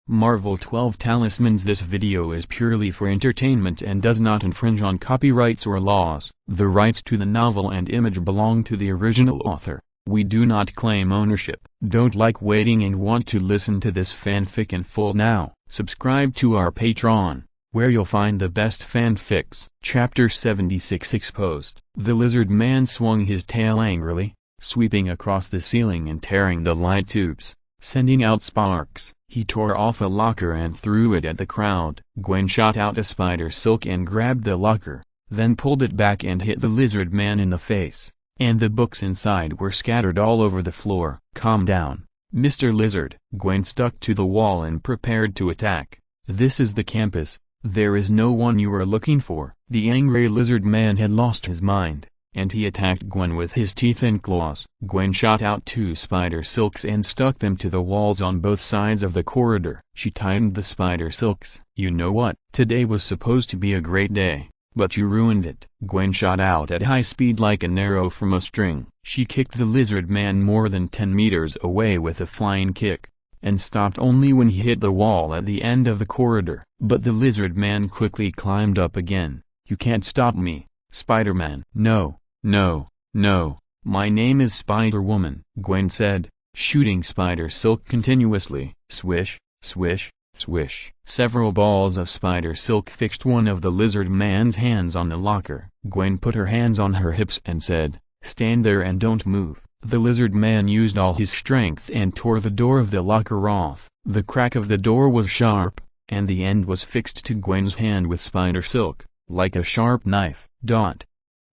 Marvel 12 Talismans. This video is purely for entertainment and does not infringe on copyrights or laws. The rights to the novel and image belong to the original author. We do not claim ownership. Don't like waiting and want to listen to this fanfic in full now? Subscribe to our Patreon, where you'll find the best fanfics. Chapter 76 Exposed. The lizard man swung his tail angrily, sweeping across the ceiling and tearing the light tubes, sending out sparks. He tore off a locker and threw it at the crowd. Gwen shot out a spider silk and grabbed the locker, then pulled it back and hit the lizard man in the face, and the books inside were scattered all over the floor. Calm down, Mr. Lizard. Gwen stuck to the wall and prepared to attack. This is the campus. There is no one you are looking for. The angry lizard man had lost his mind, and he attacked Gwen with his teeth and claws. Gwen shot out 2 spider silks and stuck them to the walls on both sides of the corridor. She tightened the spider silks. You know what? Today was supposed to be a great day, but you ruined it. Gwen shot out at high speed like an arrow from a string. She kicked the lizard man more than 10 meters away with a flying kick, and stopped only when he hit the wall at the end of the corridor. But the lizard man quickly climbed up again. You can't stop me, Spider-Man. No, my name is Spider-Woman, Gwen said, shooting spider silk continuously. Swish, swish, swish. Several balls of spider silk fixed one of the lizard man's hands on the locker. Gwen put her hands on her hips and said, stand there and don't move. The lizard man used all his strength and tore the door of the locker off. The crack of the door was sharp, and the end was fixed to Gwen's hand with spider silk, like a sharp knife.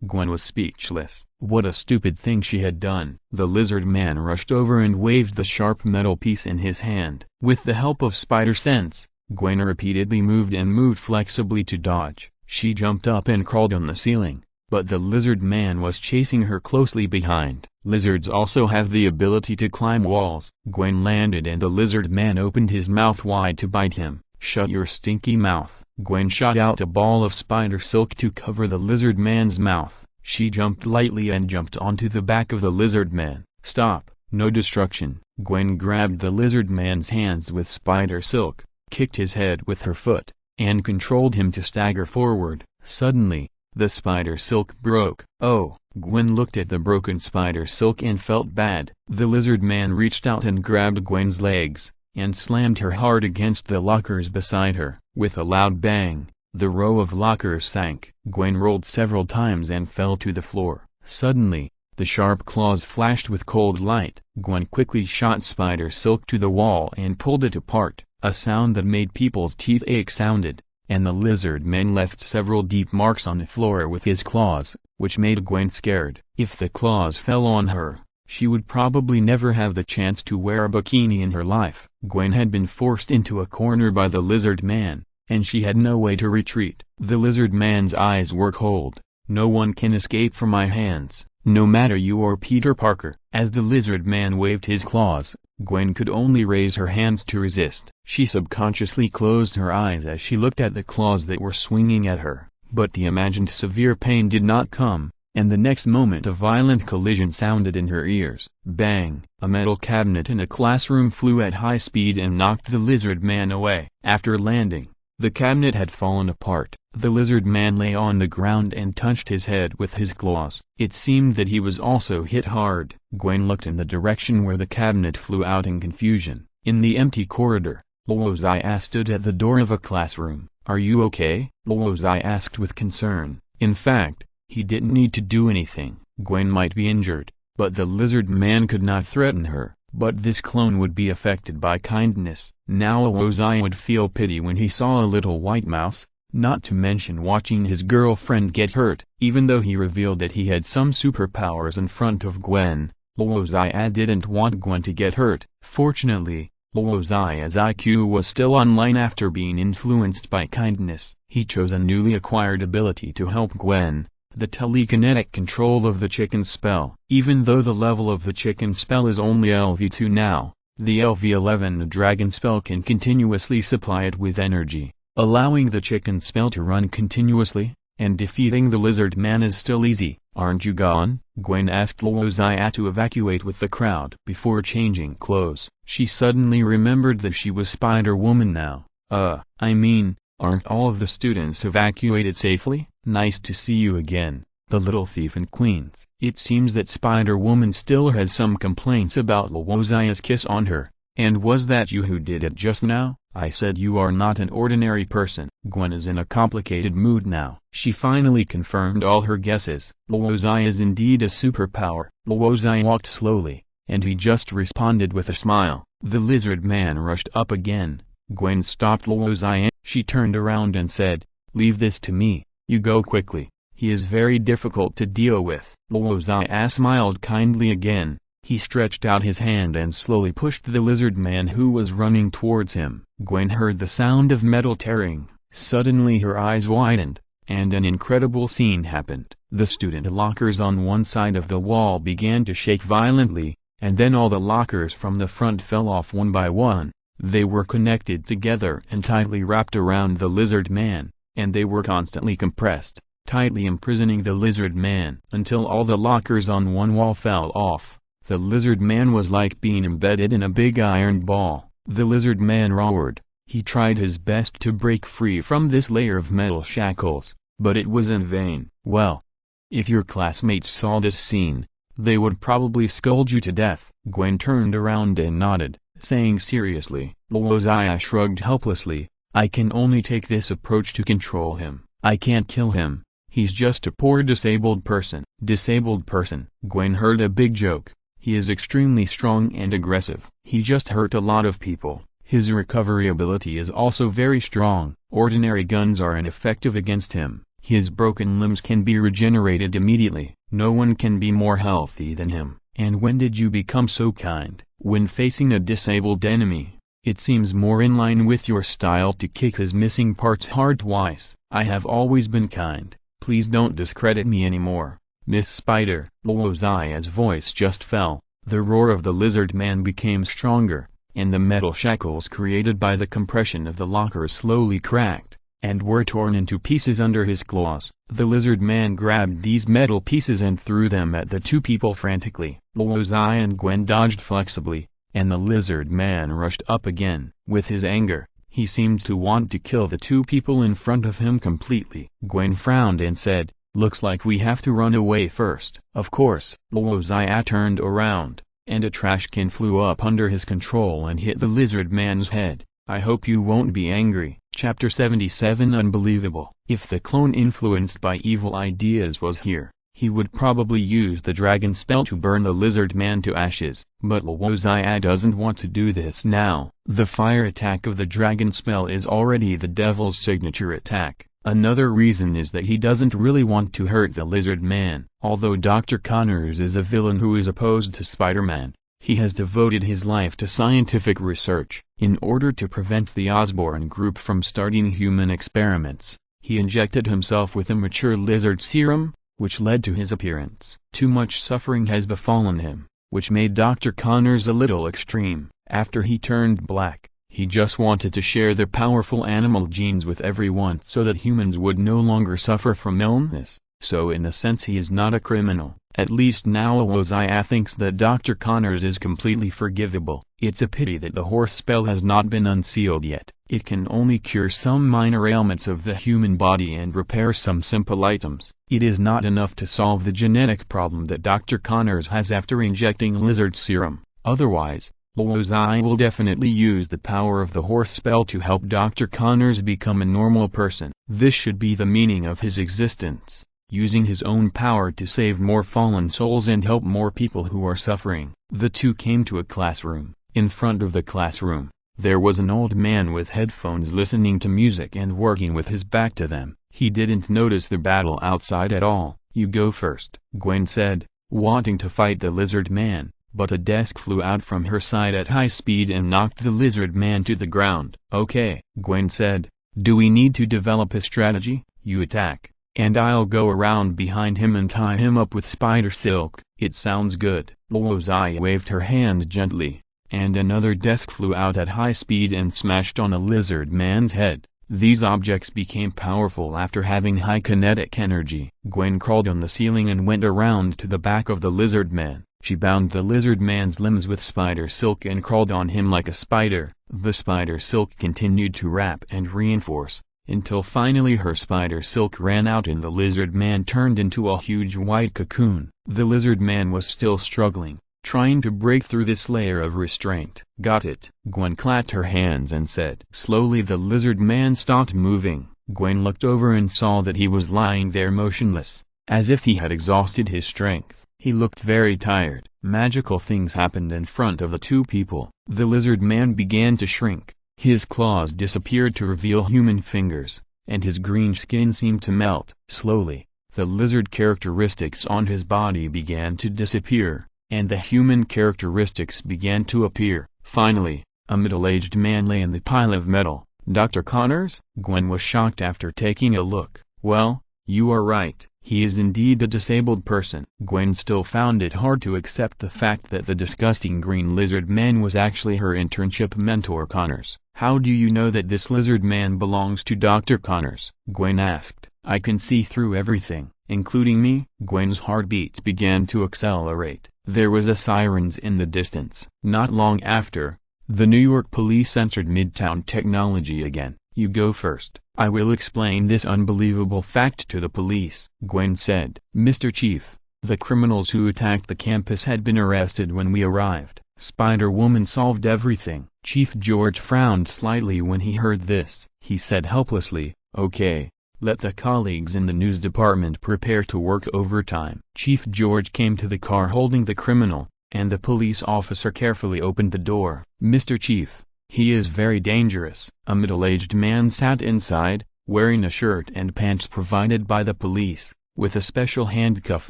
Gwen was speechless. What a stupid thing she had done. The lizard man rushed over and waved the sharp metal piece in his hand. With the help of spider sense, Gwen repeatedly moved flexibly to dodge. She jumped up and crawled on the ceiling, but the lizard man was chasing her closely behind. Lizards also have the ability to climb walls. Gwen landed and the lizard man opened his mouth wide to bite him. Shut your stinky mouth. Gwen shot out a ball of spider silk to cover the lizard man's mouth. She jumped lightly and jumped onto the back of the lizard man. Stop, no destruction. Gwen grabbed the lizard man's hands with spider silk, kicked his head with her foot, and controlled him to stagger forward. Suddenly, the spider silk broke. Oh, Gwen looked at the broken spider silk and felt bad. The lizard man reached out and grabbed Gwen's legs, and slammed her hard against the lockers beside her. With a loud bang, the row of lockers sank. Gwen rolled several times and fell to the floor. Suddenly, the sharp claws flashed with cold light. Gwen quickly shot spider silk to the wall and pulled it apart. A sound that made people's teeth ache sounded, and the lizard man left several deep marks on the floor with his claws, which made Gwen scared. If the claws fell on her, she would probably never have the chance to wear a bikini in her life. Gwen had been forced into a corner by the lizard man, and she had no way to retreat. The lizard man's eyes were cold. No one can escape from my hands, no matter you or Peter Parker. As the lizard man waved his claws, Gwen could only raise her hands to resist. She subconsciously closed her eyes as she looked at the claws that were swinging at her, but the imagined severe pain did not come. And the next moment a violent collision sounded in her ears. Bang! A metal cabinet in a classroom flew at high speed and knocked the lizard man away. After landing, the cabinet had fallen apart. The lizard man lay on the ground and touched his head with his claws. It seemed that he was also hit hard. Gwen looked in the direction where the cabinet flew out in confusion. In the empty corridor, Luo Xia stood at the door of a classroom. Are you okay? Luo Xia asked with concern. In fact, he didn't need to do anything. Gwen might be injured, but the lizard man could not threaten her. But this clone would be affected by kindness. Now Luo Xia would feel pity when he saw a little white mouse, not to mention watching his girlfriend get hurt. Even though he revealed that he had some superpowers in front of Gwen, Luo Xia didn't want Gwen to get hurt. Fortunately, Luo Xia's IQ was still online after being influenced by kindness. He chose a newly acquired ability to help Gwen, the telekinetic control of the chicken spell. Even though the level of the chicken spell is only LV2 now, the LV11 dragon spell can continuously supply it with energy, allowing the chicken spell to run continuously, and defeating the lizard man is still easy. Aren't you gone? Gwen asked Luo Xia to evacuate with the crowd. Before changing clothes, she suddenly remembered that she was Spider-Woman now. I mean, aren't all of the students evacuated safely? Nice to see you again, the little thief in Queens. It seems that Spider-Woman still has some complaints about Luo Xia's kiss on her. And was that you who did it just now? I said you are not an ordinary person. Gwen is in a complicated mood now. She finally confirmed all her guesses. Luo Xia is indeed a superpower. Luo Xia walked slowly, and he just responded with a smile. The lizard man rushed up again. Gwen stopped Luo Xia. She turned around and said, "Leave this to me. You go quickly. He is very difficult to deal with." Luo Xia smiled kindly again. He stretched out his hand and slowly pushed the lizard man who was running towards him. Gwen heard the sound of metal tearing. Suddenly her eyes widened, and an incredible scene happened. The student lockers on one side of the wall began to shake violently, and then all the lockers from the front fell off one by one. They were connected together and tightly wrapped around the lizard man, and they were constantly compressed, tightly imprisoning the lizard man until all the lockers on one wall fell off. The lizard man was like being embedded in a big iron ball. The lizard man roared. He tried his best to break free from this layer of metal shackles, but it was in vain. Well, if your classmates saw this scene, they would probably scold you to death. Gwen turned around and nodded, saying seriously. Luo Xia shrugged helplessly. I can only take this approach to control him. I can't kill him. He's just a poor disabled person. Disabled person. Gwen heard a big joke. He is extremely strong and aggressive. He just hurt a lot of people. His recovery ability is also very strong. Ordinary guns are ineffective against him. His broken limbs can be regenerated immediately. No one can be more healthy than him. And when did you become so kind? When facing a disabled enemy, it seems more in line with your style to kick his missing parts hard twice. I have always been kind. Please don't discredit me anymore, Miss Spider. Luo Xia's voice just fell. The roar of the lizard man became stronger, and the metal shackles created by the compression of the lockers slowly cracked, and were torn into pieces under his claws. The lizard man grabbed these metal pieces and threw them at the two people frantically. Luo Xia and Gwen dodged flexibly, and the lizard man rushed up again. With his anger, he seemed to want to kill the two people in front of him completely. Gwen frowned and said, "Looks like we have to run away first." Of course. Luo Xia turned around, and a trash can flew up under his control and hit the lizard man's head. I hope you won't be angry. Chapter 77 Unbelievable. If the clone influenced by evil ideas was here, he would probably use the dragon spell to burn the lizard man to ashes. But Luo Xia doesn't want to do this now. The fire attack of the dragon spell is already the devil's signature attack. Another reason is that he doesn't really want to hurt the lizard man. Although Dr. Connors is a villain who is opposed to Spider-Man, he has devoted his life to scientific research. In order to prevent the Osborn group from starting human experiments, he injected himself with a mature lizard serum, which led to his appearance. Too much suffering has befallen him, which made Dr. Connors a little extreme. After he turned black, he just wanted to share the powerful animal genes with everyone so that humans would no longer suffer from illness. So in a sense he is not a criminal. At least now Luo Xia thinks that Dr. Connors is completely forgivable. It's a pity that the horse spell has not been unsealed yet. It can only cure some minor ailments of the human body and repair some simple items. It is not enough to solve the genetic problem that Dr. Connors has after injecting lizard serum. Otherwise, Luo Xia will definitely use the power of the horse spell to help Dr. Connors become a normal person. This should be the meaning of his existence, using his own power to save more fallen souls and help more people who are suffering. The two came to a classroom. In front of the classroom, there was an old man with headphones listening to music and working with his back to them. He didn't notice the battle outside at all. You go first, Gwen said, wanting to fight the lizard man. But a desk flew out from her side at high speed and knocked the lizard man to the ground. Okay, Gwen said, do we need to develop a strategy? You attack, and I'll go around behind him and tie him up with spider silk. It sounds good. Luo Xia waved her hand gently, and another desk flew out at high speed and smashed on the lizard man's head. These objects became powerful after having high kinetic energy. Gwen crawled on the ceiling and went around to the back of the lizard man. She bound the lizard man's limbs with spider silk and crawled on him like a spider. The spider silk continued to wrap and reinforce, until finally her spider silk ran out and the lizard man turned into a huge white cocoon. The lizard man was still struggling, trying to break through this layer of restraint. "Got it." Gwen clapped her hands and said. Slowly the lizard man stopped moving. Gwen looked over and saw that he was lying there motionless, as if he had exhausted his strength. He looked very tired. Magical things happened in front of the two people. The lizard man began to shrink, his claws disappeared to reveal human fingers, and his green skin seemed to melt. Slowly, the lizard characteristics on his body began to disappear, and the human characteristics began to appear. Finally, a middle-aged man lay in the pile of metal. "Dr. Connors?" Gwen was shocked after taking a look. "Well, you are right. He is indeed a disabled person." Gwen still found it hard to accept the fact that the disgusting green lizard man was actually her internship mentor Connors. "How do you know that this lizard man belongs to Dr. Connors?" Gwen asked. "I can see through everything, including me." Gwen's heartbeat began to accelerate. There was a sirens in the distance. Not long after, the New York police entered Midtown Technology again. "You go first. I will explain this unbelievable fact to the police," Gwen said. "Mr. Chief, the criminals who attacked the campus had been arrested when we arrived. Spider-Woman solved everything." Chief George frowned slightly when he heard this. He said helplessly, "Okay, let the colleagues in the news department prepare to work overtime." Chief George came to the car holding the criminal, and the police officer carefully opened the door. "Mr. Chief, he is very dangerous." A middle-aged man sat inside, wearing a shirt and pants provided by the police, with a special handcuff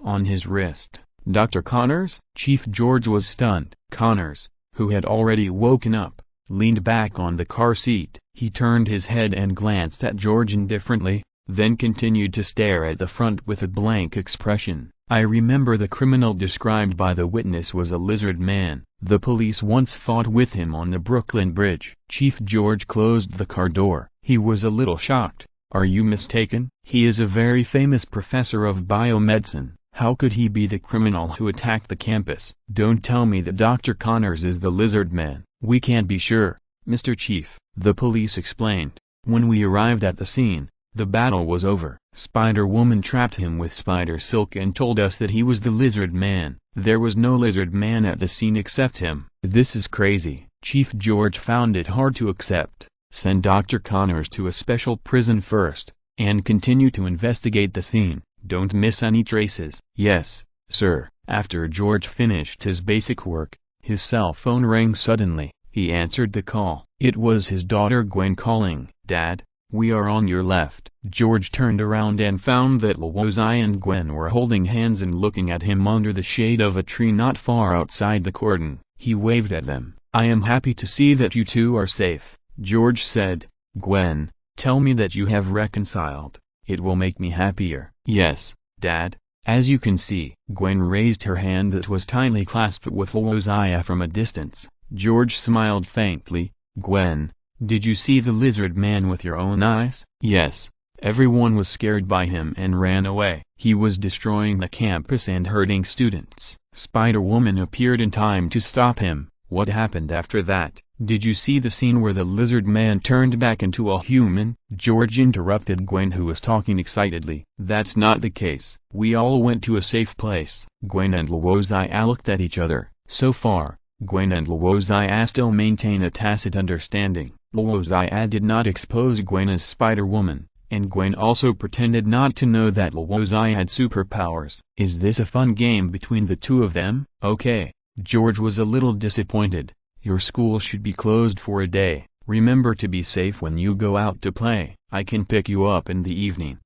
on his wrist. "Dr. Connors?" Chief George was stunned. Connors, who had already woken up, leaned back on the car seat. He turned his head and glanced at George indifferently, then continued to stare at the front with a blank expression. "I remember the criminal described by the witness was a lizard man. The police once fought with him on the Brooklyn Bridge." Chief George closed the car door. He was a little shocked. "Are you mistaken? He is a very famous professor of biomedicine. How could he be the criminal who attacked the campus?" "Don't tell me that Dr. Connors is the lizard man." "We can't be sure, Mr. Chief," the police explained. "When we arrived at the scene, the battle was over. Spider-Woman trapped him with spider silk and told us that he was the lizard man. There was no lizard man at the scene except him." "This is crazy." Chief George found it hard to accept. "Send Dr. Connors to a special prison first, and continue to investigate the scene. Don't miss any traces." "Yes, sir." After George finished his basic work, his cell phone rang suddenly. He answered the call. It was his daughter Gwen calling. "Dad, we are on your left." George turned around and found that Luo Xia and Gwen were holding hands and looking at him under the shade of a tree not far outside the cordon. He waved at them. "I am happy to see that you two are safe," George said. "Gwen, tell me that you have reconciled. It will make me happier." "Yes, Dad, as you can see." Gwen raised her hand that was tightly clasped with Luo Xia from a distance. George smiled faintly. "Gwen, did you see the lizard man with your own eyes?" "Yes. Everyone was scared by him and ran away. He was destroying the campus and hurting students. Spider-Woman appeared in time to stop him." "What happened after that?" "Did you see the scene where the lizard man turned back into a human?" George interrupted Gwen, who was talking excitedly. "That's not the case. We all went to a safe place." Gwen and Luo Xia looked at each other. So far, Gwen and Luo Xia still maintain a tacit understanding. Luo Xia did not expose Gwen as Spider-Woman, and Gwen also pretended not to know that Luo Xia had superpowers. "Is this a fun game between the two of them?" "Okay." George was a little disappointed. "Your school should be closed for a day. Remember to be safe when you go out to play. I can pick you up in the evening."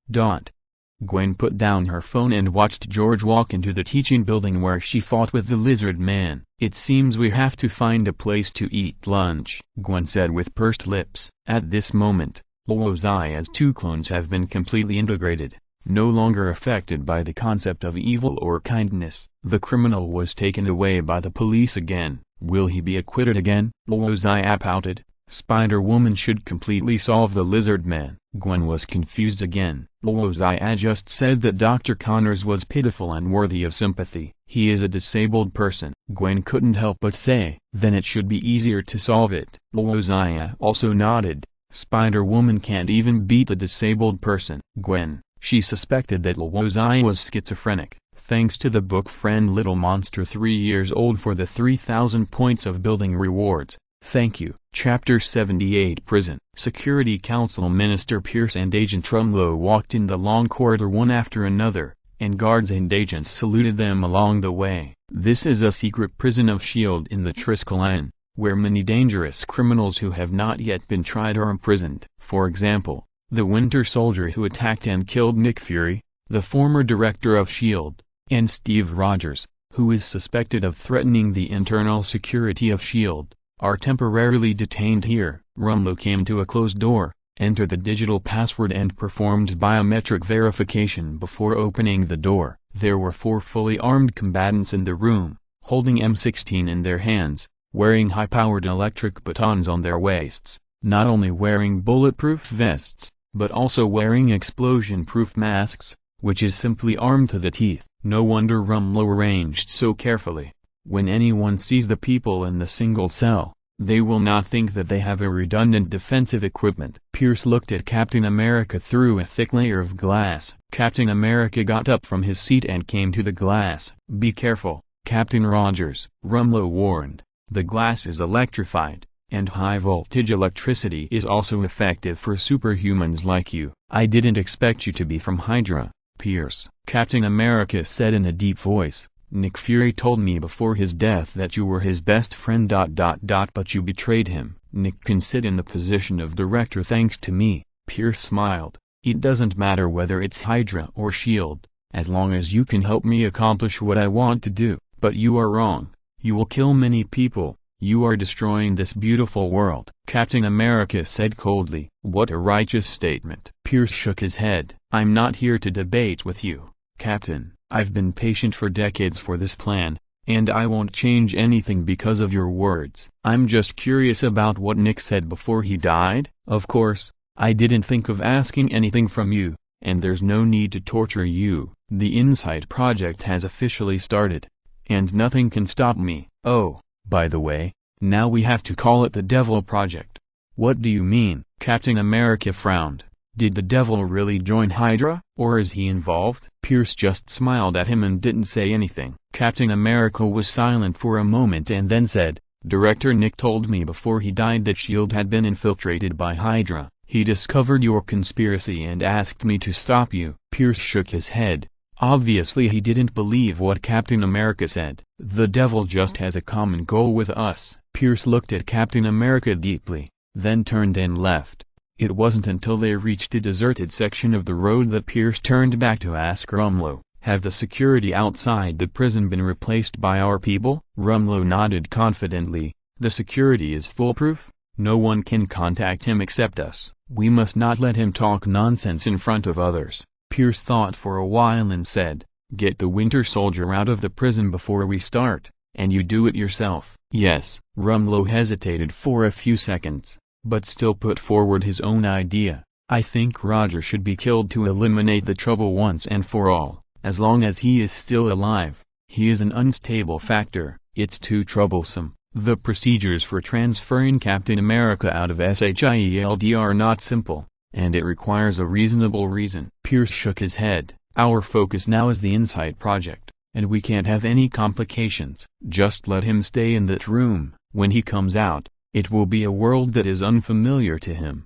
Gwen put down her phone and watched George walk into the teaching building where she fought with the lizard man. "It seems we have to find a place to eat lunch," Gwen said with pursed lips. At this moment, Luo Xia's two clones have been completely integrated, no longer affected by the concept of evil or kindness. The criminal was taken away by the police again. Will he be acquitted again? Luo Xia pouted. Spider-Woman should completely solve the Lizard Man. Gwen was confused again. Luo Xia just said that Dr. Connors was pitiful and worthy of sympathy. He is a disabled person. Gwen couldn't help but say, then it should be easier to solve it. Luo Xia also nodded. Spider-Woman can't even beat a disabled person. Gwen, she suspected that Luo Xia was schizophrenic. Thanks to the book Friend Little Monster 3 years old for the 3,000 points of building rewards. Thank you. Chapter 78 Prison. Security Council Minister Pierce and Agent Rumlow walked in the long corridor one after another, and guards and agents saluted them along the way. This is a secret prison of S.H.I.E.L.D. in the Triskelion, where many dangerous criminals who have not yet been tried are imprisoned. For example, the Winter Soldier who attacked and killed Nick Fury, the former director of S.H.I.E.L.D., and Steve Rogers, who is suspected of threatening the internal security of S.H.I.E.L.D., are temporarily detained here. Rumlow came to a closed door, entered the digital password and performed biometric verification before opening the door. There were 4 fully armed combatants in the room, holding M16 in their hands, wearing high-powered electric batons on their waists, not only wearing bulletproof vests, but also wearing explosion-proof masks, which is simply armed to the teeth. No wonder Rumlow arranged so carefully. When anyone sees the people in the single cell, they will not think that they have a redundant defensive equipment. Pierce looked at Captain America through a thick layer of glass. Captain America got up from his seat and came to the glass. Be careful, Captain Rogers, Rumlow warned. The glass is electrified, and high-voltage electricity is also effective for superhumans like you. I didn't expect you to be from Hydra, Pierce. Captain America said in a deep voice. Nick Fury told me before his death that you were his best friend ... but you betrayed him. Nick can sit in the position of director thanks to me. Pierce smiled. It doesn't matter whether it's Hydra or S.H.I.E.L.D., as long as you can help me accomplish what I want to do. But you are wrong. You will kill many people. You are destroying this beautiful world. Captain America said coldly. What a righteous statement. Pierce shook his head. I'm not here to debate with you, Captain. I've been patient for decades for this plan, and I won't change anything because of your words. I'm just curious about what Nick said before he died. Of course, I didn't think of asking anything from you, and there's no need to torture you. The Insight Project has officially started, and nothing can stop me. Oh, by the way, now we have to call it the Devil Project. What do you mean? Captain America frowned. Did the devil really join Hydra, or is he involved? Pierce just smiled at him and didn't say anything. Captain America was silent for a moment and then said, Director Nick told me before he died that S.H.I.E.L.D. had been infiltrated by Hydra. He discovered your conspiracy and asked me to stop you. Pierce shook his head. Obviously he didn't believe what Captain America said. The devil just has a common goal with us. Pierce looked at Captain America deeply, then turned and left. It wasn't until they reached a deserted section of the road that Pierce turned back to ask Rumlow, have the security outside the prison been replaced by our people? Rumlow nodded confidently. The security is foolproof. No one can contact him except us. We must not let him talk nonsense in front of others. Pierce thought for a while and said, get the Winter Soldier out of the prison before we start, and you do it yourself. Yes. Rumlow hesitated for a few seconds, but still put forward his own idea. I think Roger should be killed to eliminate the trouble once and for all. As long as he is still alive, he is an unstable factor. It's too troublesome. The procedures for transferring Captain America out of S.H.I.E.L.D. are not simple, and it requires a reasonable reason. Pierce shook his head. Our focus now is the Insight Project, and we can't have any complications. Just let him stay in that room. When he comes out, it will be a world that is unfamiliar to him.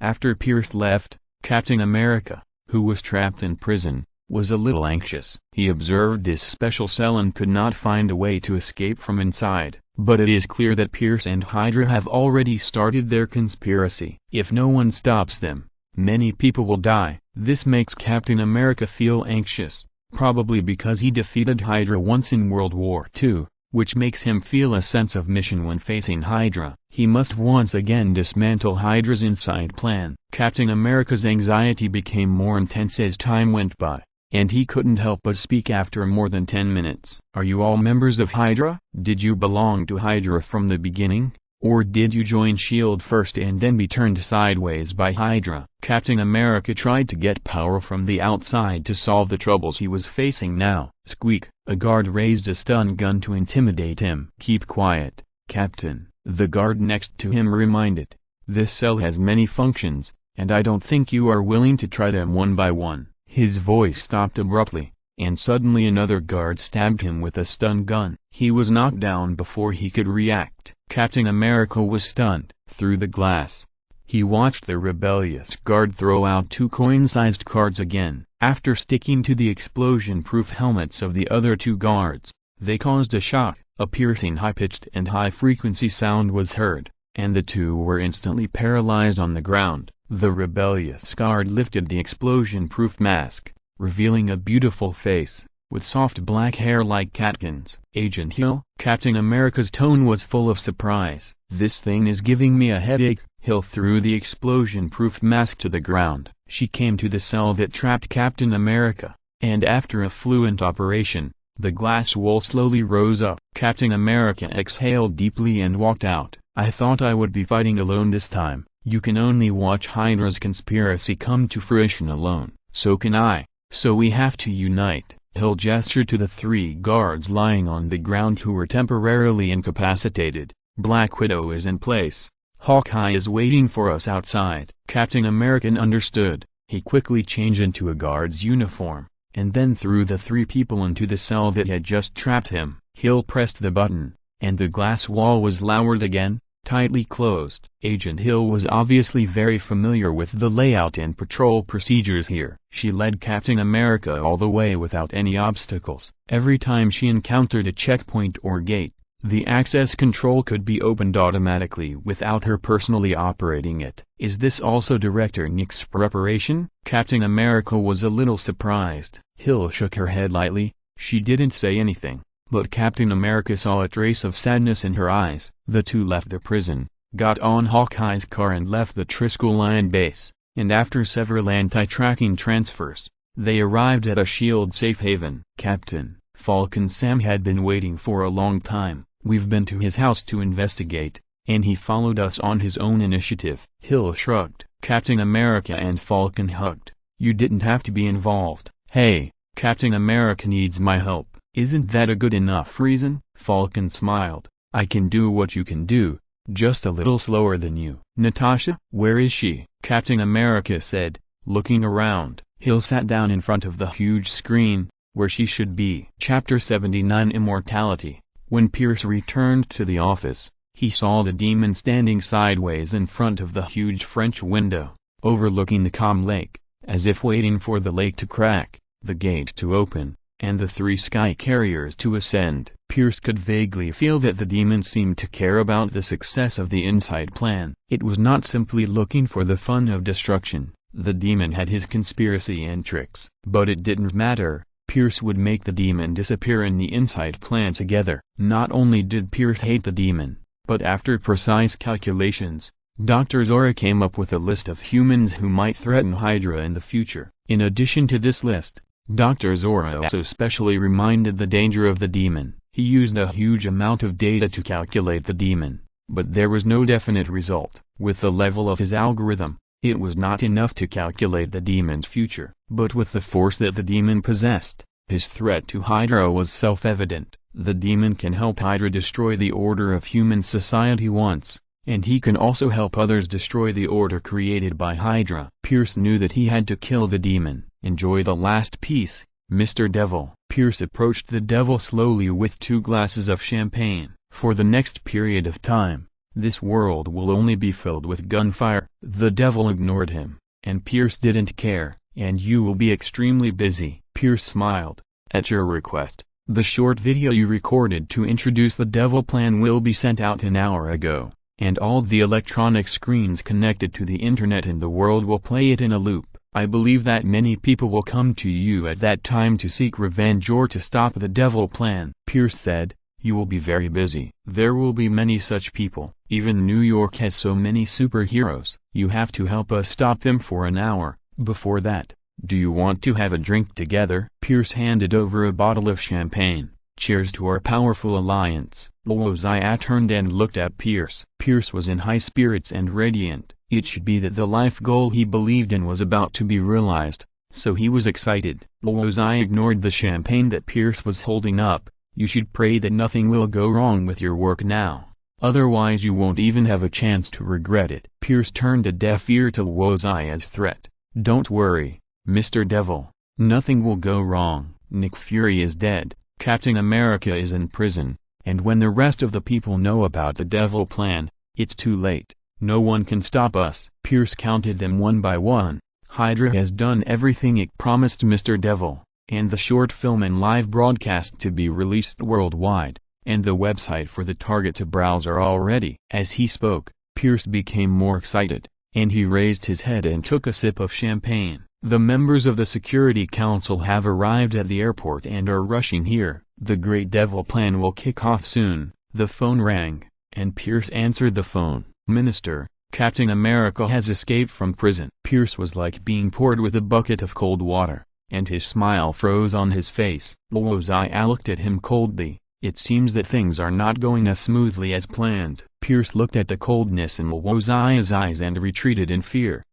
After Pierce left, Captain America, who was trapped in prison, was a little anxious. He observed this special cell and could not find a way to escape from inside. But it is clear that Pierce and Hydra have already started their conspiracy. If no one stops them, many people will die. This makes Captain America feel anxious, probably because he defeated Hydra once in World War II. Which makes him feel a sense of mission when facing Hydra. He must once again dismantle Hydra's Insight plan. Captain America's anxiety became more intense as time went by, and he couldn't help but speak after more than 10 minutes. Are you all members of Hydra? Did you belong to Hydra from the beginning? Or did you join S.H.I.E.L.D. first and then be turned sideways by Hydra? Captain America tried to get power from the outside to solve the troubles he was facing now. Squeak! A guard raised a stun gun to intimidate him. Keep quiet, Captain, the guard next to him reminded. This cell has many functions, and I don't think you are willing to try them one by one. His voice stopped abruptly, and suddenly another guard stabbed him with a stun gun. He was knocked down before he could react. Captain America was stunned. Through the glass, he watched the rebellious guard throw out 2 coin-sized cards again. After sticking to the explosion-proof helmets of the other 2 guards, they caused a shock. A piercing high-pitched and high-frequency sound was heard, and the 2 were instantly paralyzed on the ground. The rebellious guard lifted the explosion-proof mask, revealing a beautiful face, with soft black hair like catkins. Agent Hill? Captain America's tone was full of surprise. This thing is giving me a headache. Hill threw the explosion-proof mask to the ground. She came to the cell that trapped Captain America, and after a fluent operation, the glass wall slowly rose up. Captain America exhaled deeply and walked out. I thought I would be fighting alone this time. You can only watch Hydra's conspiracy come to fruition alone. So can I. So we have to unite. Hill gestured to the 3 guards lying on the ground who were temporarily incapacitated. Black Widow is in place. Hawkeye is waiting for us outside. Captain America understood. He quickly changed into a guard's uniform, and then threw the 3 people into the cell that had just trapped him. Hill pressed the button, and the glass wall was lowered again, tightly closed. Agent Hill was obviously very familiar with the layout and patrol procedures here. She led Captain America all the way without any obstacles. Every time she encountered a checkpoint or gate, the access control could be opened automatically without her personally operating it. Is this also Director Nick's preparation? Captain America was a little surprised. Hill shook her head lightly. She didn't say anything, but Captain America saw a trace of sadness in her eyes. The 2 left the prison, got on Hawkeye's car and left the Triskel Line base, and after several anti-tracking transfers, they arrived at a S.H.I.E.L.D. safe haven. Captain, Falcon Sam had been waiting for a long time. We've been to his house to investigate, and he followed us on his own initiative. Hill shrugged. Captain America and Falcon hugged. You didn't have to be involved. Hey, Captain America needs my help. Isn't that a good enough reason? Falcon smiled. I can do what you can do, just a little slower than you. Natasha? Where is she? Captain America said, looking around. Hill sat down in front of the huge screen, where she should be. Chapter 79 Immortality. When Pierce returned to the office, he saw the demon standing sideways in front of the huge French window, overlooking the calm lake, as if waiting for the lake to crack, the gate to open, and the 3 sky carriers to ascend. Pierce could vaguely feel that the demon seemed to care about the success of the Inside Plan. It was not simply looking for the fun of destruction. The demon had his conspiracy and tricks. But it didn't matter. Pierce would make the demon disappear in the Inside Plan together. Not only did Pierce hate the demon, but after precise calculations, Dr. Zora came up with a list of humans who might threaten Hydra in the future. In addition to this list, Dr. Zora also specially reminded the danger of the demon. He used a huge amount of data to calculate the demon, but there was no definite result. With the level of his algorithm, it was not enough to calculate the demon's future. But with the force that the demon possessed, his threat to Hydra was self-evident. The demon can help Hydra destroy the order of human society once, and he can also help others destroy the order created by Hydra. Pierce knew that he had to kill the demon. Enjoy the last piece, Mr. Devil. Pierce approached the devil slowly with 2 glasses of champagne. For the next period of time, this world will only be filled with gunfire. The devil ignored him, and Pierce didn't care. And you will be extremely busy. Pierce smiled. At your request, the short video you recorded to introduce the devil plan will be sent out an hour ago, and all the electronic screens connected to the internet in the world will play it in a loop. I believe that many people will come to you at that time to seek revenge or to stop the devil plan. Pierce said, you will be very busy. There will be many such people. Even New York has so many superheroes. You have to help us stop them for an hour. Before that, do you want to have a drink together? Pierce handed over a bottle of champagne. Cheers to our powerful alliance. Luo Xia turned and looked at Pierce. Pierce was in high spirits and radiant. It should be that the life goal he believed in was about to be realized, so he was excited. Luo Xia ignored the champagne that Pierce was holding up. You should pray that nothing will go wrong with your work now. Otherwise you won't even have a chance to regret it. Pierce turned a deaf ear to Luo Xia's threat. Don't worry, Mr. Devil. Nothing will go wrong. Nick Fury is dead, Captain America is in prison, and when the rest of the people know about the Devil plan, it's too late. No one can stop us. Pierce counted them one by one. Hydra has done everything it promised Mr. Devil, and the short film and live broadcast to be released worldwide, and the website for the target to browse are all ready. As he spoke, Pierce became more excited, and he raised his head and took a sip of champagne. The members of the Security Council have arrived at the airport and are rushing here. The Great Devil plan will kick off soon. The phone rang, and Pierce answered the phone. Minister, Captain America has escaped from prison. Pierce was like being poured with a bucket of cold water, and his smile froze on his face. Luo Xia looked at him coldly. It seems that things are not going as smoothly as planned. Pierce looked at the coldness in Luo Xia's eyes and retreated in fear.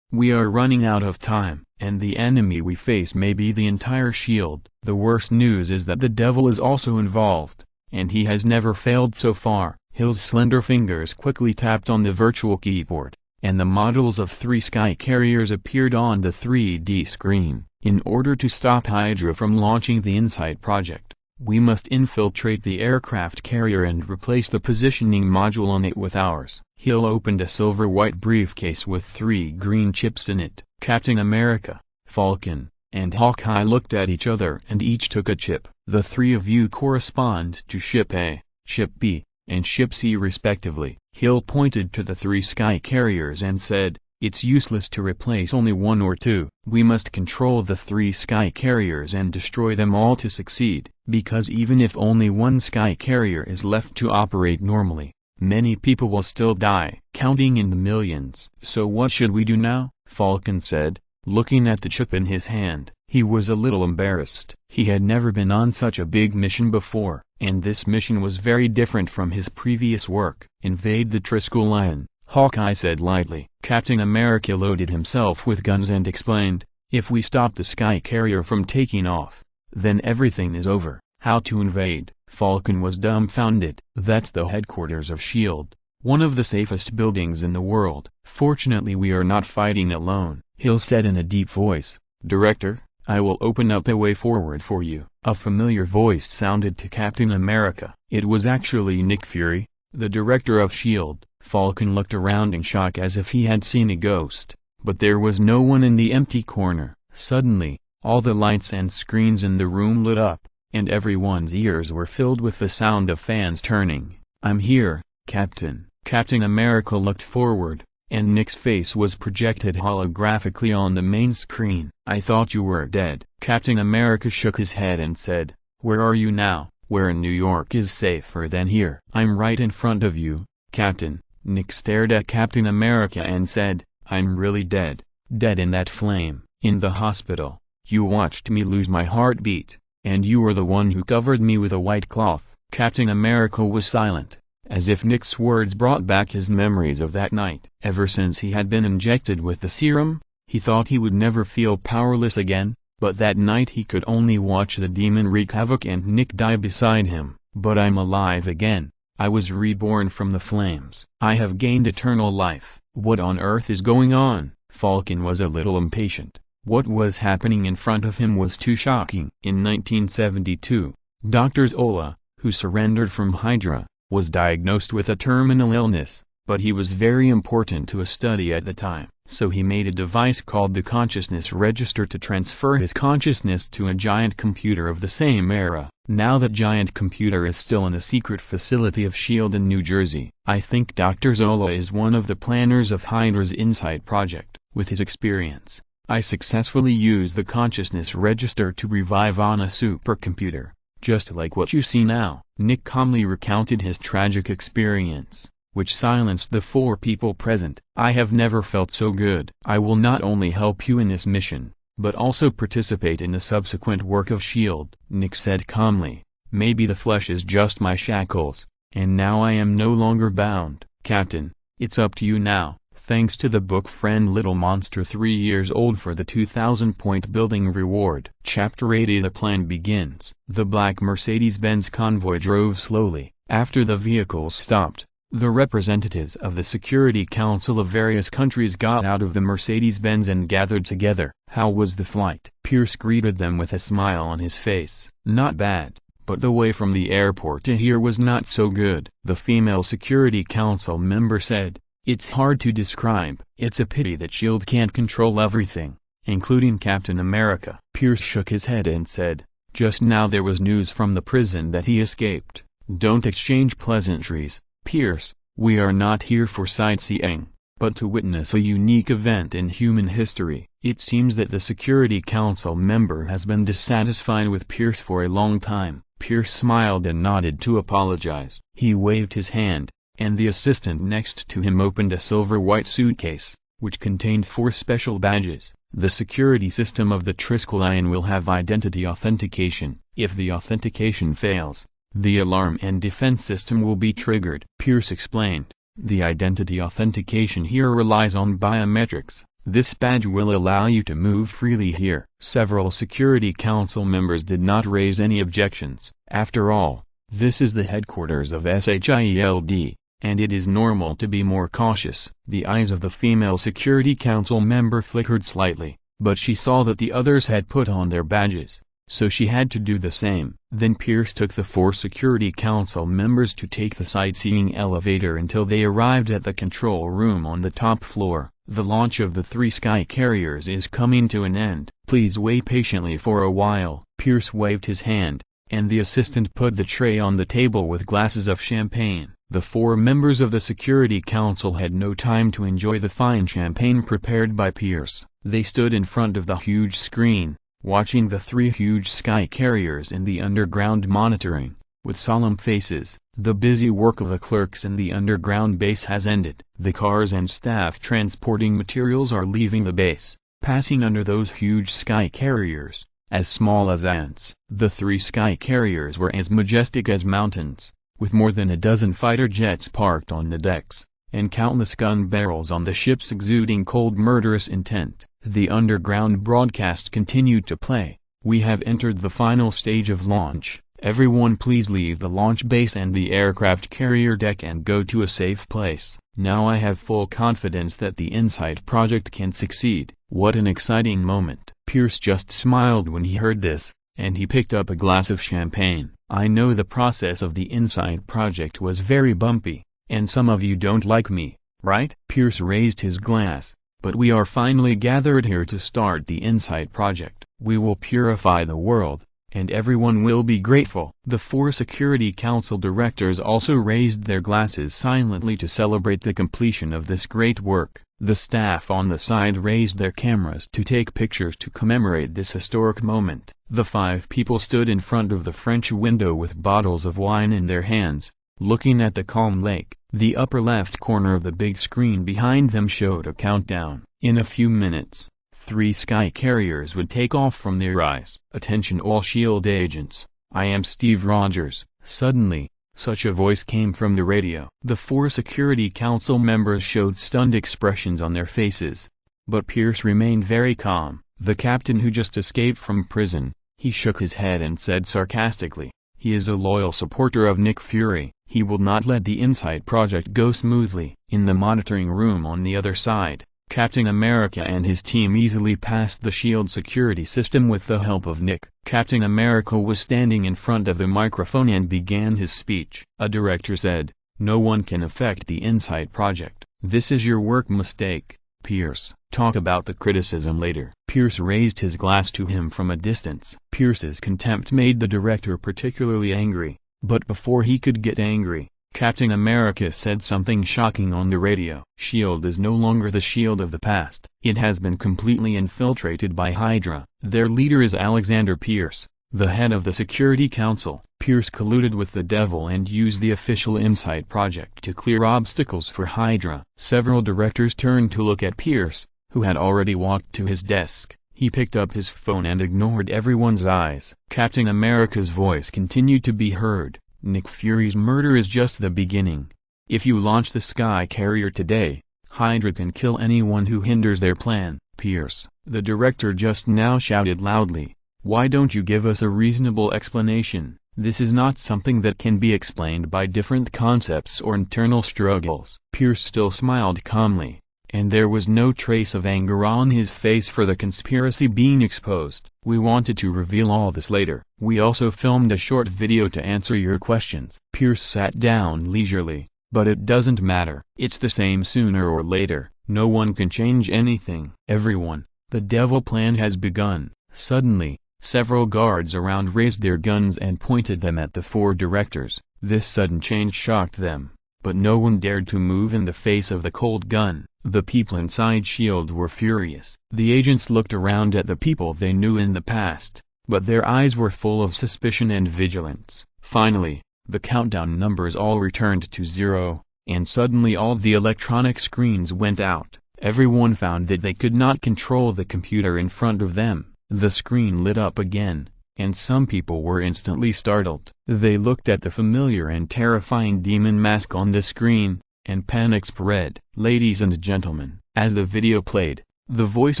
We are running out of time, and the enemy we face may be the entire shield. The worst news is that the Devil is also involved, and he has never failed so far. Hill's slender fingers quickly tapped on the virtual keyboard, and the models of 3 sky carriers appeared on the 3D screen. In order to stop Hydra from launching the Insight project, we must infiltrate the aircraft carrier and replace the positioning module on it with ours. Hill opened a silver-white briefcase with 3 green chips in it. Captain America, Falcon, and Hawkeye looked at each other and each took a chip. The 3 of you correspond to Ship A, Ship B, and Ship C respectively. Hill pointed to the 3 sky carriers and said, it's useless to replace only 1 or 2. We must control the 3 sky carriers and destroy them all to succeed, because even if only 1 sky carrier is left to operate normally, many people will still die, counting in the millions. So what should we do now? Falcon said, looking at the chip in his hand. He was a little embarrassed. He had never been on such a big mission before, and this mission was very different from his previous work. Invade the Triskel Lion, Hawkeye said lightly. Captain America loaded himself with guns and explained, if we stop the sky carrier from taking off, then everything is over. How to invade? Falcon was dumbfounded. That's the headquarters of S.H.I.E.L.D., one of the safest buildings in the world. Fortunately we are not fighting alone, Hill said in a deep voice. Director, I will open up a way forward for you. A familiar voice sounded to Captain America. It was actually Nick Fury, the director of S.H.I.E.L.D. Falcon looked around in shock as if he had seen a ghost, but there was no one in the empty corner. Suddenly, all the lights and screens in the room lit up, and everyone's ears were filled with the sound of fans turning. I'm here, Captain. Captain America looked forward, and Nick's face was projected holographically on the main screen. I thought you were dead. Captain America shook his head and said, where are you now? Where in New York is safer than here? I'm right in front of you, Captain. Nick stared at Captain America and said, I'm really dead. Dead in that flame. In the hospital. You watched me lose my heartbeat, and you were the one who covered me with a white cloth. Captain America was silent, as if Nick's words brought back his memories of that night. Ever since he had been injected with the serum, he thought he would never feel powerless again, but that night he could only watch the demon wreak havoc and Nick die beside him. But I'm alive again. I was reborn from the flames. I have gained eternal life. What on earth is going on? Falcon was a little impatient. What was happening in front of him was too shocking. In 1972, Dr. Zola, who surrendered from Hydra, was diagnosed with a terminal illness, but he was very important to a study at the time. So he made a device called the Consciousness Register to transfer his consciousness to a giant computer of the same era. Now that giant computer is still in a secret facility of S.H.I.E.L.D. in New Jersey. I think Dr. Zola is one of the planners of Hydra's Insight project. With his experience, I successfully used the Consciousness Register to revive on a supercomputer, just like what you see now. Nick calmly recounted his tragic experience, which silenced the 4 people present. I have never felt so good. I will not only help you in this mission, but also participate in the subsequent work of S.H.I.E.L.D., Nick said calmly. Maybe the flesh is just my shackles, and now I am no longer bound. Captain, it's up to you now. Thanks to the book Friend Little Monster 3 years old for the 2,000-point building reward. Chapter 80. The plan begins. The black Mercedes-Benz convoy drove slowly. After the vehicles stopped, the representatives of the Security Council of various countries got out of the Mercedes-Benz and gathered together. How was the flight? Pierce greeted them with a smile on his face. Not bad, but the way from the airport to here was not so good. The female Security Council member said, "It's hard to describe. It's a pity that S.H.I.E.L.D. can't control everything, including Captain America." Pierce shook his head and said, "Just now there was news from the prison that he escaped." Don't exchange pleasantries, Pierce. We are not here for sightseeing, but to witness a unique event in human history. It seems that the Security Council member has been dissatisfied with Pierce for a long time. Pierce smiled and nodded to apologize. He waved his hand, and the assistant next to him opened a silver-white suitcase, which contained 4 special badges. The security system of the Triskelion will have identity authentication. If the authentication fails, the alarm and defense system will be triggered. Pierce explained, the identity authentication here relies on biometrics. This badge will allow you to move freely here. Several Security Council members did not raise any objections. After all, this is the headquarters of SHIELD, and it is normal to be more cautious. The eyes of the female Security Council member flickered slightly, but she saw that the others had put on their badges, so she had to do the same. Then Pierce took the 4 Security Council members to take the sightseeing elevator until they arrived at the control room on the top floor. The launch of the 3 sky carriers is coming to an end. Please wait patiently for a while. Pierce waved his hand, and the assistant put the tray on the table with glasses of champagne. The 4 members of the Security Council had no time to enjoy the fine champagne prepared by Pierce. They stood in front of the huge screen, watching the 3 huge sky carriers in the underground monitoring, with solemn faces. The busy work of the clerks in the underground base has ended. The cars and staff transporting materials are leaving the base, passing under those huge sky carriers, as small as ants. The 3 sky carriers were as majestic as mountains, with more than a dozen fighter jets parked on the decks, and countless gun barrels on the ships exuding cold murderous intent. The underground broadcast continued to play. We have entered the final stage of launch. Everyone please leave the launch base and the aircraft carrier deck and go to a safe place. Now I have full confidence that the InSight project can succeed. What an exciting moment. Pierce just smiled when he heard this, and he picked up a glass of champagne. I know the process of the InSight project was very bumpy, and some of you don't like me, right? Pierce raised his glass. But we are finally gathered here to start the InSight project. We will purify the world, and everyone will be grateful. The 4 Security Council directors also raised their glasses silently to celebrate the completion of this great work. The staff on the side raised their cameras to take pictures to commemorate this historic moment. The 5 people stood in front of the French window with bottles of wine in their hands, looking at the calm lake. The upper left corner of the big screen behind them showed a countdown. In a few minutes, 3 sky carriers would take off from their eyes. Attention all S.H.I.E.L.D. agents, I am Steve Rogers. Suddenly, such a voice came from the radio. The 4 Security Council members showed stunned expressions on their faces, but Pierce remained very calm. The captain who just escaped from prison, he shook his head and said sarcastically, he is a loyal supporter of Nick Fury. He will not let the InSight project go smoothly. In the monitoring room on the other side, Captain America and his team easily passed the S.H.I.E.L.D. security system with the help of Nick. Captain America was standing in front of the microphone and began his speech. A director said, "No one can affect the InSight project. This is your work mistake, Pierce. Talk about the criticism later." Pierce raised his glass to him from a distance. Pierce's contempt made the director particularly angry. But before he could get angry, Captain America said something shocking on the radio. S.H.I.E.L.D. is no longer the S.H.I.E.L.D. of the past. It has been completely infiltrated by Hydra. Their leader is Alexander Pierce, the head of the Security Council. Pierce colluded with the devil and used the official InSight project to clear obstacles for Hydra. Several directors turned to look at Pierce, who had already walked to his desk. He picked up his phone and ignored everyone's eyes. Captain America's voice continued to be heard. Nick Fury's murder is just the beginning. If you launch the Sky Carrier today, Hydra can kill anyone who hinders their plan. Pierce, the director, just now shouted loudly. Why don't you give us a reasonable explanation? This is not something that can be explained by different concepts or internal struggles. Pierce still smiled calmly, and there was no trace of anger on his face for the conspiracy being exposed. We wanted to reveal all this later. We also filmed a short video to answer your questions. Pierce sat down leisurely. But it doesn't matter. It's the same sooner or later. No one can change anything. Everyone, the devil plan has begun. Suddenly, several guards around raised their guns and pointed them at the four directors. This sudden change shocked them, but no one dared to move in the face of the cold gun. The people inside S.H.I.E.L.D. were furious. The agents looked around at the people they knew in the past, but their eyes were full of suspicion and vigilance. Finally, the countdown numbers all returned to 0, and suddenly all the electronic screens went out. Everyone found that they could not control the computer in front of them. The screen lit up again, and some people were instantly startled. They looked at the familiar and terrifying demon mask on the screen, and panic spread. Ladies and gentlemen, as the video played, the voice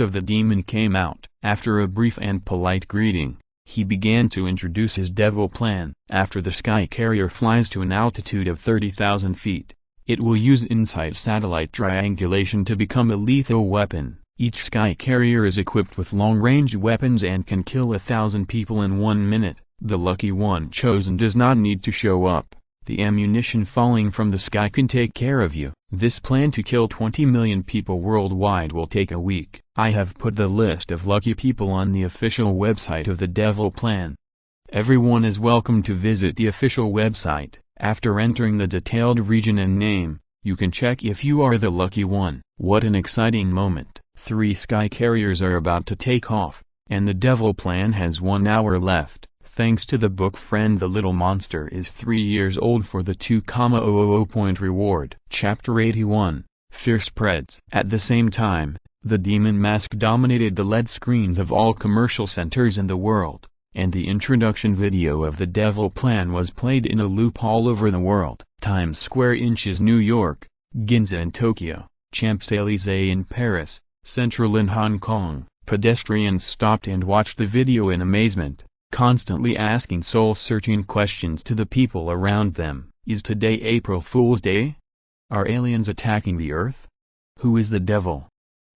of the demon came out. After a brief and polite greeting, he began to introduce his devil plan. After the Sky Carrier flies to an altitude of 30,000 feet, it will use InSight satellite triangulation to become a lethal weapon. Each Sky Carrier is equipped with long-range weapons and can kill 1,000 people in 1 minute. The lucky one chosen does not need to show up. The ammunition falling from the sky can take care of you. This plan to kill 20 million people worldwide will take a week. I have put the list of lucky people on the official website of the Devil Plan. Everyone is welcome to visit the official website. After entering the detailed region and name, you can check if you are the lucky one. What an exciting moment. 3 Sky Carriers are about to take off, and the Devil Plan has 1 hour left. Thanks to the book Friend, the Little Monster is 3 years old for the 2,000 point reward. Chapter 81, Fear Spreads. At the same time, the demon mask dominated the LED screens of all commercial centers in the world, and the introduction video of the Devil Plan was played in a loop all over the world. Times Square inches New York, Ginza in Tokyo, Champs-Élysées in Paris, Central in Hong Kong. Pedestrians stopped and watched the video in amazement, constantly asking soul-searching questions to the people around them. Is today April Fool's Day? Are aliens attacking the Earth? Who is the devil?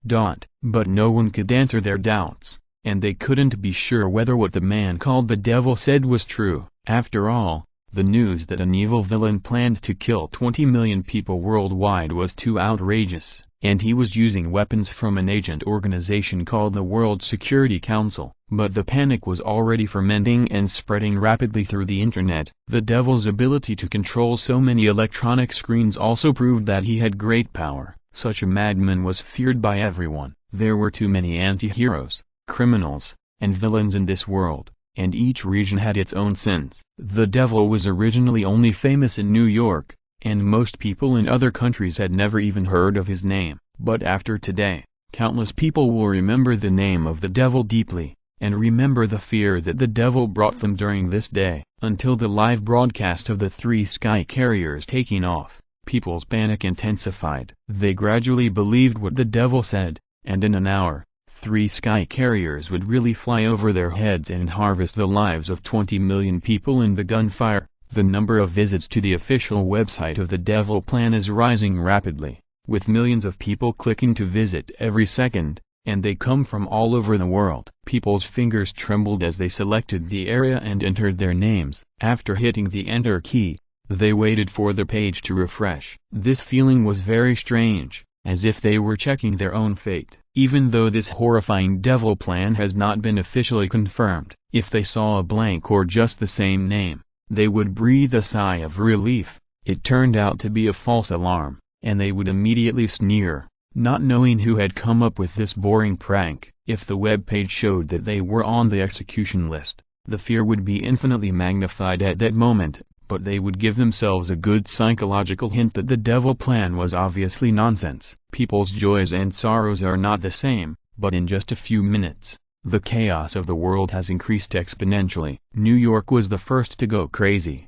But no one could answer their doubts, and they couldn't be sure whether what the man called the devil said was true. After all, the news that an evil villain planned to kill 20 million people worldwide was too outrageous, and he was using weapons from an agent organization called the World Security Council. But the panic was already fermenting and spreading rapidly through the internet. The devil's ability to control so many electronic screens also proved that he had great power. Such a madman was feared by everyone. There were too many anti-heroes, criminals, and villains in this world, and each region had its own sins. The devil was originally only famous in New York, and most people in other countries had never even heard of his name. But after today, countless people will remember the name of the devil deeply, and remember the fear that the devil brought them during this day. Until the live broadcast of the 3 Sky Carriers taking off, people's panic intensified. They gradually believed what the devil said, and in an hour, 3 Sky Carriers would really fly over their heads and harvest the lives of 20 million people in the gunfire. The number of visits to the official website of the Devil Plan is rising rapidly, with millions of people clicking to visit every second, and they come from all over the world. People's fingers trembled as they selected the area and entered their names. After hitting the enter key, they waited for the page to refresh. This feeling was very strange, as if they were checking their own fate. Even though this horrifying devil plan has not been officially confirmed, if they saw a blank or just the same name, they would breathe a sigh of relief. It turned out to be a false alarm, and they would immediately sneer, not knowing who had come up with this boring prank. If the web page showed that they were on the execution list, the fear would be infinitely magnified at that moment, but they would give themselves a good psychological hint that the devil plan was obviously nonsense. People's joys and sorrows are not the same, but in just a few minutes, The chaos of the world has increased exponentially. New York was the first to go crazy.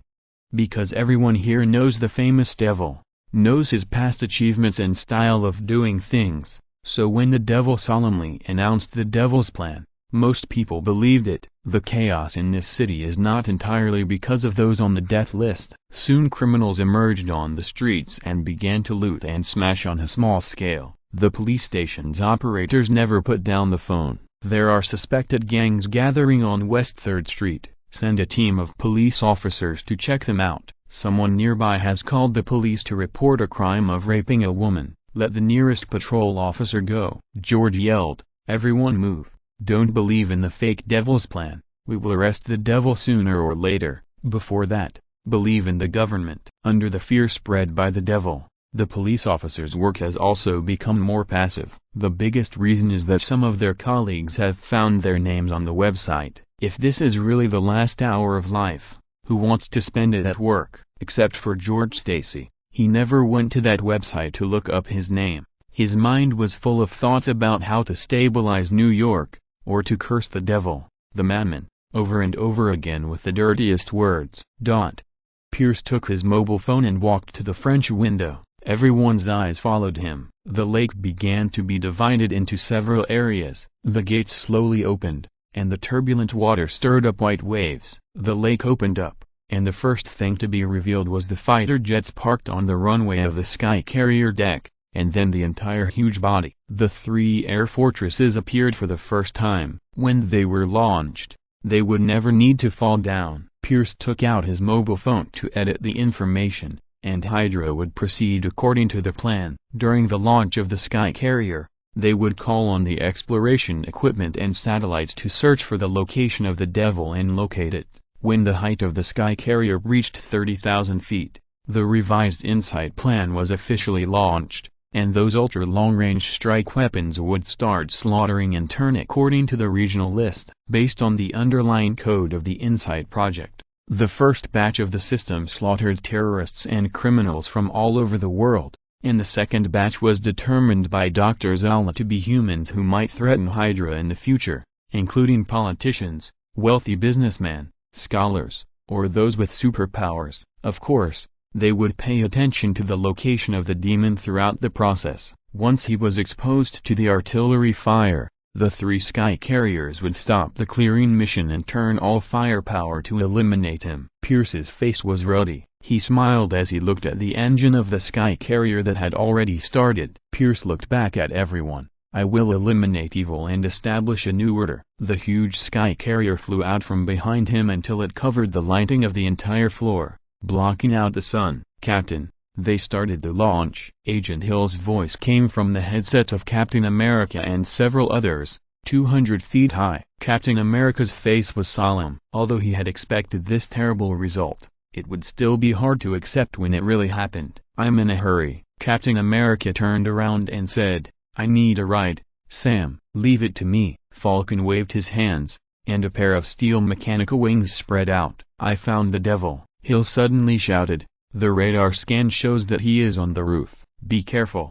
Because everyone here knows the famous devil, knows his past achievements and style of doing things, so when the devil solemnly announced the devil's plan, most people believed it. The chaos in this city is not entirely because of those on the death list. Soon criminals emerged on the streets and began to loot and smash on a small scale. The police station's operators never put down the phone. There are suspected gangs gathering on West 3rd Street. Send a team of police officers to check them out. Someone nearby has called the police to report a crime of raping a woman. Let the nearest patrol officer go. George yelled, "Everyone move. Don't believe in the fake devil's plan. We will arrest the devil sooner or later. Before that, believe in the government." Under the fear spread by the devil, the police officers' work has also become more passive. The biggest reason is that some of their colleagues have found their names on the website. If this is really the last hour of life, who wants to spend it at work? Except for George Stacy. He never went to that website to look up his name. His mind was full of thoughts about how to stabilize New York, or to curse the devil, the madman, over and over again with the dirtiest words. Pierce took his mobile phone and walked to the French window. Everyone's eyes followed him. The lake began to be divided into several areas. The gates slowly opened, and the turbulent water stirred up white waves. The lake opened up, and the first thing to be revealed was the fighter jets parked on the runway of the Sky Carrier deck, and then the entire huge body. The 3 air fortresses appeared for the first time. When they were launched, they would never need to fall down. Pierce took out his mobile phone to edit the information, and Hydra would proceed according to the plan. During the launch of the Sky Carrier, they would call on the exploration equipment and satellites to search for the location of the devil and locate it. When the height of the Sky Carrier reached 30,000 feet, the revised InSight plan was officially launched, and those ultra-long-range strike weapons would start slaughtering in turn according to the regional list. Based on the underlying code of the InSight project, the first batch of the system slaughtered terrorists and criminals from all over the world, and the second batch was determined by Dr. Zala to be humans who might threaten Hydra in the future, including politicians, wealthy businessmen, scholars, or those with superpowers. Of course, they would pay attention to the location of the demon throughout the process. Once he was exposed to the artillery fire, the 3 Sky Carriers would stop the clearing mission and turn all firepower to eliminate him. Pierce's face was ruddy. He smiled as he looked at the engine of the Sky Carrier that had already started. Pierce looked back at everyone. "I will eliminate evil and establish a new order." The huge Sky Carrier flew out from behind him until it covered the lighting of the entire floor, blocking out the sun. "Captain, they started the launch." Agent Hill's voice came from the headsets of Captain America and several others, 200 feet high. Captain America's face was solemn. Although he had expected this terrible result, it would still be hard to accept when it really happened. "I'm in a hurry." Captain America turned around and said, "I need a ride, Sam." "Leave it to me." Falcon waved his hands, and a pair of steel mechanical wings spread out. "I found the devil," Hill suddenly shouted. "The radar scan shows that he is on the roof. Be careful."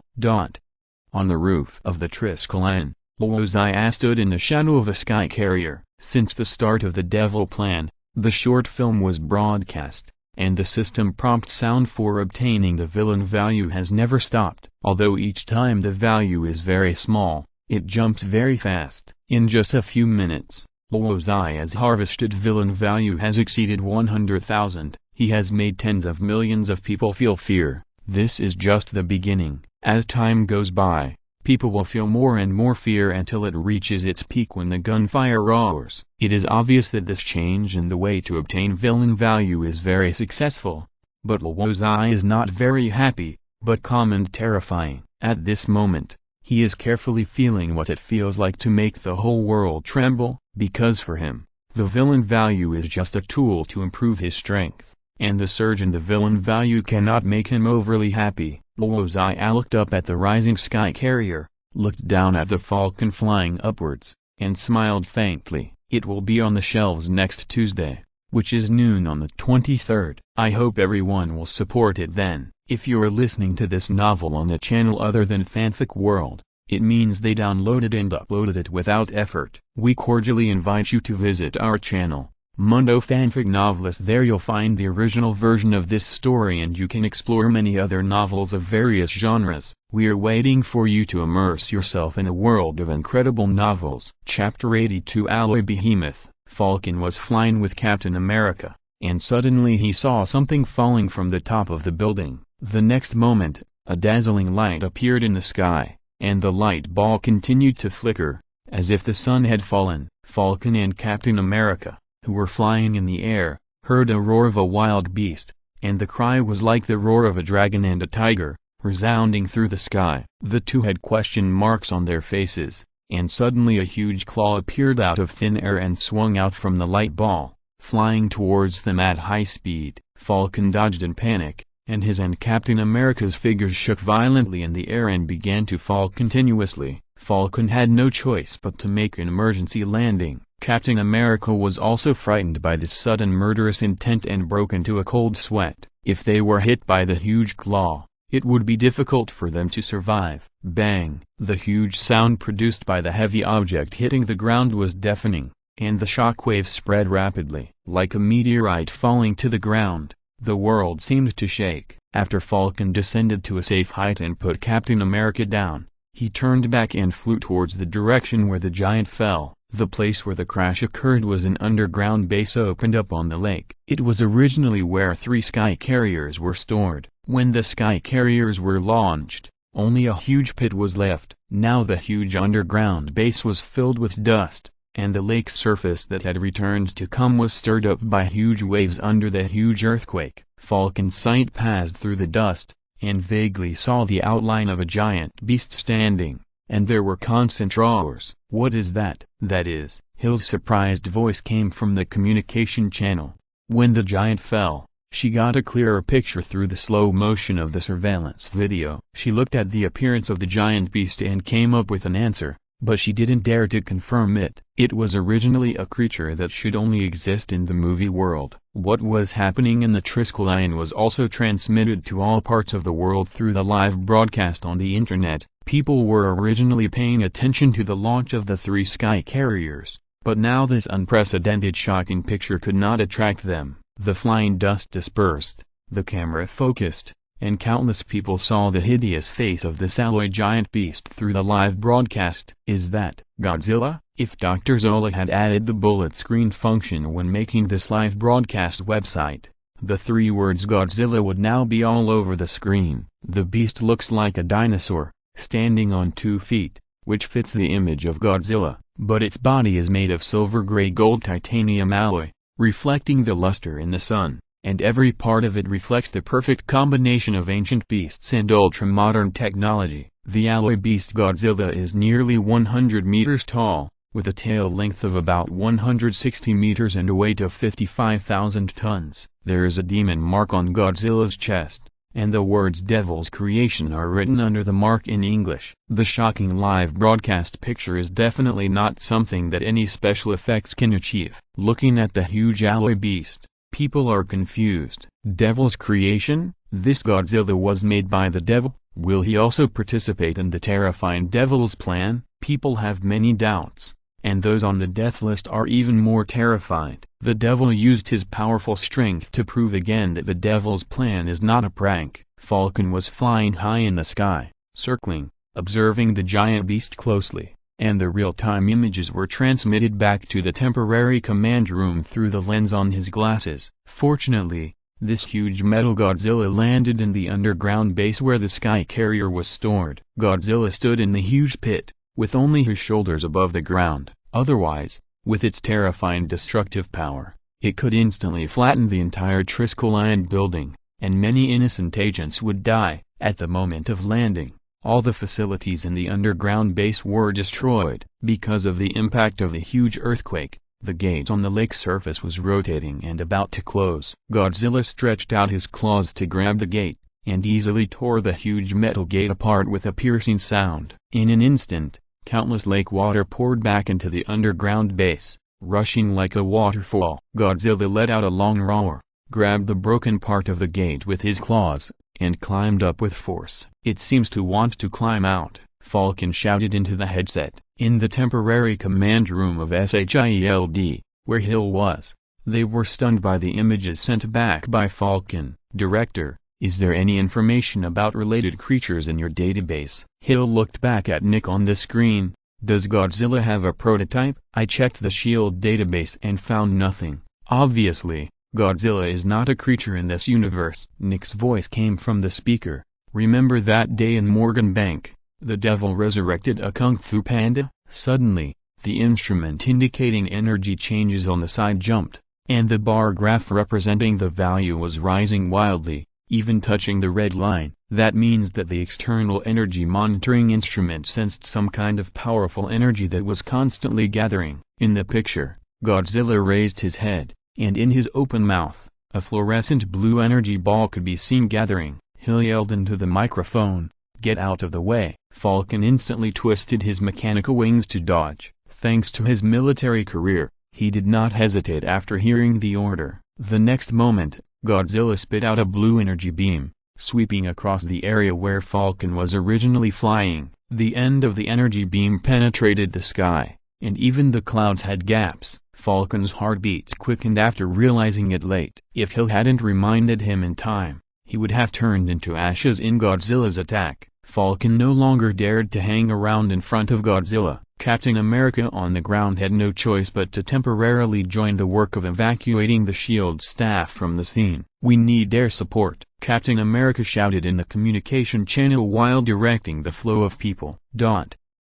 On the roof of the Triskelion, Luo Xia stood in the shadow of a Sky Carrier. Since the start of the Devil Plan, the short film was broadcast, and the system prompt sound for obtaining the villain value has never stopped. Although each time the value is very small, it jumps very fast. In just a few minutes, Luo Xia's harvested villain value has exceeded 100,000. He has made tens of millions of people feel fear. This is just the beginning. As time goes by, people will feel more and more fear until it reaches its peak when the gunfire roars. It is obvious that this change in the way to obtain villain value is very successful, but Luo Xia is not very happy, but calm and terrifying. At this moment, he is carefully feeling what it feels like to make the whole world tremble, because for him, the villain value is just a tool to improve his strength, and the surge in the villain value cannot make him overly happy. Luo Xia looked up at the rising Sky Carrier, looked down at the Falcon flying upwards, and smiled faintly. "It will be on the shelves next Tuesday, which is noon on the 23rd. I hope everyone will support it then." If you're listening to this novel on a channel other than Fanfic World, It means they downloaded and uploaded it without effort. We cordially invite you to visit our channel, Mundo Fanfic Novelist. There you'll find the original version of this story and you can explore many other novels of various genres. We are waiting for you to immerse yourself in a world of incredible novels. Chapter 82 Alloy Behemoth. Falcon was flying with Captain America, and suddenly he saw something falling from the top of the building. The next moment, a dazzling light appeared in the sky, and the light ball continued to flicker, as if the sun had fallen. Falcon and Captain America, who were flying in the air, heard a roar of a wild beast, and the cry was like the roar of a dragon and a tiger, resounding through the sky. The two had question marks on their faces, and suddenly a huge claw appeared out of thin air and swung out from the light ball, flying towards them at high speed. Falcon dodged in panic, and his and Captain America's figures shook violently in the air and began to fall continuously. Falcon had no choice but to make an emergency landing. Captain America was also frightened by this sudden murderous intent and broke into a cold sweat. If they were hit by the huge claw, it would be difficult for them to survive. Bang! The huge sound produced by the heavy object hitting the ground was deafening, and the shockwave spread rapidly. Like a meteorite falling to the ground, the world seemed to shake. After Falcon descended to a safe height and put Captain America down, he turned back and flew towards the direction where the giant fell. The place where the crash occurred was an underground base opened up on the lake. It was originally where 3 sky carriers were stored. When the sky carriers were launched, only a huge pit was left. Now the huge underground base was filled with dust, and the lake's surface that had returned to calm was stirred up by huge waves under the huge earthquake. Falcon's sight passed through the dust, and vaguely saw the outline of a giant beast standing, and there were constant roars. "What is that?" "That is," Hill's surprised voice came from the communication channel. When the giant fell, she got a clearer picture through the slow motion of the surveillance video. She looked at the appearance of the giant beast and came up with an answer, but she didn't dare to confirm it. It was originally a creature that should only exist in the movie world. What was happening in the Triskelion was also transmitted to all parts of the world through the live broadcast on the internet. People were originally paying attention to the launch of the 3 sky carriers, but now this unprecedented shocking picture could not attract them. The flying dust dispersed, the camera focused, and countless people saw the hideous face of this alloy giant beast through the live broadcast. "Is that Godzilla?" If Dr. Zola had added the bullet screen function when making this live broadcast website, the 3 words Godzilla would now be all over the screen. The beast looks like a dinosaur, standing on 2 feet, which fits the image of Godzilla, but its body is made of silver gray gold titanium alloy, reflecting the luster in the sun, and every part of it reflects the perfect combination of ancient beasts and ultra-modern technology. The alloy beast Godzilla is nearly 100 meters tall, with a tail length of about 160 meters and a weight of 55,000 tons. There is a demon mark on Godzilla's chest, and the words "Devil's Creation" are written under the mark in English. The shocking live broadcast picture is definitely not something that any special effects can achieve. Looking at the huge alloy beast, people are confused. Devil's creation? This Godzilla was made by the devil? Will he also participate in the terrifying devil's plan? People have many doubts, and those on the death list are even more terrified. The devil used his powerful strength to prove again that the devil's plan is not a prank. Falcon was flying high in the sky, circling, observing the giant beast closely, and the real-time images were transmitted back to the temporary command room through the lens on his glasses. Fortunately, this huge metal Godzilla landed in the underground base where the sky carrier was stored. Godzilla stood in the huge pit, with only his shoulders above the ground. Otherwise, with its terrifying destructive power, it could instantly flatten the entire Triskelion building, and many innocent agents would die. At the moment of landing, all the facilities in the underground base were destroyed. Because of the impact of the huge earthquake, the gate on the lake's surface was rotating and about to close. Godzilla stretched out his claws to grab the gate, and easily tore the huge metal gate apart with a piercing sound. In an instant, countless lake water poured back into the underground base, rushing like a waterfall. Godzilla let out a long roar, grabbed the broken part of the gate with his claws, and climbed up with force. It seems to want to climb out. Falcon shouted into the headset. In the temporary command room of SHIELD, where Hill was, they were stunned by the images sent back by Falcon. Director, is there any information about related creatures in your database? Hill looked back at Nick on the screen. Does Godzilla have a prototype? I checked the SHIELD database and found nothing. Obviously, Godzilla is not a creature in this universe. Nick's voice came from the speaker. Remember that day in Morgan Bank, the devil resurrected a kung fu panda? Suddenly, the instrument indicating energy changes on the side jumped, and the bar graph representing the value was rising wildly, even touching the red line. That means that the external energy monitoring instrument sensed some kind of powerful energy that was constantly gathering. In the picture, Godzilla raised his head, and in his open mouth, a fluorescent blue energy ball could be seen gathering. Hill yelled into the microphone, "Get out of the way!" Falcon instantly twisted his mechanical wings to dodge. Thanks to his military career, he did not hesitate after hearing the order. The next moment, Godzilla spit out a blue energy beam, sweeping across the area where Falcon was originally flying. The end of the energy beam penetrated the sky, and even the clouds had gaps. Falcon's heartbeat quickened after realizing it late. If Hill hadn't reminded him in time, he would have turned into ashes in Godzilla's attack. Falcon no longer dared to hang around in front of Godzilla. Captain America on the ground had no choice but to temporarily join the work of evacuating the SHIELD staff from the scene. "We need air support," Captain America shouted in the communication channel while directing the flow of people.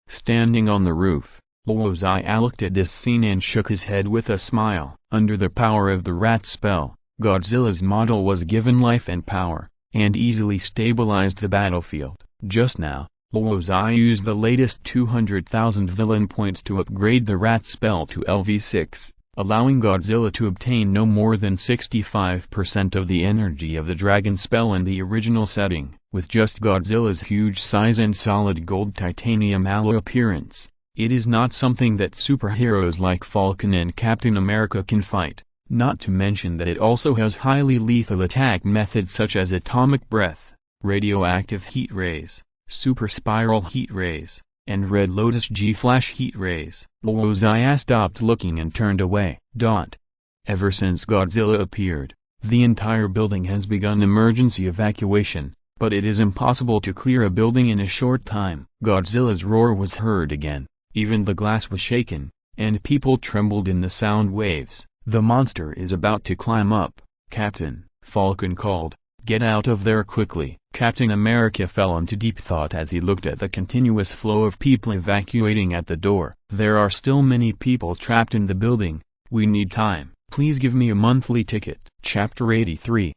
Standing on the roof, Luo Xia looked at this scene and shook his head with a smile. Under the power of the rat spell, Godzilla's model was given life and power, and easily stabilized the battlefield. Just now, Luo Xia used the latest 200,000 villain points to upgrade the rat spell to LV6, allowing Godzilla to obtain no more than 65% of the energy of the dragon spell in the original setting. With just Godzilla's huge size and solid gold titanium alloy appearance, it is not something that superheroes like Falcon and Captain America can fight. Not to mention that it also has highly lethal attack methods such as atomic breath, radioactive heat rays, super spiral heat rays, and Red Lotus G-flash heat rays. Luo Xia stopped looking and turned away. Ever since Godzilla appeared, the entire building has begun emergency evacuation, but it is impossible to clear a building in a short time. Godzilla's roar was heard again, even the glass was shaken, and people trembled in the sound waves. "The monster is about to climb up, Captain," Falcon called. "Get out of there quickly." Captain America fell into deep thought as he looked at the continuous flow of people evacuating at the door. "There are still many people trapped in the building. We need time. Please give me a monthly ticket." Chapter 83.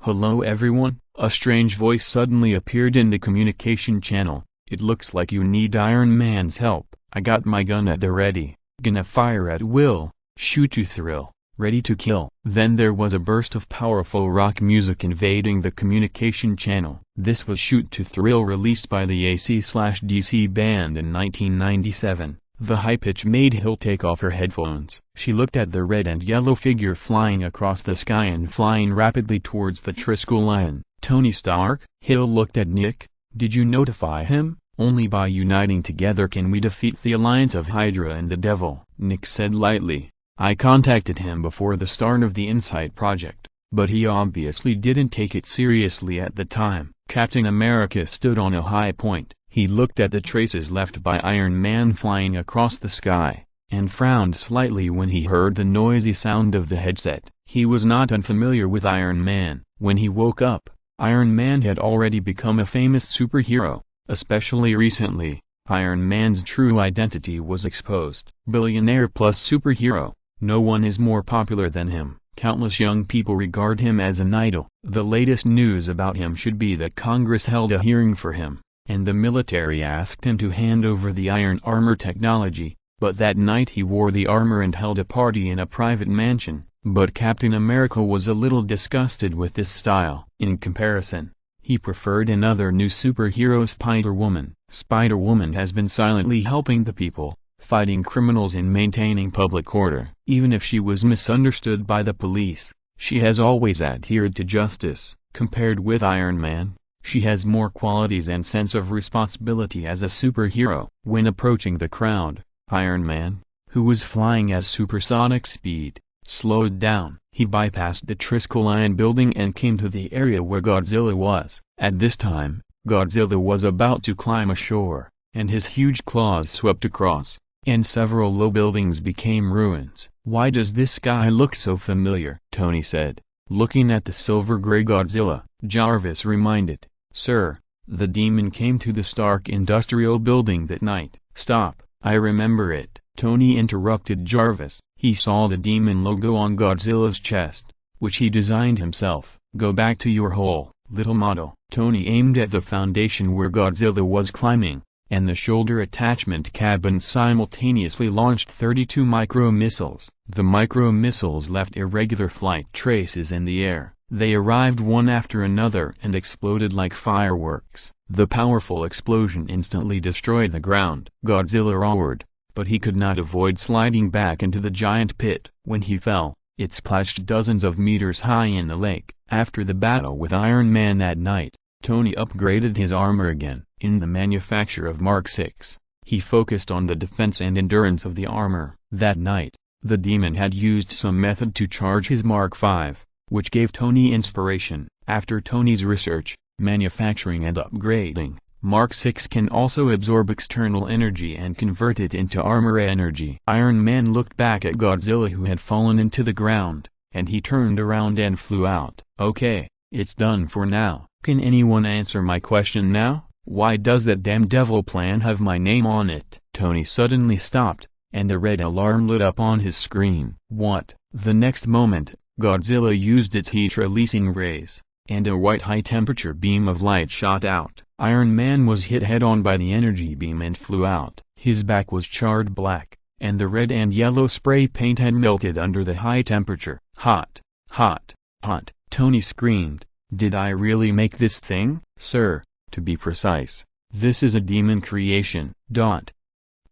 Hello everyone, a strange voice suddenly appeared in the communication channel. "It looks like you need Iron Man's help. I got my gun at the ready. Gonna fire at will, shoot to thrill, ready to kill." Then there was a burst of powerful rock music invading the communication channel. This was Shoot to Thrill, released by the AC/DC band in 1997. The high pitch made Hill take off her headphones. She looked at the red and yellow figure flying across the sky and flying rapidly towards the Triskel Lion. "Tony Stark?" Hill looked at Nick. "Did you notify him?" "Only by uniting together can we defeat the alliance of Hydra and the Devil," Nick said lightly. "I contacted him before the start of the Insight project, but he obviously didn't take it seriously at the time." Captain America stood on a high point. He looked at the traces left by Iron Man flying across the sky, and frowned slightly when he heard the noisy sound of the headset. He was not unfamiliar with Iron Man. When he woke up, Iron Man had already become a famous superhero. Especially recently, Iron Man's true identity was exposed. Billionaire plus superhero. No one is more popular than him. Countless young people regard him as an idol. The latest news about him should be that Congress held a hearing for him, and the military asked him to hand over the iron armor technology, but that night he wore the armor and held a party in a private mansion. But Captain America was a little disgusted with this style. In comparison, he preferred another new superhero, Spider-Woman. Spider-Woman has been silently helping the people, fighting criminals and maintaining public order. Even if she was misunderstood by the police, she has always adhered to justice. Compared with Iron Man, She has more qualities and sense of responsibility as a superhero. When approaching the crowd, Iron Man, who was flying at supersonic speed, slowed down. He bypassed the Triskelion building and came to the area where Godzilla was. At this time, Godzilla was about to climb ashore, and his huge claws swept across, and several low buildings became ruins. "Why does this sky look so familiar?" Tony said, looking at the silver-gray Godzilla. Jarvis reminded, "Sir, the demon came to the Stark Industrial Building that night." "Stop, I remember it," Tony interrupted Jarvis. He saw the demon logo on Godzilla's chest, which he designed himself. "Go back to your hole, little model." Tony aimed at the foundation where Godzilla was climbing, and the shoulder attachment cabin simultaneously launched 32 micro-missiles. The micro-missiles left irregular flight traces in the air. They arrived one after another and exploded like fireworks. The powerful explosion instantly destroyed the ground. Godzilla roared, but he could not avoid sliding back into the giant pit. When he fell, it splashed dozens of meters high in the lake. After the battle with Iron Man that night, Tony upgraded his armor again. In the manufacture of Mark VI, he focused on the defense and endurance of the armor. That night, the demon had used some method to charge his Mark V, which gave Tony inspiration. After Tony's research, manufacturing and upgrading, Mark VI can also absorb external energy and convert it into armor energy. Iron Man looked back at Godzilla, who had fallen into the ground, and he turned around and flew out. "Okay, it's done for now. Can anyone answer my question now? Why does that damn devil plan have my name on it?" Tony suddenly stopped, and a red alarm lit up on his screen. "What?" The next moment, Godzilla used its heat-releasing rays, and a white high-temperature beam of light shot out. Iron Man was hit head-on by the energy beam and flew out. His back was charred black, and the red and yellow spray paint had melted under the high temperature. "Hot, hot, hot," Tony screamed. "Did I really make this thing?" "Sir, to be precise, this is a demon creation.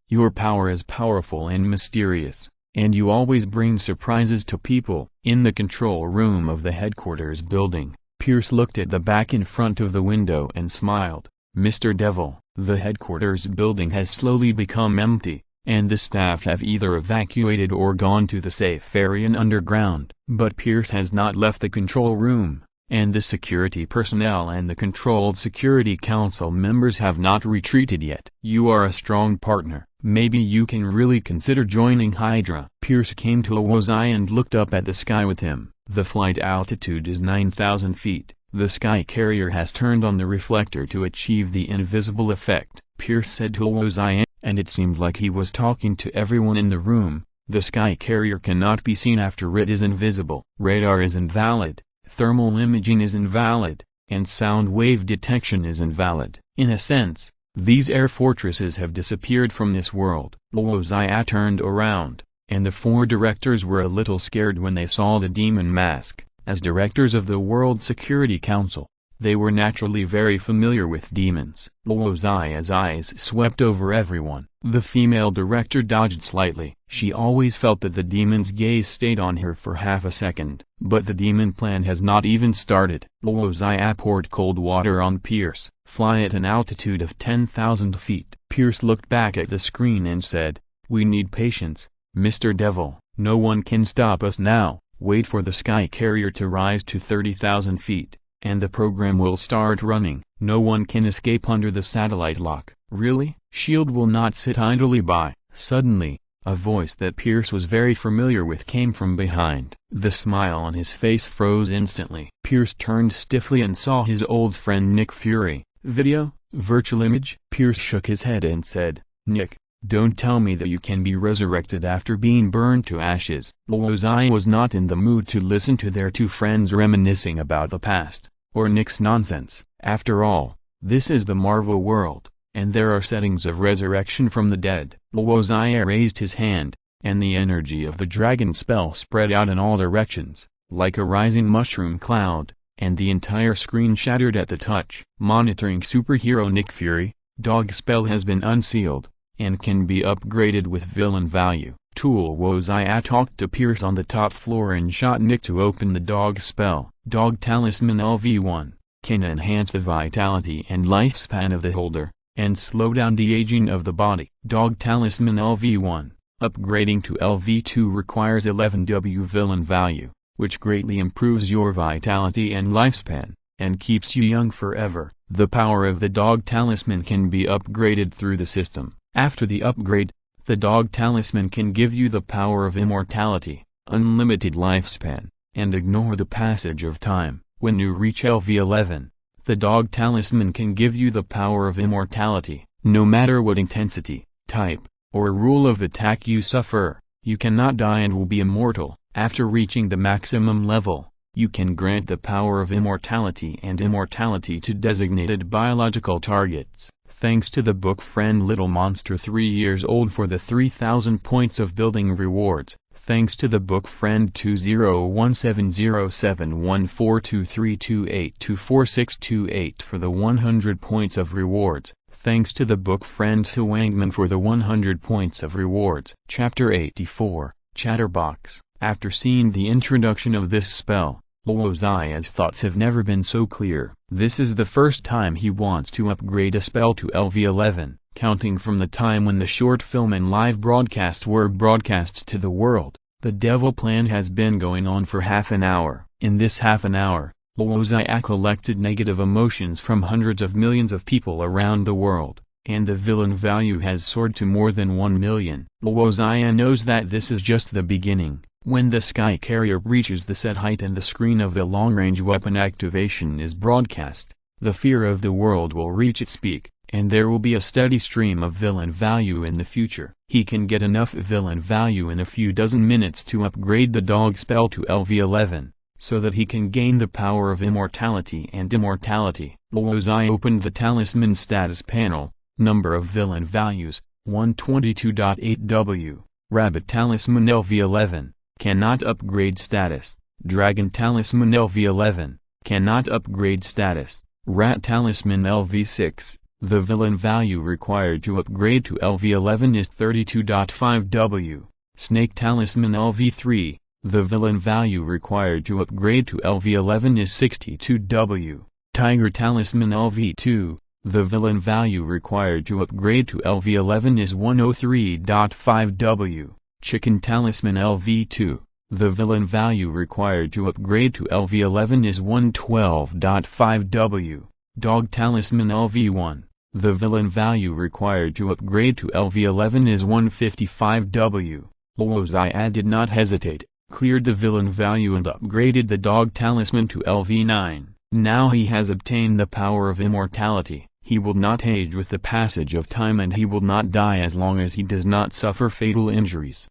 Your power is powerful and mysterious, and you always bring surprises to people." In the control room of the headquarters building, Pierce looked at the back in front of the window and smiled. "Mr. Devil, the headquarters building has slowly become empty, and the staff have either evacuated or gone to the safe area underground. But Pierce has not left the control room, and the security personnel and the Controlled Security Council members have not retreated yet. You are a strong partner. Maybe you can really consider joining Hydra." Pierce came to Luo Xia and looked up at the sky with him. "The flight altitude is 9,000 feet. The sky carrier has turned on the reflector to achieve the invisible effect," Pierce said to Luo Xia, and it seemed like he was talking to everyone in the room. "The sky carrier cannot be seen after it is invisible. Radar is invalid, thermal imaging is invalid, and sound wave detection is invalid. In a sense, these air fortresses have disappeared from this world." Luo Xia turned around, and the four directors were a little scared when they saw the demon mask. As directors of the World Security Council, they were naturally very familiar with demons. Luo Xia's eyes swept over everyone. The female director dodged slightly. She always felt that the demon's gaze stayed on her for half a second. But the demon plan has not even started. Luo Xia poured cold water on Pierce. "Fly at an altitude of 10,000 feet. Pierce looked back at the screen and said, "We need patience, Mr. Devil. No one can stop us now. Wait for the sky carrier to rise to 30,000 feet, and the program will start running. No one can escape under the satellite lock." "Really?" "S.H.I.E.L.D. will not sit idly by." Suddenly, a voice that Pierce was very familiar with came from behind. The smile on his face froze instantly. Pierce turned stiffly and saw his old friend Nick Fury. "Video? Virtual image?" Pierce shook his head and said, "Nick, don't tell me that you can be resurrected after being burned to ashes." Luo Xia was not in the mood to listen to their two friends reminiscing about the past, or Nick's nonsense. After all, this is the Marvel world, and there are settings of resurrection from the dead. Luo Xia raised his hand, and the energy of the dragon spell spread out in all directions, like a rising mushroom cloud, and the entire screen shattered at the touch. Monitoring superhero Nick Fury, dog spell has been unsealed, and can be upgraded with villain value. Tool Luo Xia talked to Pierce on the top floor and shot Nick to open the dog spell. Dog Talisman LV1. can enhance the vitality and lifespan of the holder, and slow down the aging of the body. Dog Talisman LV1. Upgrading to LV2 requires 11W villain value, which greatly improves your vitality and lifespan, and keeps you young forever. The power of the Dog Talisman can be upgraded through the system. After the upgrade, the Dog Talisman can give you the power of immortality, unlimited lifespan, and ignore the passage of time. When you reach LV11, the Dog Talisman can give you the power of immortality. No matter what intensity, type, or rule of attack you suffer, you cannot die and will be immortal. After reaching the maximum level, you can grant the power of immortality and immortality to designated biological targets. Thanks to the book Friend Little Monster 3 years old for the 3000 points of building rewards. Thanks to the book Friend 201707142328244628 for the 100 points of rewards. Thanks to the book Friend Swangman for the 100 points of rewards. Chapter 84, Chatterbox. After seeing the introduction of this spell, Luo Xia's thoughts have never been so clear. This is the first time he wants to upgrade a spell to LV11, counting from the time when the short film and live broadcast were broadcasts to the world. The devil plan has been going on for half an hour. In this half an hour, Luo Xia collected negative emotions from hundreds of millions of people around the world, and the villain value has soared to more than 1 million. Luo Xia knows that this is just the beginning. When the Sky Carrier reaches the set height and the screen of the long-range weapon activation is broadcast, the fear of the world will reach its peak, and there will be a steady stream of villain value in the future. He can get enough villain value in a few dozen minutes to upgrade the dog spell to LV11, so that he can gain the power of immortality and immortality. Luo Xia opened the talisman status panel. Number of villain values, 122.8W. Rabbit Talisman LV11. Cannot upgrade status. Dragon Talisman LV11. Cannot upgrade status. Rat Talisman LV6. The villain value required to upgrade to LV11 is 32.5W. Snake Talisman LV3. The villain value required to upgrade to LV11 is 62W. Tiger Talisman LV2. The villain value required to upgrade to LV11 is 103.5W. Chicken Talisman LV2. The villain value required to upgrade to LV11 is 112.5W. Dog Talisman LV1. The villain value required to upgrade to LV11 is 155W. Luo Xia did not hesitate, cleared the villain value and upgraded the Dog Talisman to LV9. Now he has obtained the power of immortality. He will not age with the passage of time and he will not die as long as he does not suffer fatal injuries.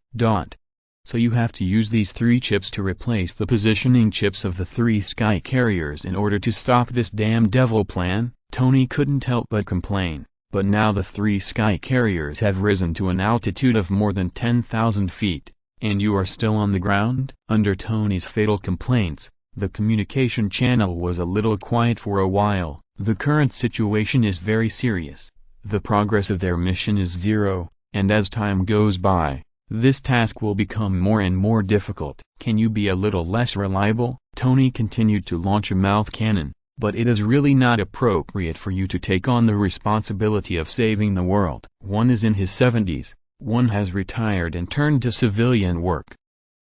So you have to use these 3 chips to replace the positioning chips of the 3 Sky Carriers in order to stop this damn devil plan. Tony couldn't help but complain, but now the 3 Sky Carriers have risen to an altitude of more than 10,000 feet, and you are still on the ground? Under Tony's fatal complaints, the communication channel was a little quiet for a while. The current situation is very serious. The progress of their mission is 0, and as time goes by, this task will become more and more difficult. Can you be a little less reliable? Tony continued to launch a mouth cannon, but it is really not appropriate for you to take on the responsibility of saving the world. One is in his 70s, one has retired and turned to civilian work,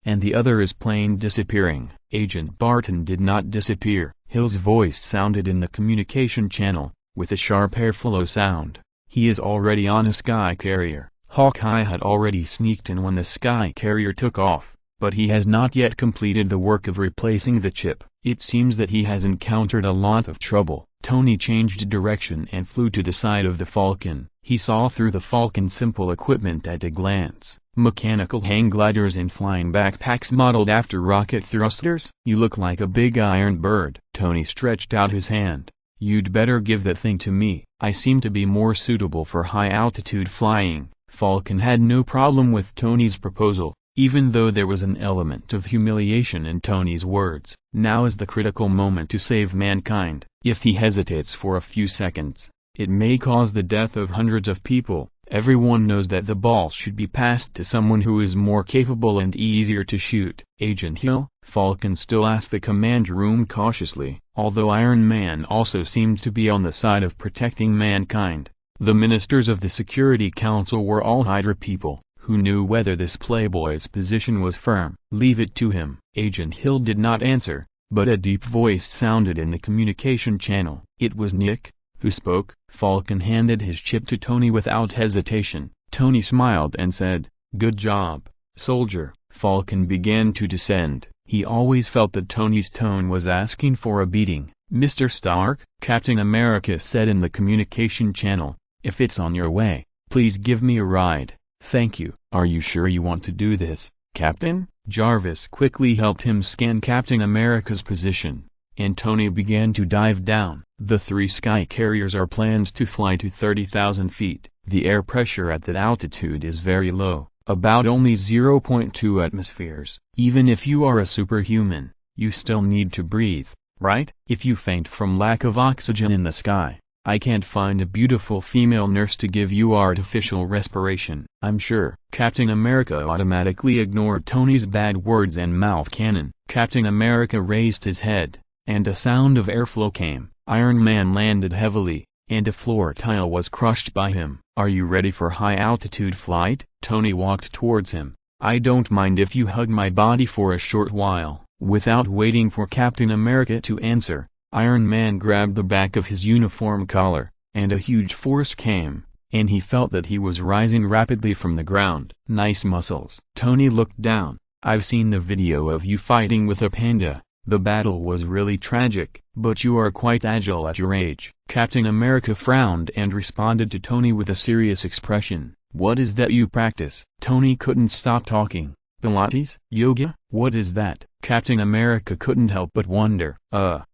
and the other is plain disappearing. Agent Barton did not disappear. Hill's voice sounded in the communication channel, with a sharp airflow sound. He is already on a Sky Carrier. Hawkeye had already sneaked in when the Sky Carrier took off, but he has not yet completed the work of replacing the chip. It seems that he has encountered a lot of trouble. Tony changed direction and flew to the side of the Falcon. He saw through the Falcon's simple equipment at a glance. Mechanical hang gliders and flying backpacks modeled after rocket thrusters. You look like a big iron bird. Tony stretched out his hand. You'd better give that thing to me. I seem to be more suitable for high-altitude flying. Falcon had no problem with Tony's proposal, even though there was an element of humiliation in Tony's words. Now is the critical moment to save mankind. If he hesitates for a few seconds, it may cause the death of hundreds of people. Everyone knows that the ball should be passed to someone who is more capable and easier to shoot. Agent Hill, Falcon still asked the command room cautiously, although Iron Man also seemed to be on the side of protecting mankind. The ministers of the Security Council were all Hydra people, who knew whether this playboy's position was firm. "Leave it to him." Agent Hill did not answer, but a deep voice sounded in the communication channel. It was Nick, who spoke. Falcon handed his chip to Tony without hesitation. Tony smiled and said, "Good job, soldier." Falcon began to descend. He always felt that Tony's tone was asking for a beating. "Mr. Stark," Captain America said in the communication channel, "if it's on your way, please give me a ride. Thank you." "Are you sure you want to do this, Captain?" Jarvis quickly helped him scan Captain America's position, and Tony began to dive down. The 3 sky carriers are planned to fly to 30,000 feet. The air pressure at that altitude is very low, about only 0.2 atmospheres. Even if you are a superhuman, you still need to breathe, right? If you faint from lack of oxygen in the sky, I can't find a beautiful female nurse to give you artificial respiration, I'm sure. Captain America automatically ignored Tony's bad words and mouth cannon. Captain America raised his head, and a sound of airflow came. Iron Man landed heavily, and a floor tile was crushed by him. "Are you ready for high-altitude flight?" Tony walked towards him. "I don't mind if you hug my body for a short while." Without waiting for Captain America to answer, Iron Man grabbed the back of his uniform collar, and a huge force came, and he felt that he was rising rapidly from the ground. "Nice muscles." Tony looked down. "I've seen the video of you fighting with a panda. The battle was really tragic, but you are quite agile at your age." Captain America frowned and responded to Tony with a serious expression. "What is that you practice?" Tony couldn't stop talking. "Pilates? Yoga? What is that?" Captain America couldn't help but wonder.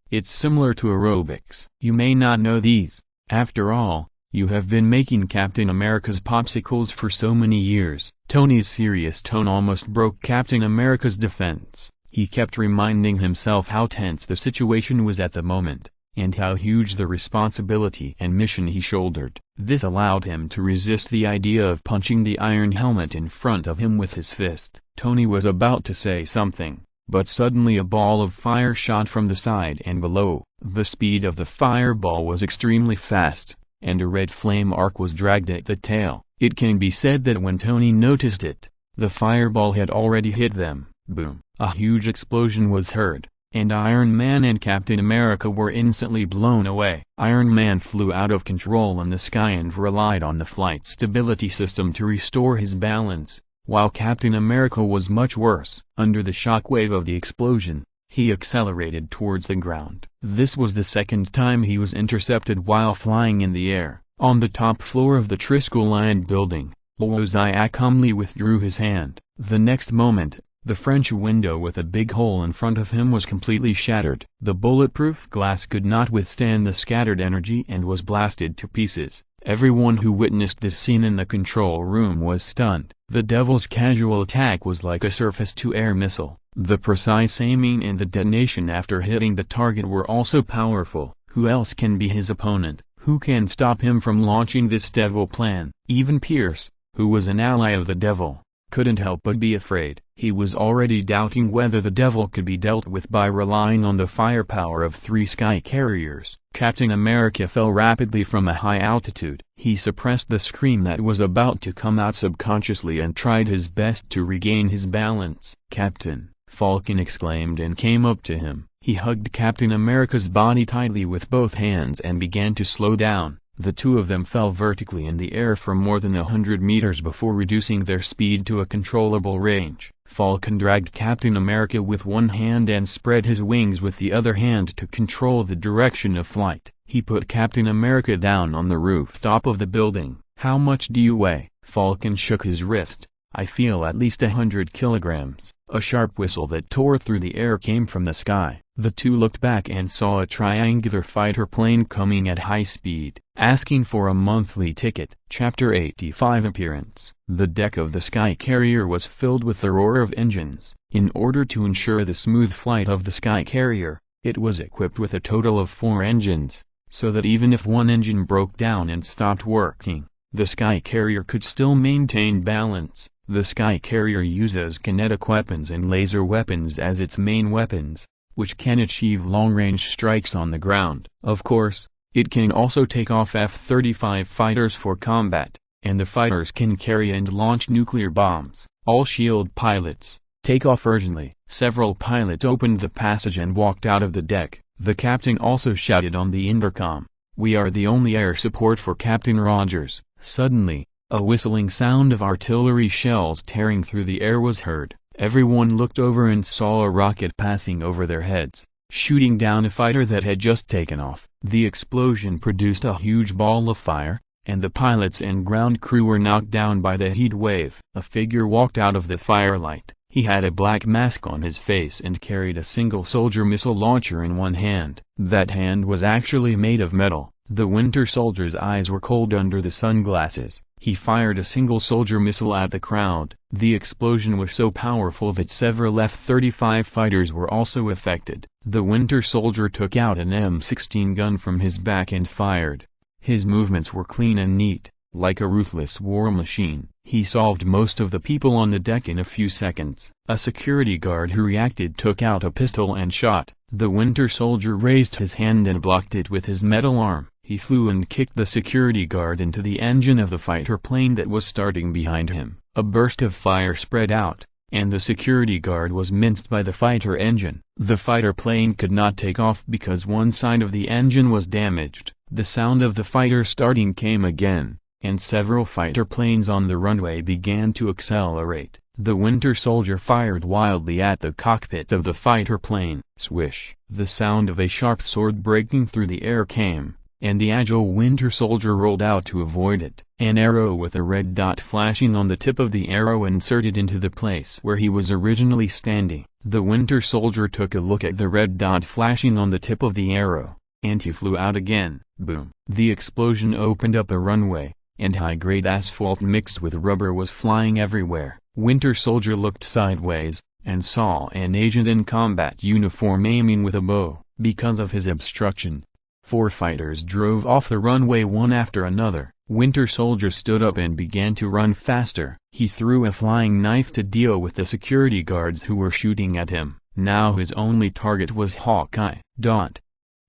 It's similar to aerobics. You may not know these. After all, you have been making Captain America's popsicles for so many years." Tony's serious tone almost broke Captain America's defense. He kept reminding himself how tense the situation was at the moment, and how huge the responsibility and mission he shouldered. This allowed him to resist the idea of punching the iron helmet in front of him with his fist. Tony was about to say something, but suddenly a ball of fire shot from the side and below. The speed of the fireball was extremely fast, and a red flame arc was dragged at the tail. It can be said that when Tony noticed it, the fireball had already hit them. Boom! A huge explosion was heard, and Iron Man and Captain America were instantly blown away. Iron Man flew out of control in the sky and relied on the flight stability system to restore his balance, while Captain America was much worse. Under the shockwave of the explosion, he accelerated towards the ground. This was the second time he was intercepted while flying in the air. On the top floor of the Triskel-lined building, Luo Xia calmly withdrew his hand. The next moment, the French window with a big hole in front of him was completely shattered. The bulletproof glass could not withstand the scattered energy and was blasted to pieces. Everyone who witnessed this scene in the control room was stunned. The Devil's casual attack was like a surface-to-air missile. The precise aiming and the detonation after hitting the target were also powerful. Who else can be his opponent? Who can stop him from launching this devil plan? Even Pierce, who was an ally of the devil, couldn't help but be afraid. He was already doubting whether the devil could be dealt with by relying on the firepower of 3 sky carriers. Captain America fell rapidly from a high altitude. He suppressed the scream that was about to come out subconsciously and tried his best to regain his balance. "Captain!" Falcon exclaimed and came up to him. He hugged Captain America's body tightly with both hands and began to slow down. The two of them fell vertically in the air for more than 100 meters before reducing their speed to a controllable range. Falcon dragged Captain America with one hand and spread his wings with the other hand to control the direction of flight. He put Captain America down on the rooftop of the building. "How much do you weigh?" Falcon shook his wrist. "I feel at least 100 kilograms. A sharp whistle that tore through the air came from the sky. The two looked back and saw a triangular fighter plane coming at high speed, asking for a monthly ticket. Chapter 85 Appearance. The deck of the sky carrier was filled with the roar of engines. In order to ensure the smooth flight of the sky carrier, it was equipped with a total of 4 engines, so that even if one engine broke down and stopped working, The Sky Carrier could still maintain balance. The Sky Carrier uses kinetic weapons and laser weapons as its main weapons, which can achieve long-range strikes on the ground. Of course, it can also take off F-35 fighters for combat, and the fighters can carry and launch nuclear bombs. All SHIELD pilots, take off urgently. Several pilots opened the passage and walked out of the deck. The captain also shouted on the intercom, "We are the only air support for Captain Rogers." Suddenly, a whistling sound of artillery shells tearing through the air was heard. Everyone looked over and saw a rocket passing over their heads, shooting down a fighter that had just taken off. The explosion produced a huge ball of fire, and the pilots and ground crew were knocked down by the heat wave. A figure walked out of the firelight. He had a black mask on his face and carried a single soldier missile launcher in one hand. That hand was actually made of metal. The Winter Soldier's eyes were cold under the sunglasses. He fired a single soldier missile at the crowd. The explosion was so powerful that several F-35 fighters were also affected. The Winter Soldier took out an M16 gun from his back and fired. His movements were clean and neat, like a ruthless war machine. He solved most of the people on the deck in a few seconds. A security guard who reacted took out a pistol and shot. The Winter Soldier raised his hand and blocked it with his metal arm. He flew and kicked the security guard into the engine of the fighter plane that was starting behind him. A burst of fire spread out, and the security guard was minced by the fighter engine. The fighter plane could not take off because one side of the engine was damaged. The sound of the fighter starting came again, and several fighter planes on the runway began to accelerate. The Winter Soldier fired wildly at the cockpit of the fighter plane. Swish! The sound of a sharp sword breaking through the air came, and the agile Winter Soldier rolled out to avoid it. An arrow with a red dot flashing on the tip of the arrow inserted into the place where he was originally standing. The Winter Soldier took a look at the red dot flashing on the tip of the arrow, and he flew out again. Boom! The explosion opened up a runway, and high-grade asphalt mixed with rubber was flying everywhere. Winter Soldier looked sideways, and saw an agent in combat uniform aiming with a bow. Because of his obstruction, 4 fighters drove off the runway one after another. Winter Soldier stood up and began to run faster. He threw a flying knife to deal with the security guards who were shooting at him. Now his only target was Hawkeye.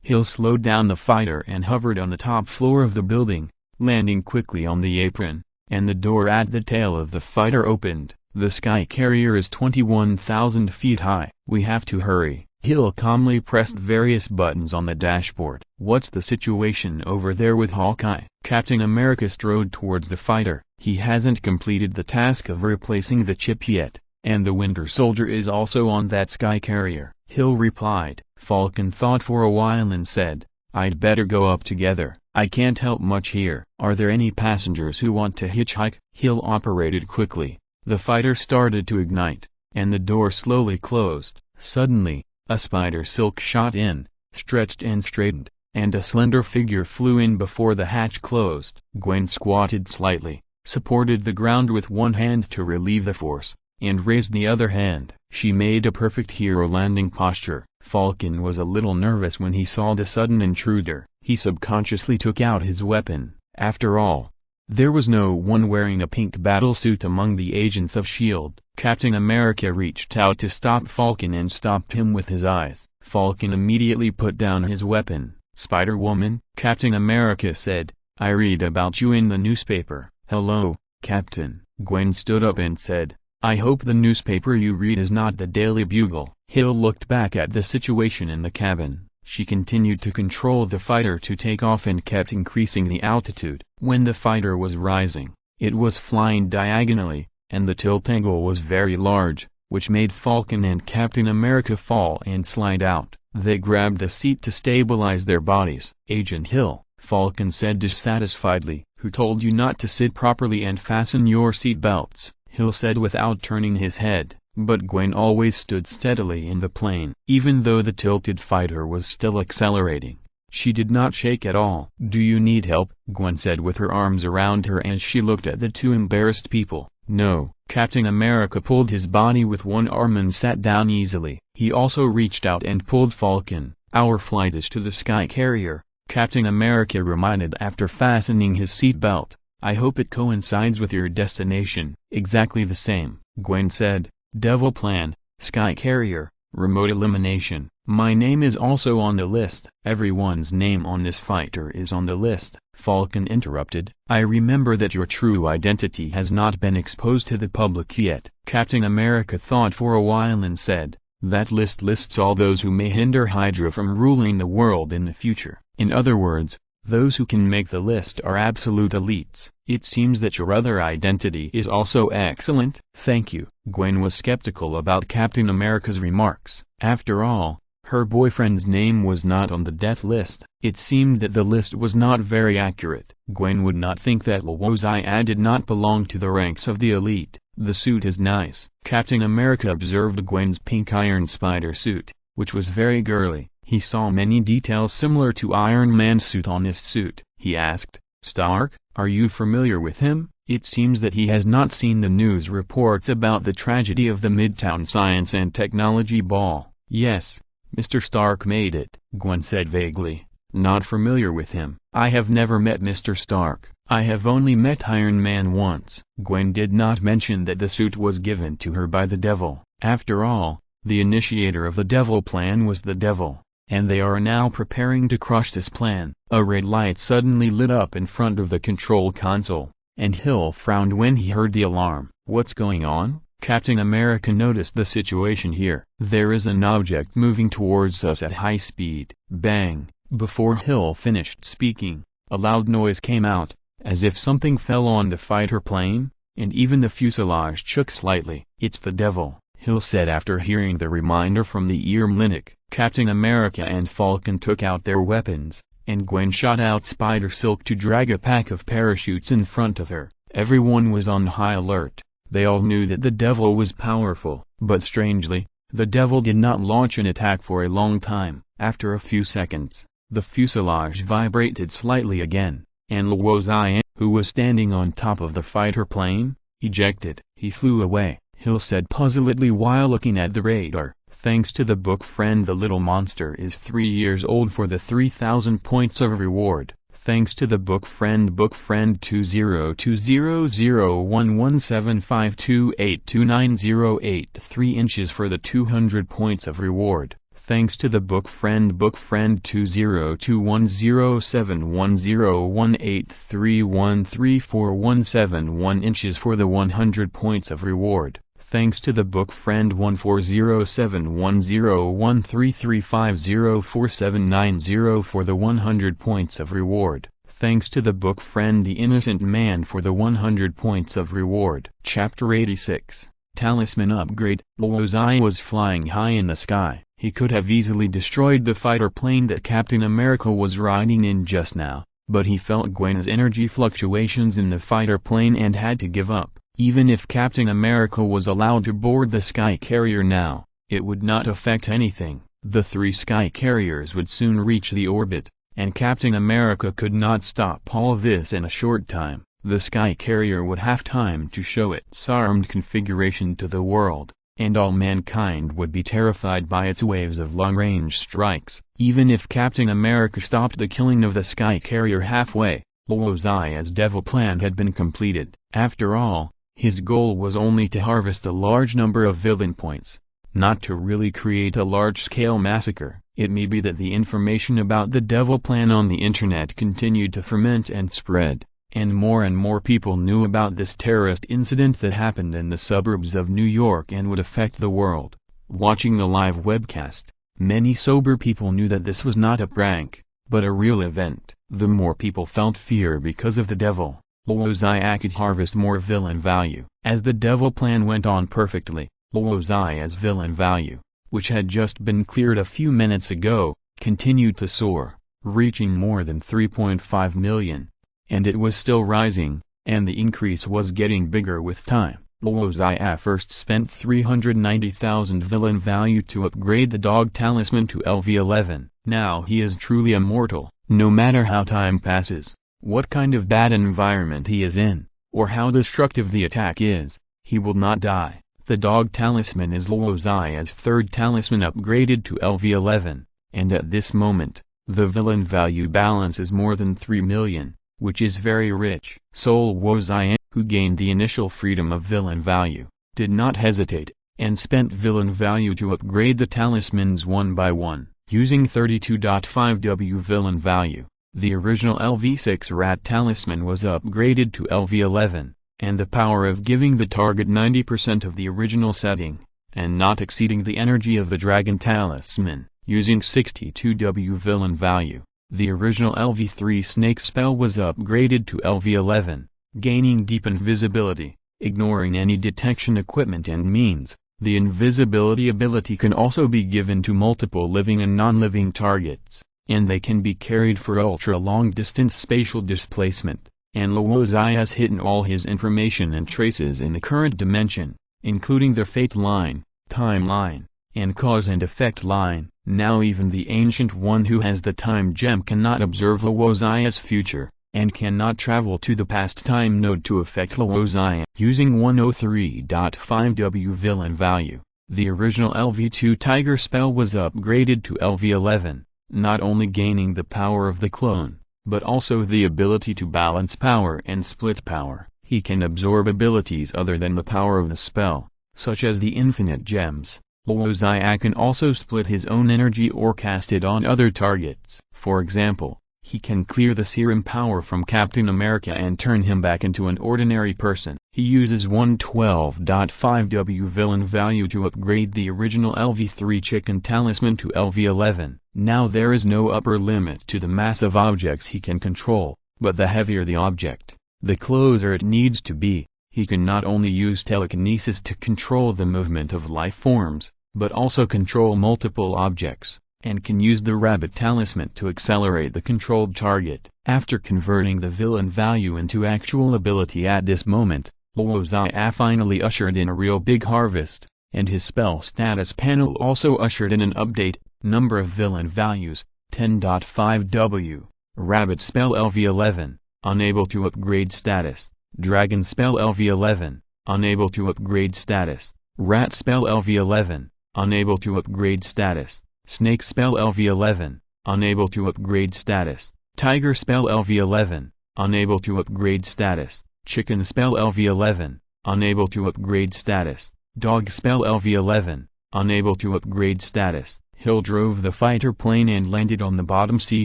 Hill slowed down the fighter and hovered on the top floor of the building, landing quickly on the apron, and the door at the tail of the fighter opened. The Sky Carrier is 21,000 feet high. We have to hurry. Hill calmly pressed various buttons on the dashboard. What's the situation over there with Hawkeye? Captain America strode towards the fighter. He hasn't completed the task of replacing the chip yet, and the Winter Soldier is also on that Sky Carrier. Hill replied. Falcon thought for a while and said, "I'd better go up together. I can't help much here. Are there any passengers who want to hitchhike?" Hill operated quickly. The fighter started to ignite, and the door slowly closed. Suddenly, a spider silk shot in, stretched and straightened, and a slender figure flew in before the hatch closed. Gwen squatted slightly, supported the ground with one hand to relieve the force, and raised the other hand. She made a perfect hero landing posture. Falcon was a little nervous when he saw the sudden intruder. He subconsciously took out his weapon. After all, there was no one wearing a pink battlesuit among the agents of S.H.I.E.L.D. Captain America reached out to stop Falcon and stopped him with his eyes. Falcon immediately put down his weapon. "Spider-Woman?" Captain America said, "I read about you in the newspaper." "Hello, Captain." Gwen stood up and said, "I hope the newspaper you read is not the Daily Bugle." Hill looked back at the situation in the cabin. She continued to control the fighter to take off and kept increasing the altitude. When the fighter was rising, it was flying diagonally, and the tilt angle was very large, which made Falcon and Captain America fall and slide out. They grabbed the seat to stabilize their bodies. "Agent Hill," Falcon said dissatisfiedly, "who told you not to sit properly and fasten your seat belts?" Hill said without turning his head. But Gwen always stood steadily in the plane. Even though the tilted fighter was still accelerating, she did not shake at all. "Do you need help?" Gwen said with her arms around her as she looked at the two embarrassed people. "No." Captain America pulled his body with one arm and sat down easily. He also reached out and pulled Falcon. "Our flight is to the Sky Carrier," Captain America reminded after fastening his seat belt. I hope it coincides with your destination. Exactly the same, Gwen said. Devil plan, Sky Carrier, remote elimination. My name is also on the list. Everyone's name on this fighter is on the list, Falcon interrupted. I remember that your true identity has not been exposed to the public yet. Captain America thought for a while and said, that list lists all those who may hinder Hydra from ruling the world in the future. In other words, those who can make the list are absolute elites. It seems that your other identity is also excellent. Thank you. Gwen was skeptical about Captain America's remarks. After all, her boyfriend's name was not on the death list. It seemed that the list was not very accurate. Gwen would not think that Luo Xia did not belong to the ranks of the elite. The suit is nice. Captain America observed Gwen's pink Iron Spider suit, which was very girly. He saw many details similar to Iron Man's suit on this suit. He asked, Stark, are you familiar with him? It seems that he has not seen the news reports about the tragedy of the Midtown Science and Technology Ball. Yes, Mr. Stark made it, Gwen said vaguely. Not familiar with him. I have never met Mr. Stark. I have only met Iron Man once. Gwen did not mention that the suit was given to her by the devil. After all, the initiator of the devil plan was the devil, and they are now preparing to crush this plan. A red light suddenly lit up in front of the control console, and Hill frowned when he heard the alarm. What's going on? Captain America noticed the situation here. There is an object moving towards us at high speed. Bang! Before Hill finished speaking, a loud noise came out, as if something fell on the fighter plane, and even the fuselage shook slightly. It's the devil, Hill said after hearing the reminder from the ear-mlinic. Captain America and Falcon took out their weapons, and Gwen shot out Spider Silk to drag a pack of parachutes in front of her. Everyone was on high alert. They all knew that the devil was powerful, but strangely, the devil did not launch an attack for a long time. After a few seconds, the fuselage vibrated slightly again, and Luo Xia, who was standing on top of the fighter plane, ejected. He flew away, Hill said puzzledly while looking at the radar. Thanks to the book friend, the little monster is 3 years old for the 3,000 points of reward. Thanks to the book friend 2020011752829083 inches for the 200 points of reward. Thanks to the book friend 2021071018313471 inches for the 100 points of reward. Thanks to the book friend 14071013350479 for the 100 points of reward. Thanks to the book friend The Innocent Man for the 100 points of reward. Chapter 86. Talisman Upgrade. Luo Xia was flying high in the sky. He could have easily destroyed the fighter plane that Captain America was riding in just now, but he felt Gwen's energy fluctuations in the fighter plane and had to give up. Even if Captain America was allowed to board the Sky Carrier now, it would not affect anything. The 3 Sky Carriers would soon reach the orbit, and Captain America could not stop all this in a short time. The Sky Carrier would have time to show its armed configuration to the world, and all mankind would be terrified by its waves of long-range strikes. Even if Captain America stopped the killing of the Sky Carrier halfway, Luo Xia's devil plan had been completed. After all, his goal was only to harvest a large number of villain points, not to really create a large-scale massacre. It may be that the information about the devil plan on the internet continued to ferment and spread, and more people knew about this terrorist incident that happened in the suburbs of New York and would affect the world. Watching the live webcast, many sober people knew that this was not a prank, but a real event. The more people felt fear because of the devil, Luo Xia could harvest more villain value. As the devil plan went on perfectly, Luo Xia's villain value, which had just been cleared a few minutes ago, continued to soar, reaching more than 3.5 million. And it was still rising, and the increase was getting bigger with time. Luo Xia first spent 390,000 villain value to upgrade the dog talisman to LV11. Now he is truly immortal. No matter how time passes, what kind of bad environment he is in, or how destructive the attack is, he will not die. The dog talisman is Luo Xia's 3rd talisman upgraded to LV11, and at this moment, the villain value balance is more than 3 million. which is very rich. Soul Luo Xia, who gained the initial freedom of villain value, did not hesitate, and spent villain value to upgrade the talismans one by one. Using 32.5W villain value, the original LV6 rat talisman was upgraded to LV11, and the power of giving the target 90% of the original setting, and not exceeding the energy of the dragon talisman. Using 62W villain value, the original LV3 snake spell was upgraded to LV11, gaining deep invisibility, ignoring any detection equipment and means. The invisibility ability can also be given to multiple living and non-living targets, and they can be carried for ultra-long distance spatial displacement. And Luo Xia has hidden all his information and traces in the current dimension, including the fate line, time line, and cause and effect line. Now even the Ancient One who has the time gem cannot observe Luo Xia's future, and cannot travel to the past time node to affect Luo Xia. Using 103.5W villain value, the original LV2 Tiger spell was upgraded to LV11, not only gaining the power of the clone, but also the ability to balance power and split power. He can absorb abilities other than the power of the spell, such as the infinite gems. Luo Xia can also split his own energy or cast it on other targets. For example, he can clear the serum power from Captain America and turn him back into an ordinary person. He uses 112.5W villain value to upgrade the original LV3 chicken talisman to LV11. Now there is no upper limit to the mass of objects he can control, but the heavier the object, the closer it needs to be. He can not only use telekinesis to control the movement of life forms, but also control multiple objects, and can use the rabbit talisman to accelerate the controlled target. After converting the villain value into actual ability at this moment, Luo Xia finally ushered in a real big harvest, and his spell status panel also ushered in an update. Number of villain values, 10.5W, Rabbit spell LV11, unable to upgrade status, Dragon spell LV11, unable to upgrade status, Rat spell LV11, unable to upgrade status, Snake spell LV11, unable to upgrade status, Tiger spell LV11, unable to upgrade status, Chicken spell LV11, unable to upgrade status, Dog spell LV11, unable to upgrade status. Hill drove the fighter plane and landed on the bottom sea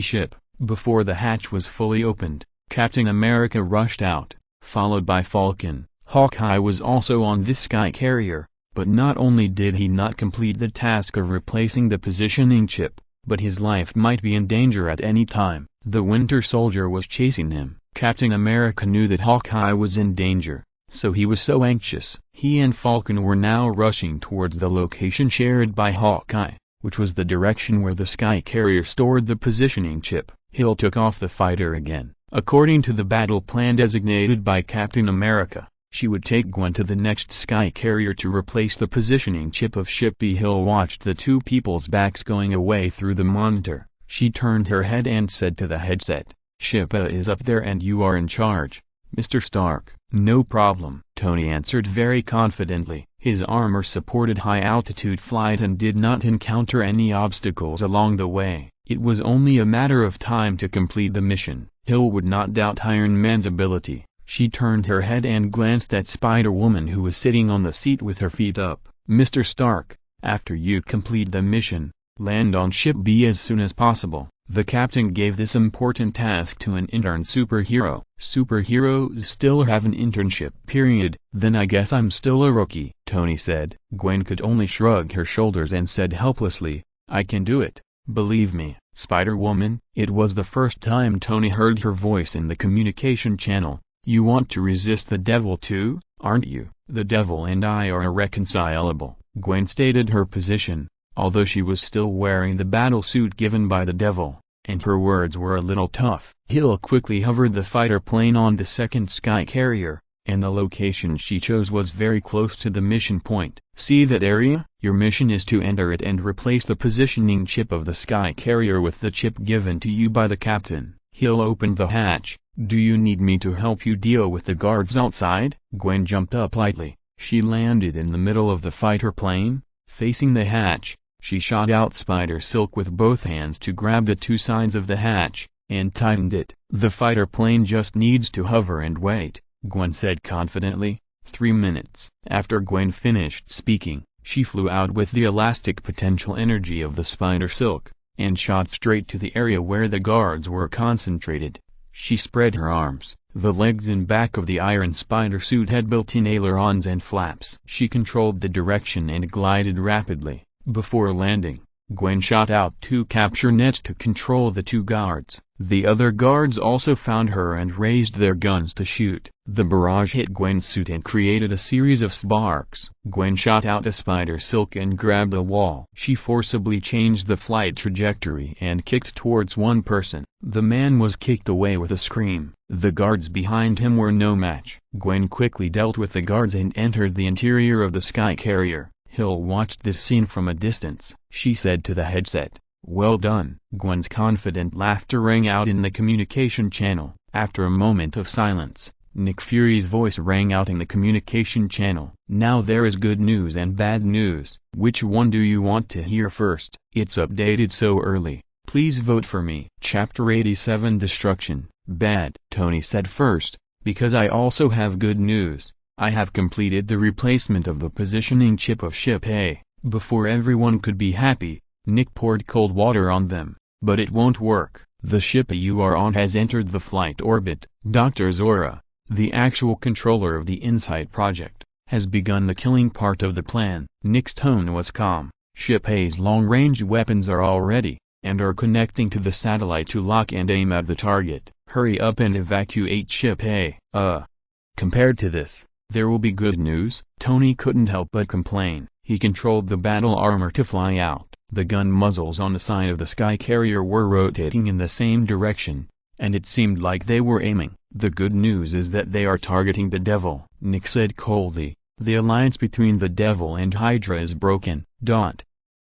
ship. Before the hatch was fully opened, Captain America rushed out, followed by Falcon. Hawkeye was also on this sky carrier, but not only did he not complete the task of replacing the positioning chip, but his life might be in danger at any time. The Winter Soldier was chasing him. Captain America knew that Hawkeye was in danger, so he was so anxious. He and Falcon were now rushing towards the location shared by Hawkeye, which was the direction where the sky carrier stored the positioning chip. Hill took off the fighter again. According to the battle plan designated by Captain America, she would take Gwen to the next sky carrier to replace the positioning chip of Ship B. Hill watched the two people's backs going away through the monitor. She turned her head and said to the headset, "Ship A is up there and you are in charge, Mr. Stark." "No problem," Tony answered very confidently. His armor supported high-altitude flight and did not encounter any obstacles along the way. It was only a matter of time to complete the mission. Hill would not doubt Iron Man's ability. She turned her head and glanced at Spider-Woman who was sitting on the seat with her feet up. "Mr. Stark, after you complete the mission, land on Ship B as soon as possible." The captain gave this important task to an intern superhero. Superheroes still have an internship period. "Then I guess I'm still a rookie," Tony said. Gwen could only shrug her shoulders and said helplessly, "I can do it, believe me." Spider-Woman, it was the first time Tony heard her voice in the communication channel. "You want to resist the devil too, aren't you?" "The devil and I are irreconcilable," Gwen stated her position, although she was still wearing the battle suit given by the devil, and her words were a little tough. Hill quickly hovered the fighter plane on the second sky carrier, and the location she chose was very close to the mission point. "See that area? Your mission is to enter it and replace the positioning chip of the sky carrier with the chip given to you by the captain." Hill opened the hatch. "Do you need me to help you deal with the guards outside?" Gwen jumped up lightly. She landed in the middle of the fighter plane, facing the hatch. She shot out spider silk with both hands to grab the two sides of the hatch, and tightened it. "The fighter plane just needs to hover and wait," Gwen said confidently. 3 minutes. After Gwen finished speaking, she flew out with the elastic potential energy of the spider silk, and shot straight to the area where the guards were concentrated. She spread her arms. The legs and back of the iron spider suit had built-in ailerons and flaps. She controlled the direction and glided rapidly. Before landing, Gwen shot out 2 capture nets to control the 2 guards. The other guards also found her and raised their guns to shoot. The barrage hit Gwen's suit and created a series of sparks. Gwen shot out a spider silk and grabbed a wall. She forcibly changed the flight trajectory and kicked towards one person. The man was kicked away with a scream. The guards behind him were no match. Gwen quickly dealt with the guards and entered the interior of the sky carrier. Hill watched this scene from a distance. She said to the headset, "Well done." Gwen's confident laughter rang out in the communication channel. After a moment of silence, Nick Fury's voice rang out in the communication channel. "Now there is good news and bad news. Which one do you want to hear first? It's updated so early. Please vote for me." Chapter 87 Destruction. Bad. Tony said first, because I also have good news. I have completed the replacement of the positioning chip of Ship A. Before everyone could be happy, Nick poured cold water on them. "But it won't work. The ship you are on has entered the flight orbit. Dr. Zora, the actual controller of the Insight project, has begun the killing part of the plan." Nick's tone was calm. "Ship A's long-range weapons are all ready, and are connecting to the satellite to lock and aim at the target. Hurry up and evacuate Ship A." Compared to this, there will be good news." Tony couldn't help but complain. He controlled the battle armor to fly out. The gun muzzles on the side of the sky carrier were rotating in the same direction, and it seemed like they were aiming. "The good news is that they are targeting the Devil," Nick said coldly. "The alliance between the Devil and Hydra is broken."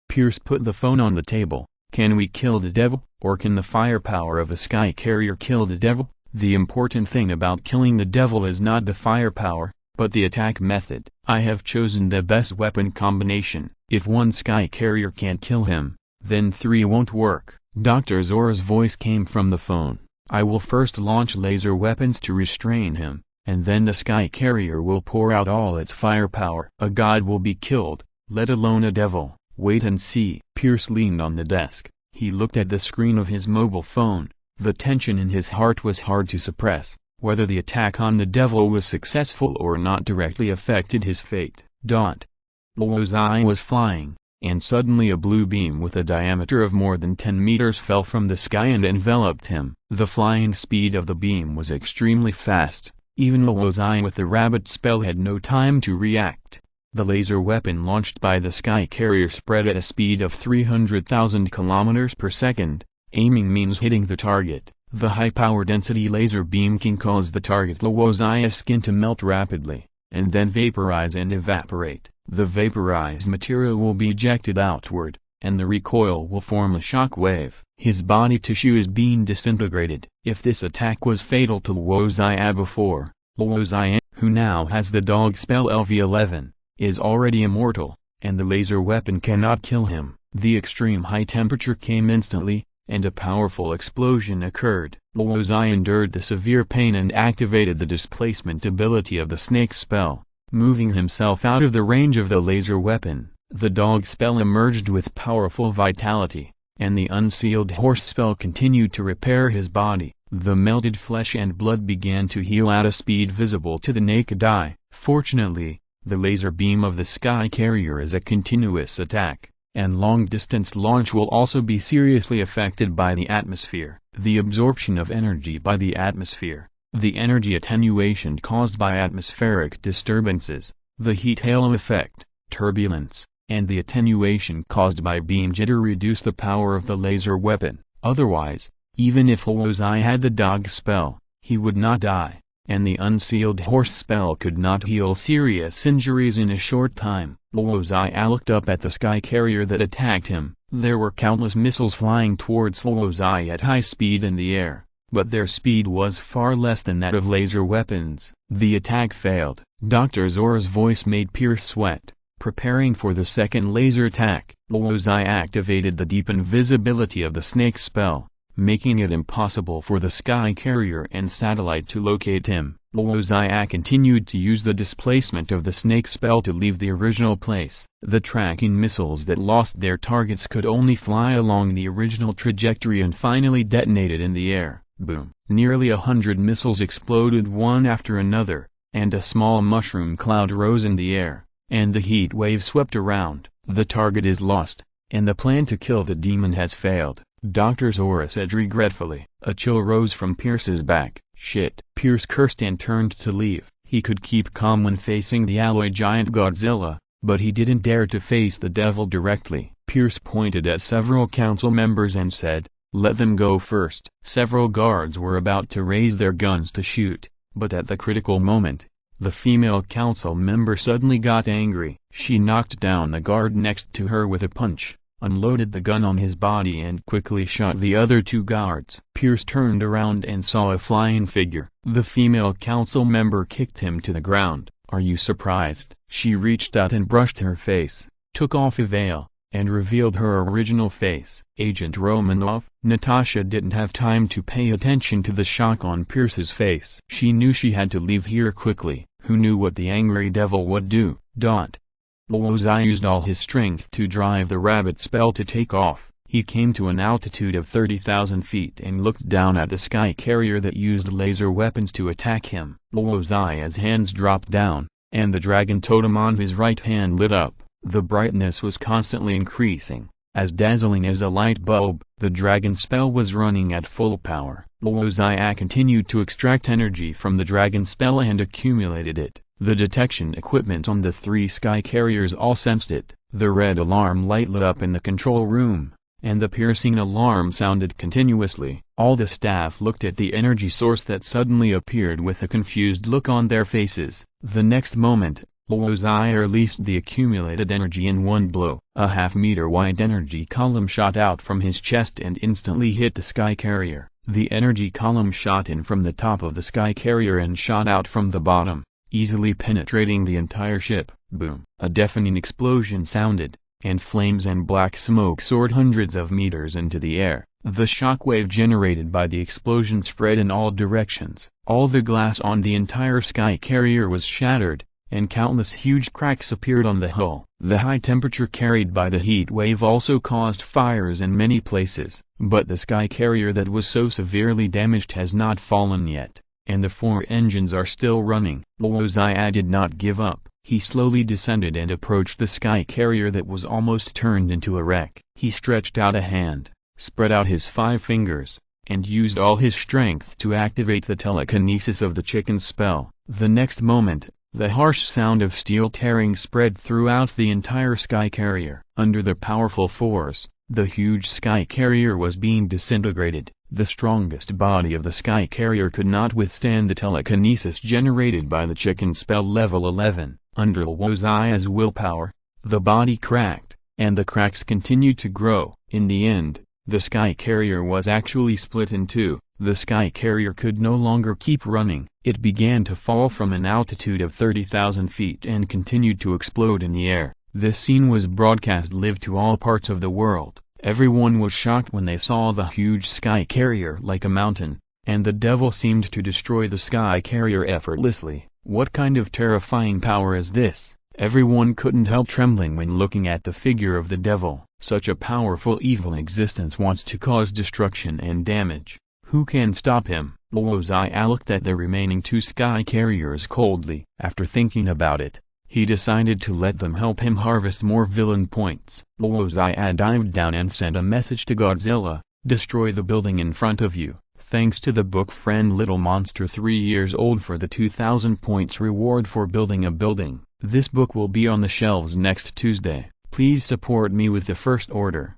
Pierce put the phone on the table. "Can we kill the Devil, or can the firepower of a sky carrier kill the Devil? The important thing about killing the Devil is not the firepower, but the attack method. I have chosen the best weapon combination. If one sky carrier can't kill him, then 3 won't work." Dr. Zora's voice came from the phone. "I will first launch laser weapons to restrain him, and then the sky carrier will pour out all its firepower. A god will be killed, let alone a devil. Wait and see." Pierce leaned on the desk. He looked at the screen of his mobile phone. The tension in his heart was hard to suppress. Whether the attack on the Devil was successful or not directly affected his fate. Luo Xia was flying, and suddenly a blue beam with a diameter of more than 10 meters fell from the sky and enveloped him. The flying speed of the beam was extremely fast. Even Luo Xia with the rabbit spell had no time to react. The laser weapon launched by the sky carrier spread at a speed of 300,000 kilometers per second. Aiming means hitting the target. The high-power density laser beam can cause the target Luo Xia's skin to melt rapidly, and then vaporize and evaporate. The vaporized material will be ejected outward, and the recoil will form a shock wave. His body tissue is being disintegrated. If this attack was fatal to Luo Xia before, Luo Xia, who now has the dog spell LV11, is already immortal, and the laser weapon cannot kill him. The extreme high temperature came instantly, and a powerful explosion occurred. Luo Xia endured the severe pain and activated the displacement ability of the snake spell, moving himself out of the range of the laser weapon. The dog spell emerged with powerful vitality, and the unsealed horse spell continued to repair his body. The melted flesh and blood began to heal at a speed visible to the naked eye. Fortunately, the laser beam of the sky carrier is a continuous attack, and long-distance launch will also be seriously affected by the atmosphere. The absorption of energy by the atmosphere, the energy attenuation caused by atmospheric disturbances, the heat halo effect, turbulence, and the attenuation caused by beam jitter reduce the power of the laser weapon. Otherwise, even if Luo Xia had the dog spell, he would not die, and the unsealed horse spell could not heal serious injuries in a short time. Luo Xia looked up at the sky carrier that attacked him. There were countless missiles flying towards Luo Xia at high speed in the air, but their speed was far less than that of laser weapons. The attack failed. Dr. Zora's voice made Pierce sweat. Preparing for the second laser attack, Luo Xia activated the deep invisibility of the snake spell, making it impossible for the sky carrier and satellite to locate him. Luo Xia continued to use the displacement of the snake spell to leave the original place. The tracking missiles that lost their targets could only fly along the original trajectory and finally detonated in the air. Boom! Nearly 100 missiles exploded one after another, and a small mushroom cloud rose in the air, and the heat wave swept around. The target is lost, and the plan to kill the demon has failed, Dr. Zora said regretfully. A chill rose from Pierce's back. Shit. Pierce cursed and turned to leave. He could keep calm when facing the alloy giant Godzilla, but he didn't dare to face the devil directly. Pierce pointed at several council members and said, "Let them go first." Several guards were about to raise their guns to shoot, but at the critical moment, the female council member suddenly got angry. She knocked down the guard next to her with a punch, unloaded the gun on his body and quickly shot the other two guards. Pierce turned around and saw a flying figure. The female council member kicked him to the ground. "Are you surprised?" She reached out and brushed her face, took off a veil, and revealed her original face. Agent Romanov. Natasha didn't have time to pay attention to the shock on Pierce's face. She knew she had to leave here quickly. Who knew what the angry devil would do? Luo Xia used all his strength to drive the rabbit spell to take off. He came to an altitude of 30,000 feet and looked down at the sky carrier that used laser weapons to attack him. Luo Xia's hands dropped down, and the dragon totem on his right hand lit up. The brightness was constantly increasing, as dazzling as a light bulb. The dragon spell was running at full power. Luo Xia continued to extract energy from the dragon spell and accumulated it. The detection equipment on the three sky carriers all sensed it. The red alarm light lit up in the control room, and the piercing alarm sounded continuously. All the staff looked at the energy source that suddenly appeared with a confused look on their faces. The next moment, Luo Xia released the accumulated energy in one blow. A half-meter wide energy column shot out from his chest and instantly hit the sky carrier. The energy column shot in from the top of the sky carrier and shot out from the bottom, easily penetrating the entire ship. Boom! A deafening explosion sounded, and flames and black smoke soared hundreds of meters into the air. The shockwave generated by the explosion spread in all directions. All the glass on the entire sky carrier was shattered, and countless huge cracks appeared on the hull. The high temperature carried by the heat wave also caused fires in many places. But the sky carrier that was so severely damaged has not fallen yet, and the 4 engines are still running. Luo Xia did not give up. He slowly descended and approached the sky carrier that was almost turned into a wreck. He stretched out a hand, spread out his 5 fingers, and used all his strength to activate the telekinesis of the chicken spell. The next moment, the harsh sound of steel tearing spread throughout the entire sky carrier. Under the powerful force, the huge sky carrier was being disintegrated. The strongest body of the sky carrier could not withstand the telekinesis generated by the chicken spell level 11. Under Luo Xia's willpower, the body cracked, and the cracks continued to grow. In the end, the sky carrier was actually split in two. The sky carrier could no longer keep running. It began to fall from an altitude of 30,000 feet and continued to explode in the air. This scene was broadcast live to all parts of the world. Everyone was shocked when they saw the huge sky carrier like a mountain, and the devil seemed to destroy the sky carrier effortlessly. What kind of terrifying power is this? Everyone couldn't help trembling when looking at the figure of the devil. Such a powerful evil existence wants to cause destruction and damage. Who can stop him? Luo Xia looked at the remaining 2 sky carriers coldly. After thinking about it, he decided to let them help him harvest more villain points. Luo Xia dived down and sent a message to Godzilla: "Destroy the building in front of you." Thanks to the book friend Little Monster 3 years old for the 2,000 points reward for building a building. This book will be on the shelves next Tuesday. Please support me with the first order!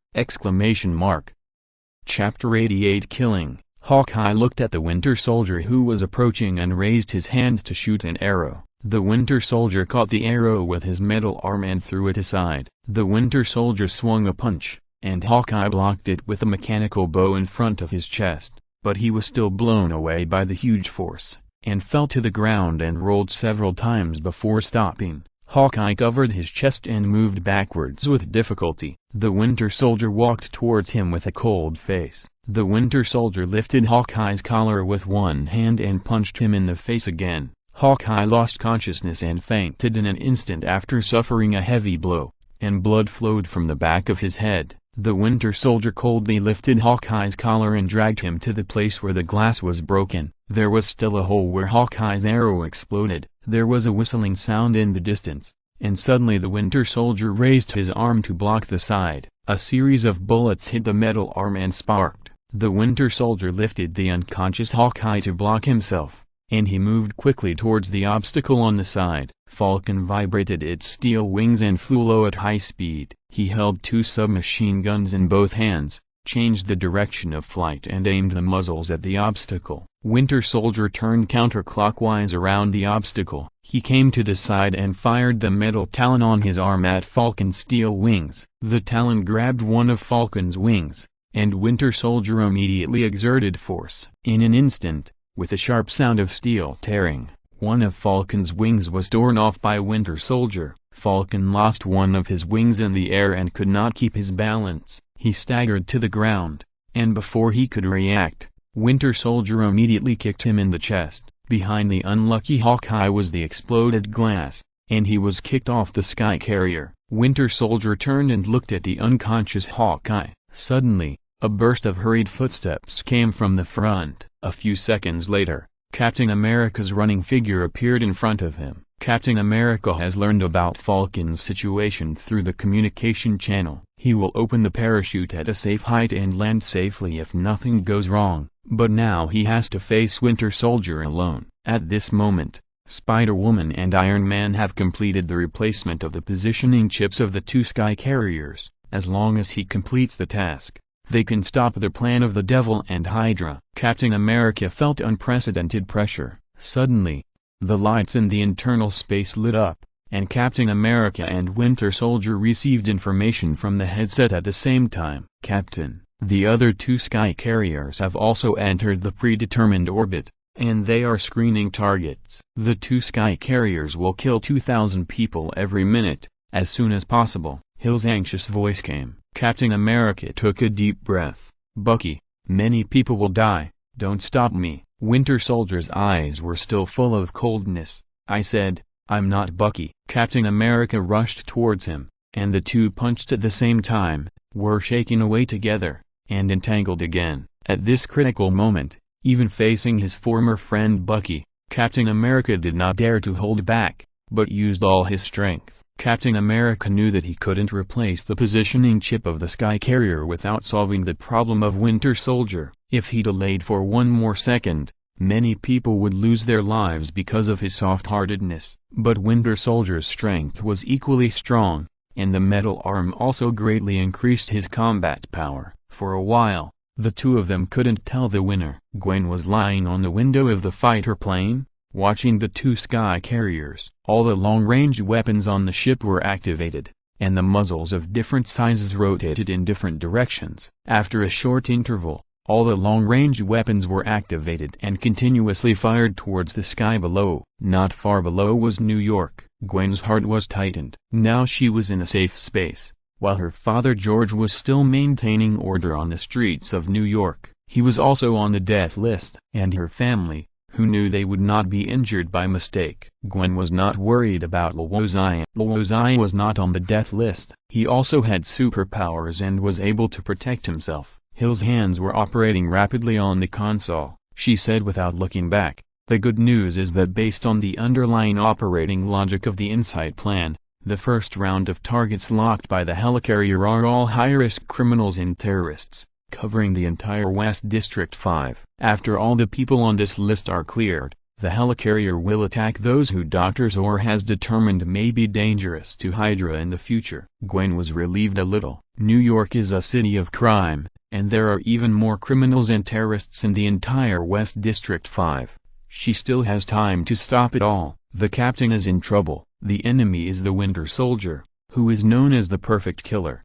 Chapter 88 Killing. Hawkeye looked at the Winter Soldier who was approaching and raised his hand to shoot an arrow. The Winter Soldier caught the arrow with his metal arm and threw it aside. The Winter Soldier swung a punch, and Hawkeye blocked it with a mechanical bow in front of his chest, but he was still blown away by the huge force, and fell to the ground and rolled several times before stopping. Hawkeye covered his chest and moved backwards with difficulty. The Winter Soldier walked towards him with a cold face. The Winter Soldier lifted Hawkeye's collar with one hand and punched him in the face again. Hawkeye lost consciousness and fainted in an instant after suffering a heavy blow, and blood flowed from the back of his head. The Winter Soldier coldly lifted Hawkeye's collar and dragged him to the place where the glass was broken. There was still a hole where Hawkeye's arrow exploded. There was a whistling sound in the distance, and suddenly the Winter Soldier raised his arm to block the side. A series of bullets hit the metal arm and sparked. The Winter Soldier lifted the unconscious Hawkeye to block himself, and he moved quickly towards the obstacle on the side. Falcon vibrated its steel wings and flew low at high speed. He held two submachine guns in both hands, changed the direction of flight and aimed the muzzles at the obstacle. Winter Soldier turned counterclockwise around the obstacle. He came to the side and fired the metal talon on his arm at Falcon's steel wings. The talon grabbed one of Falcon's wings, and Winter Soldier immediately exerted force. In an instant, with a sharp sound of steel tearing, one of Falcon's wings was torn off by Winter Soldier. Falcon lost one of his wings in the air and could not keep his balance. He staggered to the ground, and before he could react, Winter Soldier immediately kicked him in the chest. Behind the unlucky Hawkeye was the exploded glass, and he was kicked off the sky carrier. Winter Soldier turned and looked at the unconscious Hawkeye. Suddenly, a burst of hurried footsteps came from the front. A few seconds later, Captain America's running figure appeared in front of him. Captain America has learned about Falcon's situation through the communication channel. He will open the parachute at a safe height and land safely if nothing goes wrong, but now he has to face Winter Soldier alone. At this moment, Spider-Woman and Iron Man have completed the replacement of the positioning chips of the two sky carriers. As long as he completes the task, they can stop the plan of the Devil and Hydra. Captain America felt unprecedented pressure. Suddenly, the lights in the internal space lit up, and Captain America and Winter Soldier received information from the headset at the same time. Captain, the other two sky carriers have also entered the predetermined orbit, and they are screening targets. The two sky carriers will kill 2,000 people every minute, as soon as possible. Hill's anxious voice came. Captain America took a deep breath. Bucky, many people will die, don't stop me. Winter Soldier's eyes were still full of coldness. I said, I'm not Bucky. Captain America rushed towards him, and the two punched at the same time, were shaken away together, and entangled again. At this critical moment, even facing his former friend Bucky, Captain America did not dare to hold back, but used all his strength. Captain America knew that he couldn't replace the positioning chip of the sky carrier without solving the problem of Winter Soldier. If he delayed for one more second, many people would lose their lives because of his soft-heartedness. But Winter Soldier's strength was equally strong, and the metal arm also greatly increased his combat power. For a while, the two of them couldn't tell the winner. Gwen was lying on the window of the fighter plane, watching the two sky carriers. All the long-range weapons on the ship were activated, and the muzzles of different sizes rotated in different directions. After a short interval, all the long-range weapons were activated and continuously fired towards the sky below. Not far below was New York. Gwen's heart was tightened. Now she was in a safe space, while her father George was still maintaining order on the streets of New York. He was also on the death list. And her family, who knew they would not be injured by mistake. Gwen was not worried about Luo Xia. Luo Xia was not on the death list. He also had superpowers and was able to protect himself. Hill's hands were operating rapidly on the console. She said without looking back, the good news is that based on the underlying operating logic of the Insight plan, the first round of targets locked by the helicarrier are all high-risk criminals and terrorists, covering the entire West District 5. After all the people on this list are cleared, the helicarrier will attack those who doctors or has determined may be dangerous to Hydra in the future. Gwen was relieved a little. New York is a city of crime, and there are even more criminals and terrorists in the entire West District 5. She still has time to stop it all. The captain is in trouble. The enemy is the Winter Soldier, who is known as the perfect killer.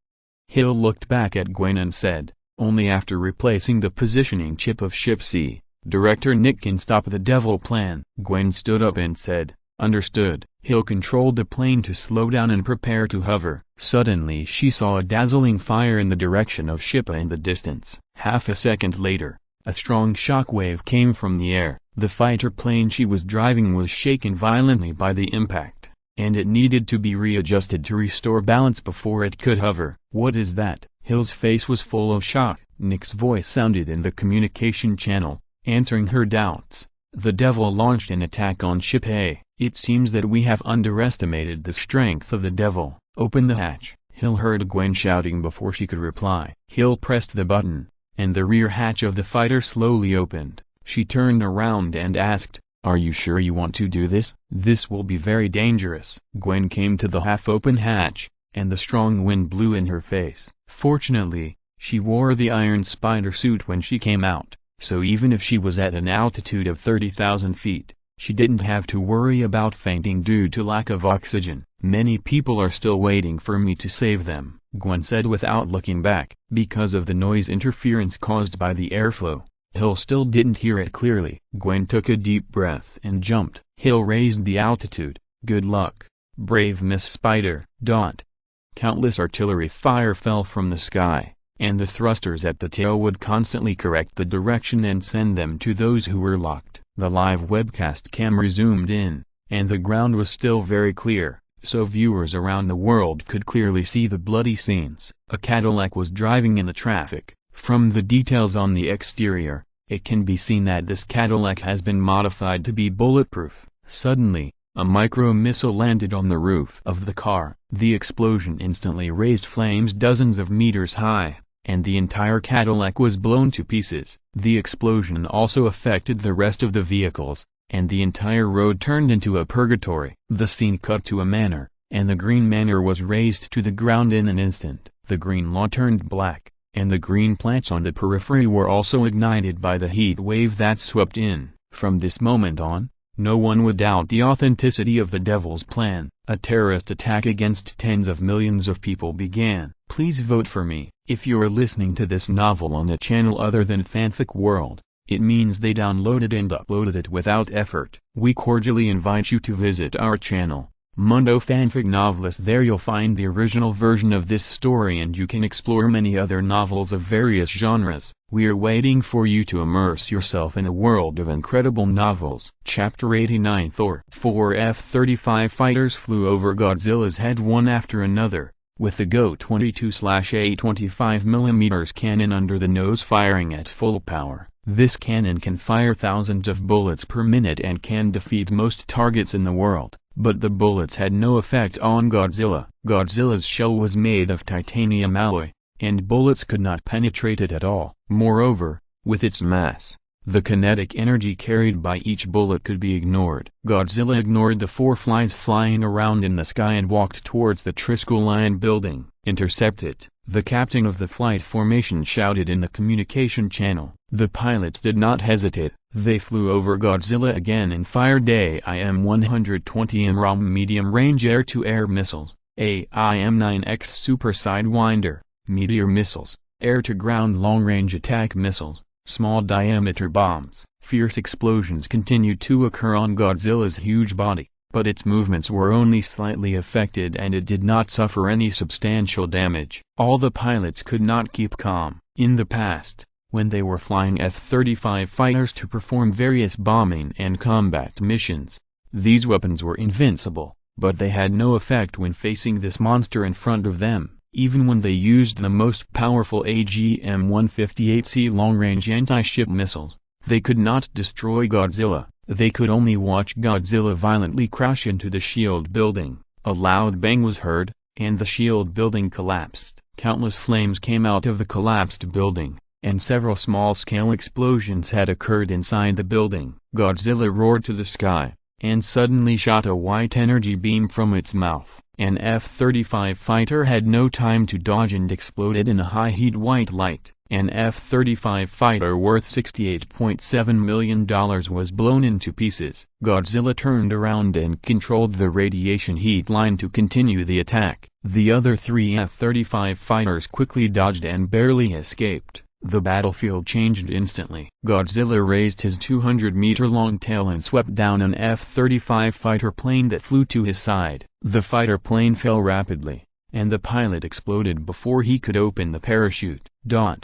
Hill looked back at Gwen and said, only after replacing the positioning chip of Ship C, Director Nick can stop the Devil plan. Gwen stood up and said, understood. Hill controlled the plane to slow down and prepare to hover. Suddenly she saw a dazzling fire in the direction of Shippa in the distance. Half a second later, a strong shockwave came from the air. The fighter plane she was driving was shaken violently by the impact, and it needed to be readjusted to restore balance before it could hover. "What is that?" Hill's face was full of shock. Nick's voice sounded in the communication channel, answering her doubts. "The devil launched an attack on Ship A. It seems that we have underestimated the strength of the devil. Open the hatch." Hill heard Gwen shouting before she could reply. Hill pressed the button, and the rear hatch of the fighter slowly opened. She turned around and asked, "Are you sure you want to do this? This will be very dangerous." Gwen came to the half-open hatch, and the strong wind blew in her face. Fortunately, she wore the iron spider suit when she came out, so even if she was at an altitude of 30,000 feet, she didn't have to worry about fainting due to lack of oxygen. "Many people are still waiting for me to save them," Gwen said without looking back. Because of the noise interference caused by the airflow, Hill still didn't hear it clearly. Gwen took a deep breath and jumped. Hill raised the altitude. "Good luck, brave Miss Spider." Countless artillery fire fell from the sky, and the thrusters at the tail would constantly correct the direction and send them to those who were locked. The live webcast camera zoomed in, and the ground was still very clear, so viewers around the world could clearly see the bloody scenes. A Cadillac was driving in the traffic. From the details on the exterior, it can be seen that this Cadillac has been modified to be bulletproof. Suddenly, a micro-missile landed on the roof of the car. The explosion instantly raised flames dozens of meters high, and the entire Cadillac was blown to pieces. The explosion also affected the rest of the vehicles, and the entire road turned into a purgatory. The scene cut to a manor, and the green manor was razed to the ground in an instant. The green lawn turned black, and the green plants on the periphery were also ignited by the heat wave that swept in. From this moment on, no one would doubt the authenticity of the devil's plan. A terrorist attack against tens of millions of people began. Please vote for me. If you're listening to this novel on a channel other than Fanfic World, it means they downloaded and uploaded it without effort. We cordially invite you to visit our channel, Mundo Fanfic Novelist. There you'll find the original version of this story, and you can explore many other novels of various genres. We are waiting for you to immerse yourself in a world of incredible novels. Chapter 89. Thor. 4 F-35 fighters flew over Godzilla's head one after another, with the Go-22/A 25mm cannon under the nose firing at full power. This cannon can fire thousands of bullets per minute and can defeat most targets in the world. But the bullets had no effect on Godzilla. Godzilla's shell was made of titanium alloy, and bullets could not penetrate it at all. Moreover, with its mass, the kinetic energy carried by each bullet could be ignored. Godzilla ignored the four flies flying around in the sky and walked towards the Triskel Line building. "Intercept it," the captain of the flight formation shouted in the communication channel. The pilots did not hesitate. They flew over Godzilla again and fired AIM-120 MRAM medium-range air-to-air missiles, AIM-9X Super Sidewinder, meteor missiles, air-to-ground long-range attack missiles, small-diameter bombs. Fierce explosions continued to occur on Godzilla's huge body, but its movements were only slightly affected and it did not suffer any substantial damage. All the pilots could not keep calm. In the past, when they were flying F-35 fighters to perform various bombing and combat missions, these weapons were invincible, but they had no effect when facing this monster in front of them. Even when they used the most powerful AGM-158C long-range anti-ship missiles, they could not destroy Godzilla. They could only watch Godzilla violently crash into the shield building. A loud bang was heard, and the shield building collapsed. Countless flames came out of the collapsed building, and several small-scale explosions had occurred inside the building. Godzilla roared to the sky, and suddenly shot a white energy beam from its mouth. An F-35 fighter had no time to dodge and exploded in a high-heat white light. An F-35 fighter worth $68.7 million was blown into pieces. Godzilla turned around and controlled the radiation heat line to continue the attack. The other three F-35 fighters quickly dodged and barely escaped. The battlefield changed instantly. Godzilla raised his 200-meter-long tail and swept down an F-35 fighter plane that flew to his side. The fighter plane fell rapidly, and the pilot exploded before he could open the parachute. Luo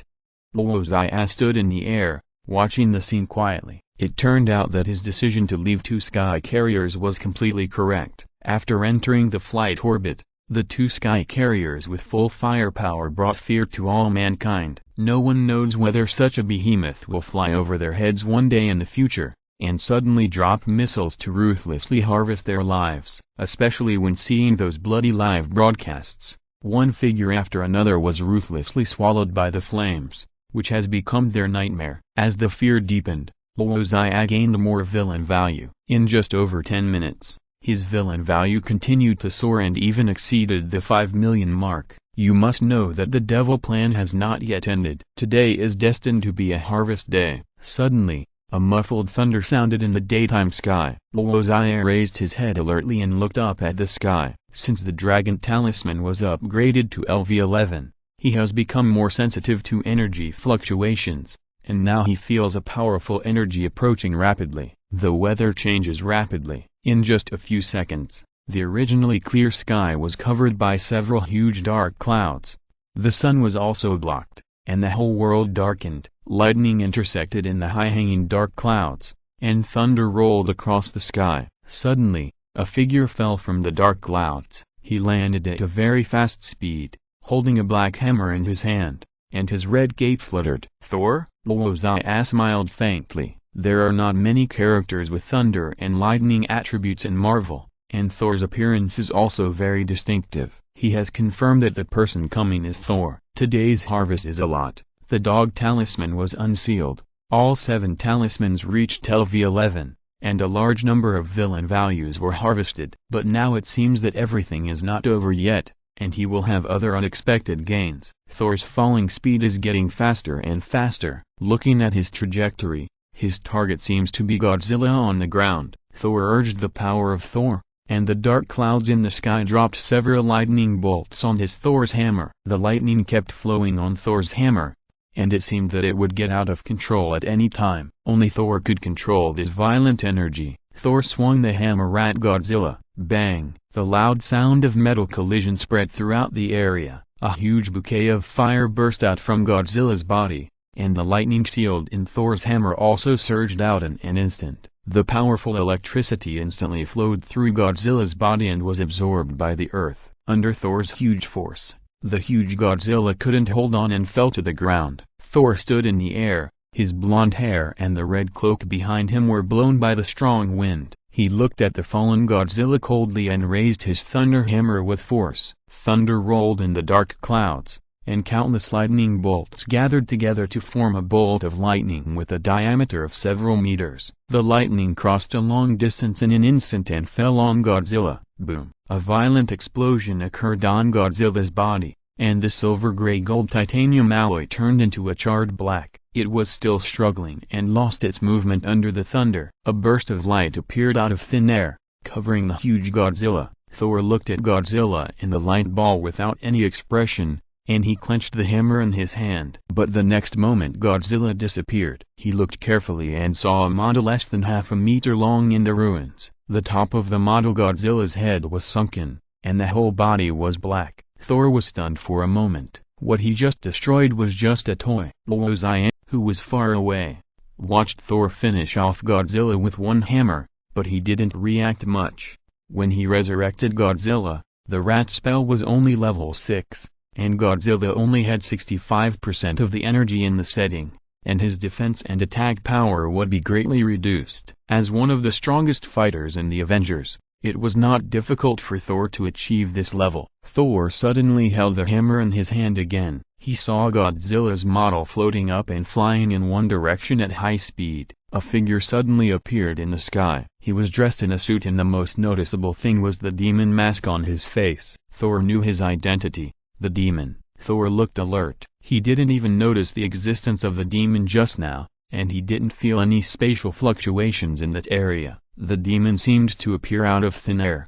Xia stood in the air, watching the scene quietly. It turned out that his decision to leave two sky carriers was completely correct. After entering the flight orbit, the two sky carriers with full firepower brought fear to all mankind. No one knows whether such a behemoth will fly over their heads one day in the future, and suddenly drop missiles to ruthlessly harvest their lives. Especially when seeing those bloody live broadcasts, one figure after another was ruthlessly swallowed by the flames, which has become their nightmare. As the fear deepened, Luo Xia gained more villain value. In just over 10 minutes, his villain value continued to soar and even exceeded the 5 million mark. You must know that the devil plan has not yet ended. Today is destined to be a harvest day. Suddenly, a muffled thunder sounded in the daytime sky. Luo Xia raised his head alertly and looked up at the sky. Since the dragon talisman was upgraded to LV11, he has become more sensitive to energy fluctuations, and now he feels a powerful energy approaching rapidly. The weather changes rapidly. In just a few seconds, the originally clear sky was covered by several huge dark clouds. The sun was also blocked, and the whole world darkened. Lightning intersected in the high-hanging dark clouds, and thunder rolled across the sky. Suddenly, a figure fell from the dark clouds. He landed at a very fast speed, holding a black hammer in his hand, and his red cape fluttered. Thor? Luo Xia smiled faintly. There are not many characters with thunder and lightning attributes in Marvel, and Thor's appearance is also very distinctive. He has confirmed that the person coming is Thor. Today's harvest is a lot. The dog talisman was unsealed, all 7 talismans reached LV11, and a large number of villain values were harvested. But now it seems that everything is not over yet, and he will have other unexpected gains. Thor's falling speed is getting faster and faster. Looking at his trajectory, his target seems to be Godzilla on the ground. Thor urged the power of Thor, and the dark clouds in the sky dropped several lightning bolts on Thor's hammer. The lightning kept flowing on Thor's hammer, and it seemed that it would get out of control at any time. Only Thor could control this violent energy. Thor swung the hammer at Godzilla. Bang! The loud sound of metal collision spread throughout the area. A huge bouquet of fire burst out from Godzilla's body, and the lightning sealed in Thor's hammer also surged out in an instant. The powerful electricity instantly flowed through Godzilla's body and was absorbed by the earth. Under Thor's huge force, the huge Godzilla couldn't hold on and fell to the ground. Thor stood in the air, his blonde hair and the red cloak behind him were blown by the strong wind. He looked at the fallen Godzilla coldly and raised his thunder hammer with force. Thunder rolled in the dark clouds, and countless lightning bolts gathered together to form a bolt of lightning with a diameter of several meters. The lightning crossed a long distance in an instant and fell on Godzilla. Boom! A violent explosion occurred on Godzilla's body, and the silver-gray-gold titanium alloy turned into a charred black. It was still struggling and lost its movement under the thunder. A burst of light appeared out of thin air, covering the huge Godzilla. Thor looked at Godzilla in the light ball without any expression, and he clenched the hammer in his hand. But the next moment Godzilla disappeared. He looked carefully and saw a model less than half a meter long in the ruins. The top of the model Godzilla's head was sunken, and the whole body was black. Thor was stunned for a moment. What he just destroyed was just a toy. Luo Xia, who was far away, watched Thor finish off Godzilla with one hammer, but he didn't react much. When he resurrected Godzilla, the rat spell was only level 6. And Godzilla only had 65% of the energy in the setting, and his defense and attack power would be greatly reduced. As one of the strongest fighters in the Avengers, it was not difficult for Thor to achieve this level. Thor suddenly held the hammer in his hand again. He saw Godzilla's model floating up and flying in one direction at high speed. A figure suddenly appeared in the sky. He was dressed in a suit and the most noticeable thing was the demon mask on his face. Thor knew his identity. The demon. Thor looked alert. He didn't even notice the existence of the demon just now, and he didn't feel any spatial fluctuations in that area. The demon seemed to appear out of thin air.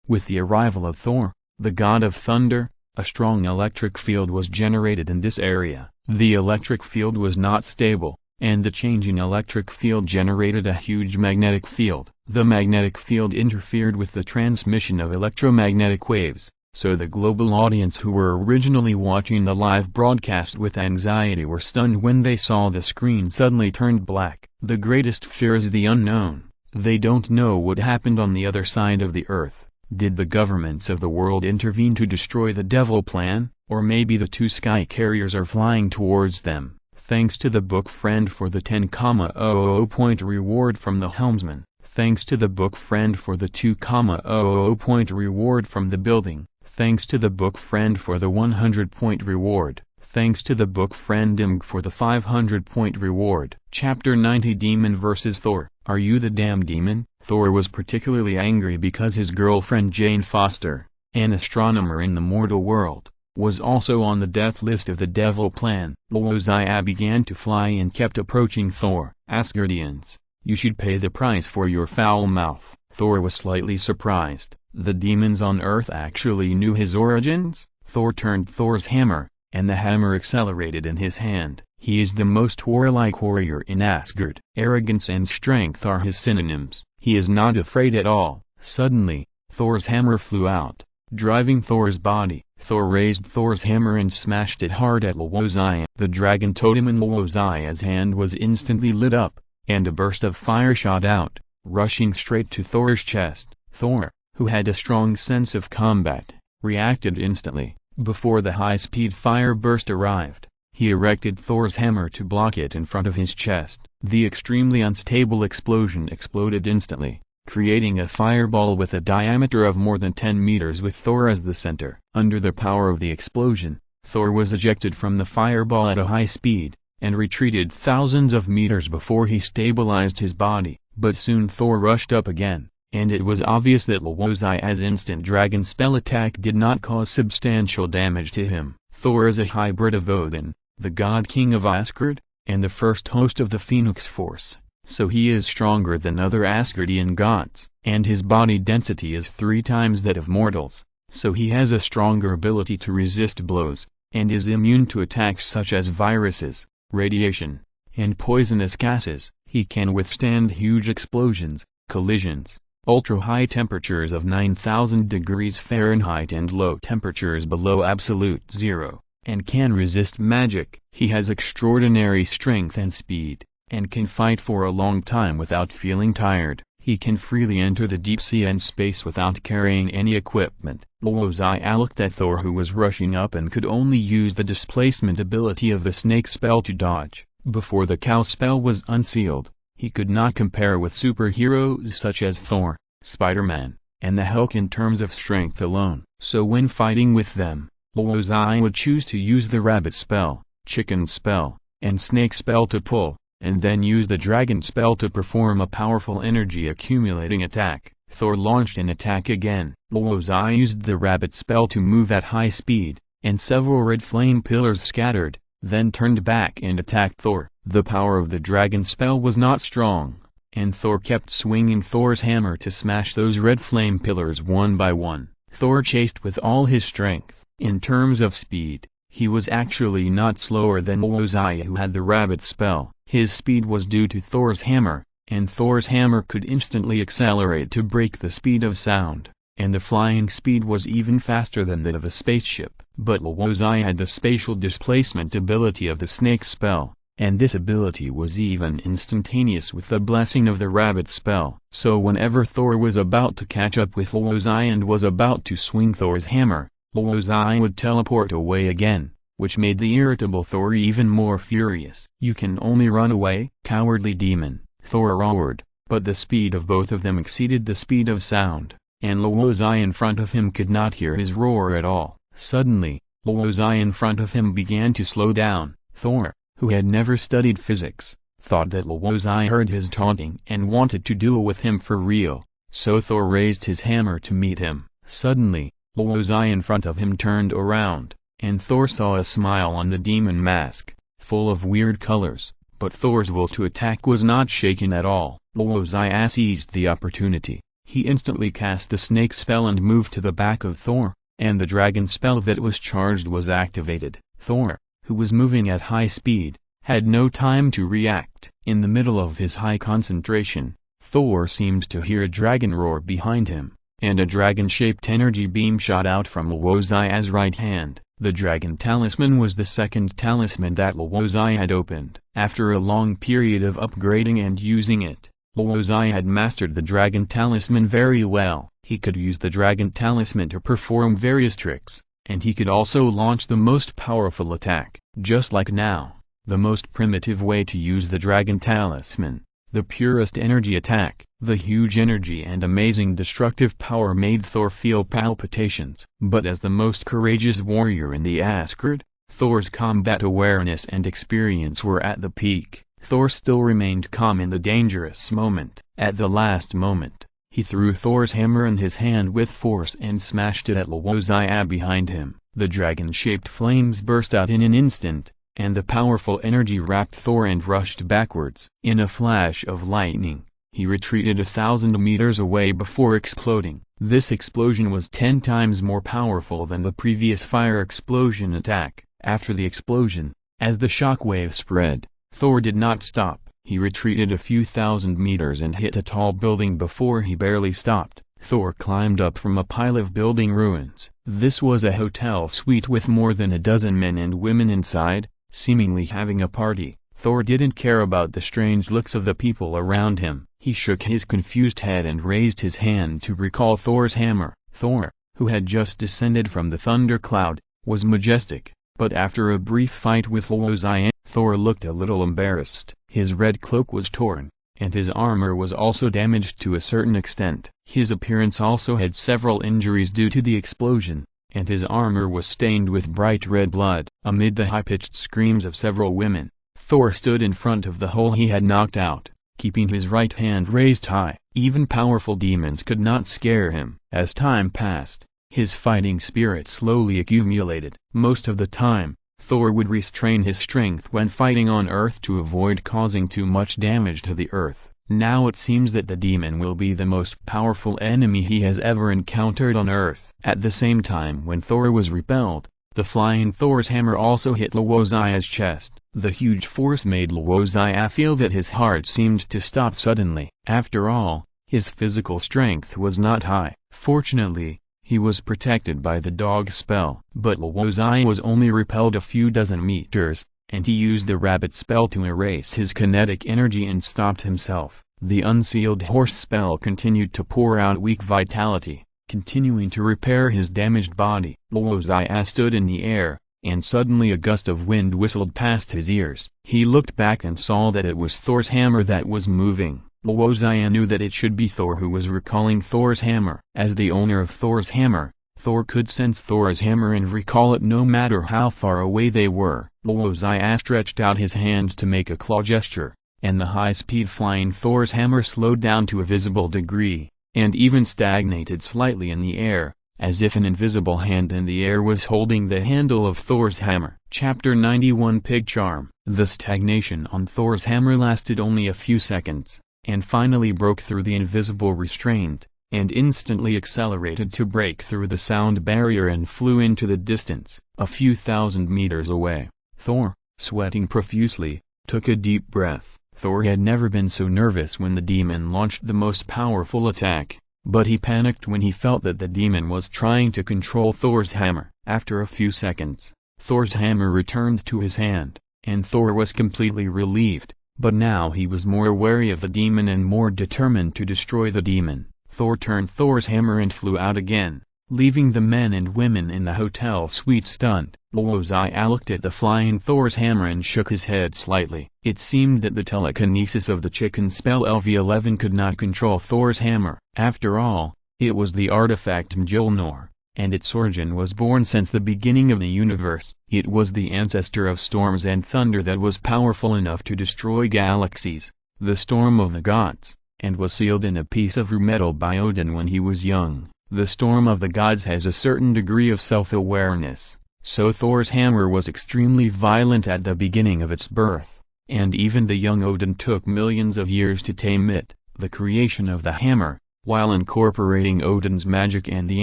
With the arrival of Thor, the god of thunder, A strong electric field was generated in this area. The electric field was not stable, and the changing electric field generated a huge magnetic field. The magnetic field interfered with the transmission of electromagnetic waves, so the global audience who were originally watching the live broadcast with anxiety were stunned when they saw the screen suddenly turned black. The greatest fear is the unknown. They don't know what happened on the other side of the earth. Did the governments of the world intervene to destroy the devil plan, or maybe the two sky carriers are flying towards them? Thanks to the book friend for the 10,000 point reward from the helmsman. Thanks to the book friend for the 2,000 point reward from the building. Thanks to the book friend for the 100 point reward. Thanks to the book friend Img for the 500 point reward. Chapter 90 Demon vs. Thor. Are you the damn demon? Thor was particularly angry because his girlfriend Jane Foster, an astronomer in the mortal world, was also on the death list of the devil plan. Luo Xia began to fly and kept approaching Thor. Asgardians, you should pay the price for your foul mouth. Thor was slightly surprised. The demons on Earth actually knew his origins? Thor turned Thor's hammer, and the hammer accelerated in his hand. He is the most warlike warrior in Asgard. Arrogance and strength are his synonyms. He is not afraid at all. Suddenly, Thor's hammer flew out, driving Thor's body. Thor raised Thor's hammer and smashed it hard at Luo Xia. The dragon totem in Luo Xia's hand was instantly lit up, and a burst of fire shot out, rushing straight to Thor's chest. Thor, who had a strong sense of combat, reacted instantly. Before the high-speed fire burst arrived, he erected Thor's hammer to block it in front of his chest. The extremely unstable explosion exploded instantly, creating a fireball with a diameter of more than 10 meters with Thor as the center. Under the power of the explosion, Thor was ejected from the fireball at a high speed, and retreated thousands of meters before he stabilized his body. But soon Thor rushed up again, and it was obvious that Luo Xia's instant dragon spell attack did not cause substantial damage to him. Thor is a hybrid of Odin, the god king of Asgard, and the first host of the Phoenix Force, so he is stronger than other Asgardian gods, and his body density is 3 times that of mortals, so he has a stronger ability to resist blows, and is immune to attacks such as viruses, radiation, and poisonous gases. He can withstand huge explosions, collisions, ultra-high temperatures of 9,000 degrees Fahrenheit and low temperatures below absolute zero, and can resist magic. He has extraordinary strength and speed, and can fight for a long time without feeling tired. He can freely enter the deep sea and space without carrying any equipment. Luo Xia looked at Thor, who was rushing up and could only use the displacement ability of the snake spell to dodge. Before the cow spell was unsealed, he could not compare with superheroes such as Thor, Spider-Man, and the Hulk in terms of strength alone. So when fighting with them, Luo Xia would choose to use the rabbit spell, chicken spell, and snake spell to pull, and then use the dragon spell to perform a powerful energy accumulating attack. Thor launched an attack again. Luo Xia used the rabbit spell to move at high speed, and several red flame pillars scattered, then turned back and attacked Thor. The power of the dragon spell was not strong, and Thor kept swinging Thor's hammer to smash those red flame pillars one by one. Thor chased with all his strength. In terms of speed, he was actually not slower than Luo Xia, who had the rabbit spell. His speed was due to Thor's hammer, and Thor's hammer could instantly accelerate to break the speed of sound, and the flying speed was even faster than that of a spaceship. But Luo Xia had the spatial displacement ability of the snake spell, and this ability was even instantaneous with the blessing of the rabbit spell. So whenever Thor was about to catch up with Luo Xia and was about to swing Thor's hammer, Luo Xia would teleport away again, which made the irritable Thor even more furious. "You can only run away, cowardly demon," Thor roared, but the speed of both of them exceeded the speed of sound, and Luo Xia in front of him could not hear his roar at all. Suddenly, Luo Xia in front of him began to slow down. Thor, who had never studied physics, thought that Luo Xia heard his taunting and wanted to duel with him for real, so Thor raised his hammer to meet him. Suddenly, Luo Xia in front of him turned around, and Thor saw a smile on the demon mask, full of weird colors, but Thor's will to attack was not shaken at all. Luo Xia seized the opportunity. He instantly cast the snake spell and moved to the back of Thor, and the dragon spell that was charged was activated. Thor, who was moving at high speed, had no time to react. In the middle of his high concentration, Thor seemed to hear a dragon roar behind him, and a dragon-shaped energy beam shot out from Luo Xia's right hand. The dragon talisman was the second talisman that Luo Xia had opened. After a long period of upgrading and using it, Luo Xia had mastered the dragon talisman very well. He could use the dragon talisman to perform various tricks, and he could also launch the most powerful attack. Just like now, the most primitive way to use the dragon talisman, the purest energy attack, the huge energy and amazing destructive power made Thor feel palpitations. But as the most courageous warrior in the Asgard, Thor's combat awareness and experience were at the peak. Thor still remained calm in the dangerous moment. At the last moment, he threw Thor's hammer in his hand with force and smashed it at Luo Xia behind him. The dragon-shaped flames burst out in an instant, and the powerful energy wrapped Thor and rushed backwards. In a flash of lightning, he retreated 1,000 meters away before exploding. This explosion was 10 times more powerful than the previous fire explosion attack. After the explosion, as the shockwave spread, Thor did not stop. He retreated a few thousand meters and hit a tall building before he barely stopped. Thor climbed up from a pile of building ruins. This was a hotel suite with more than a dozen men and women inside, seemingly having a party. Thor didn't care about the strange looks of the people around him. He shook his confused head and raised his hand to recall Thor's hammer. Thor, who had just descended from the thundercloud, was majestic, but after a brief fight with Luo Xia, Thor looked a little embarrassed. His red cloak was torn, and his armor was also damaged to a certain extent. His appearance also had several injuries due to the explosion, and his armor was stained with bright red blood. Amid the high-pitched screams of several women, Thor stood in front of the hole he had knocked out, keeping his right hand raised high. Even powerful demons could not scare him. As time passed, his fighting spirit slowly accumulated. Most of the time, Thor would restrain his strength when fighting on Earth to avoid causing too much damage to the Earth. Now it seems that the demon will be the most powerful enemy he has ever encountered on Earth. At the same time when Thor was repelled, the flying Thor's hammer also hit Luo Xia's chest. The huge force made Luo Xia feel that his heart seemed to stop suddenly. After all, his physical strength was not high. Fortunately, he was protected by the dog spell. But Luo Xia was only repelled a few dozen meters, and he used the rabbit spell to erase his kinetic energy and stopped himself. The unsealed horse spell continued to pour out weak vitality, continuing to repair his damaged body. Luo Xia stood in the air, and suddenly a gust of wind whistled past his ears. He looked back and saw that it was Thor's hammer that was moving. Luo Xia knew that it should be Thor who was recalling Thor's hammer. As the owner of Thor's hammer, Thor could sense Thor's hammer and recall it no matter how far away they were. Luo Xia stretched out his hand to make a claw gesture, and the high-speed flying Thor's hammer slowed down to a visible degree, and even stagnated slightly in the air, as if an invisible hand in the air was holding the handle of Thor's hammer. Chapter 91 Pig Charm. The stagnation on Thor's hammer lasted only a few seconds, and finally broke through the invisible restraint, and instantly accelerated to break through the sound barrier and flew into the distance. A few thousand meters away, Thor, sweating profusely, took a deep breath. Thor had never been so nervous when the demon launched the most powerful attack, but he panicked when he felt that the demon was trying to control Thor's hammer. After a few seconds, Thor's hammer returned to his hand, and Thor was completely relieved. But now he was more wary of the demon and more determined to destroy the demon. Thor turned Thor's hammer and flew out again, leaving the men and women in the hotel suite stunned. Luo Xia looked at the flying Thor's hammer and shook his head slightly. It seemed that the telekinesis of the chicken spell LV11 could not control Thor's hammer. After all, it was the artifact Mjolnir, and its origin was born since the beginning of the universe. It was the ancestor of storms and thunder that was powerful enough to destroy galaxies, the storm of the gods, and was sealed in a piece of metal by Odin when he was young. The storm of the gods has a certain degree of self-awareness, so Thor's hammer was extremely violent at the beginning of its birth, and even the young Odin took millions of years to tame it. The creation of the hammer, while incorporating Odin's magic and the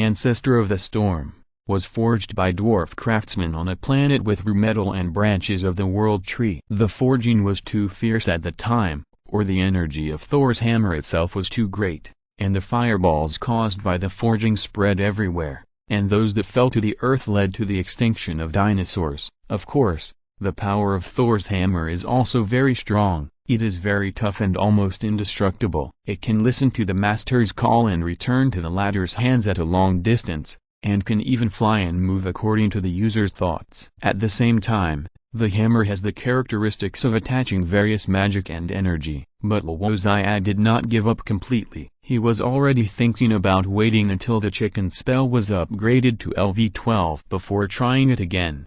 ancestor of the storm, was forged by dwarf craftsmen on a planet with metal and branches of the world tree. The forging was too fierce at the time, or the energy of Thor's hammer itself was too great, and the fireballs caused by the forging spread everywhere, and those that fell to the earth led to the extinction of dinosaurs. Of course, the power of Thor's hammer is also very strong. It is very tough and almost indestructible. It can listen to the master's call and return to the latter's hands at a long distance, and can even fly and move according to the user's thoughts. At the same time, the hammer has the characteristics of attaching various magic and energy. But Luo Xia did not give up completely. He was already thinking about waiting until the chicken spell was upgraded to LV12 before trying it again.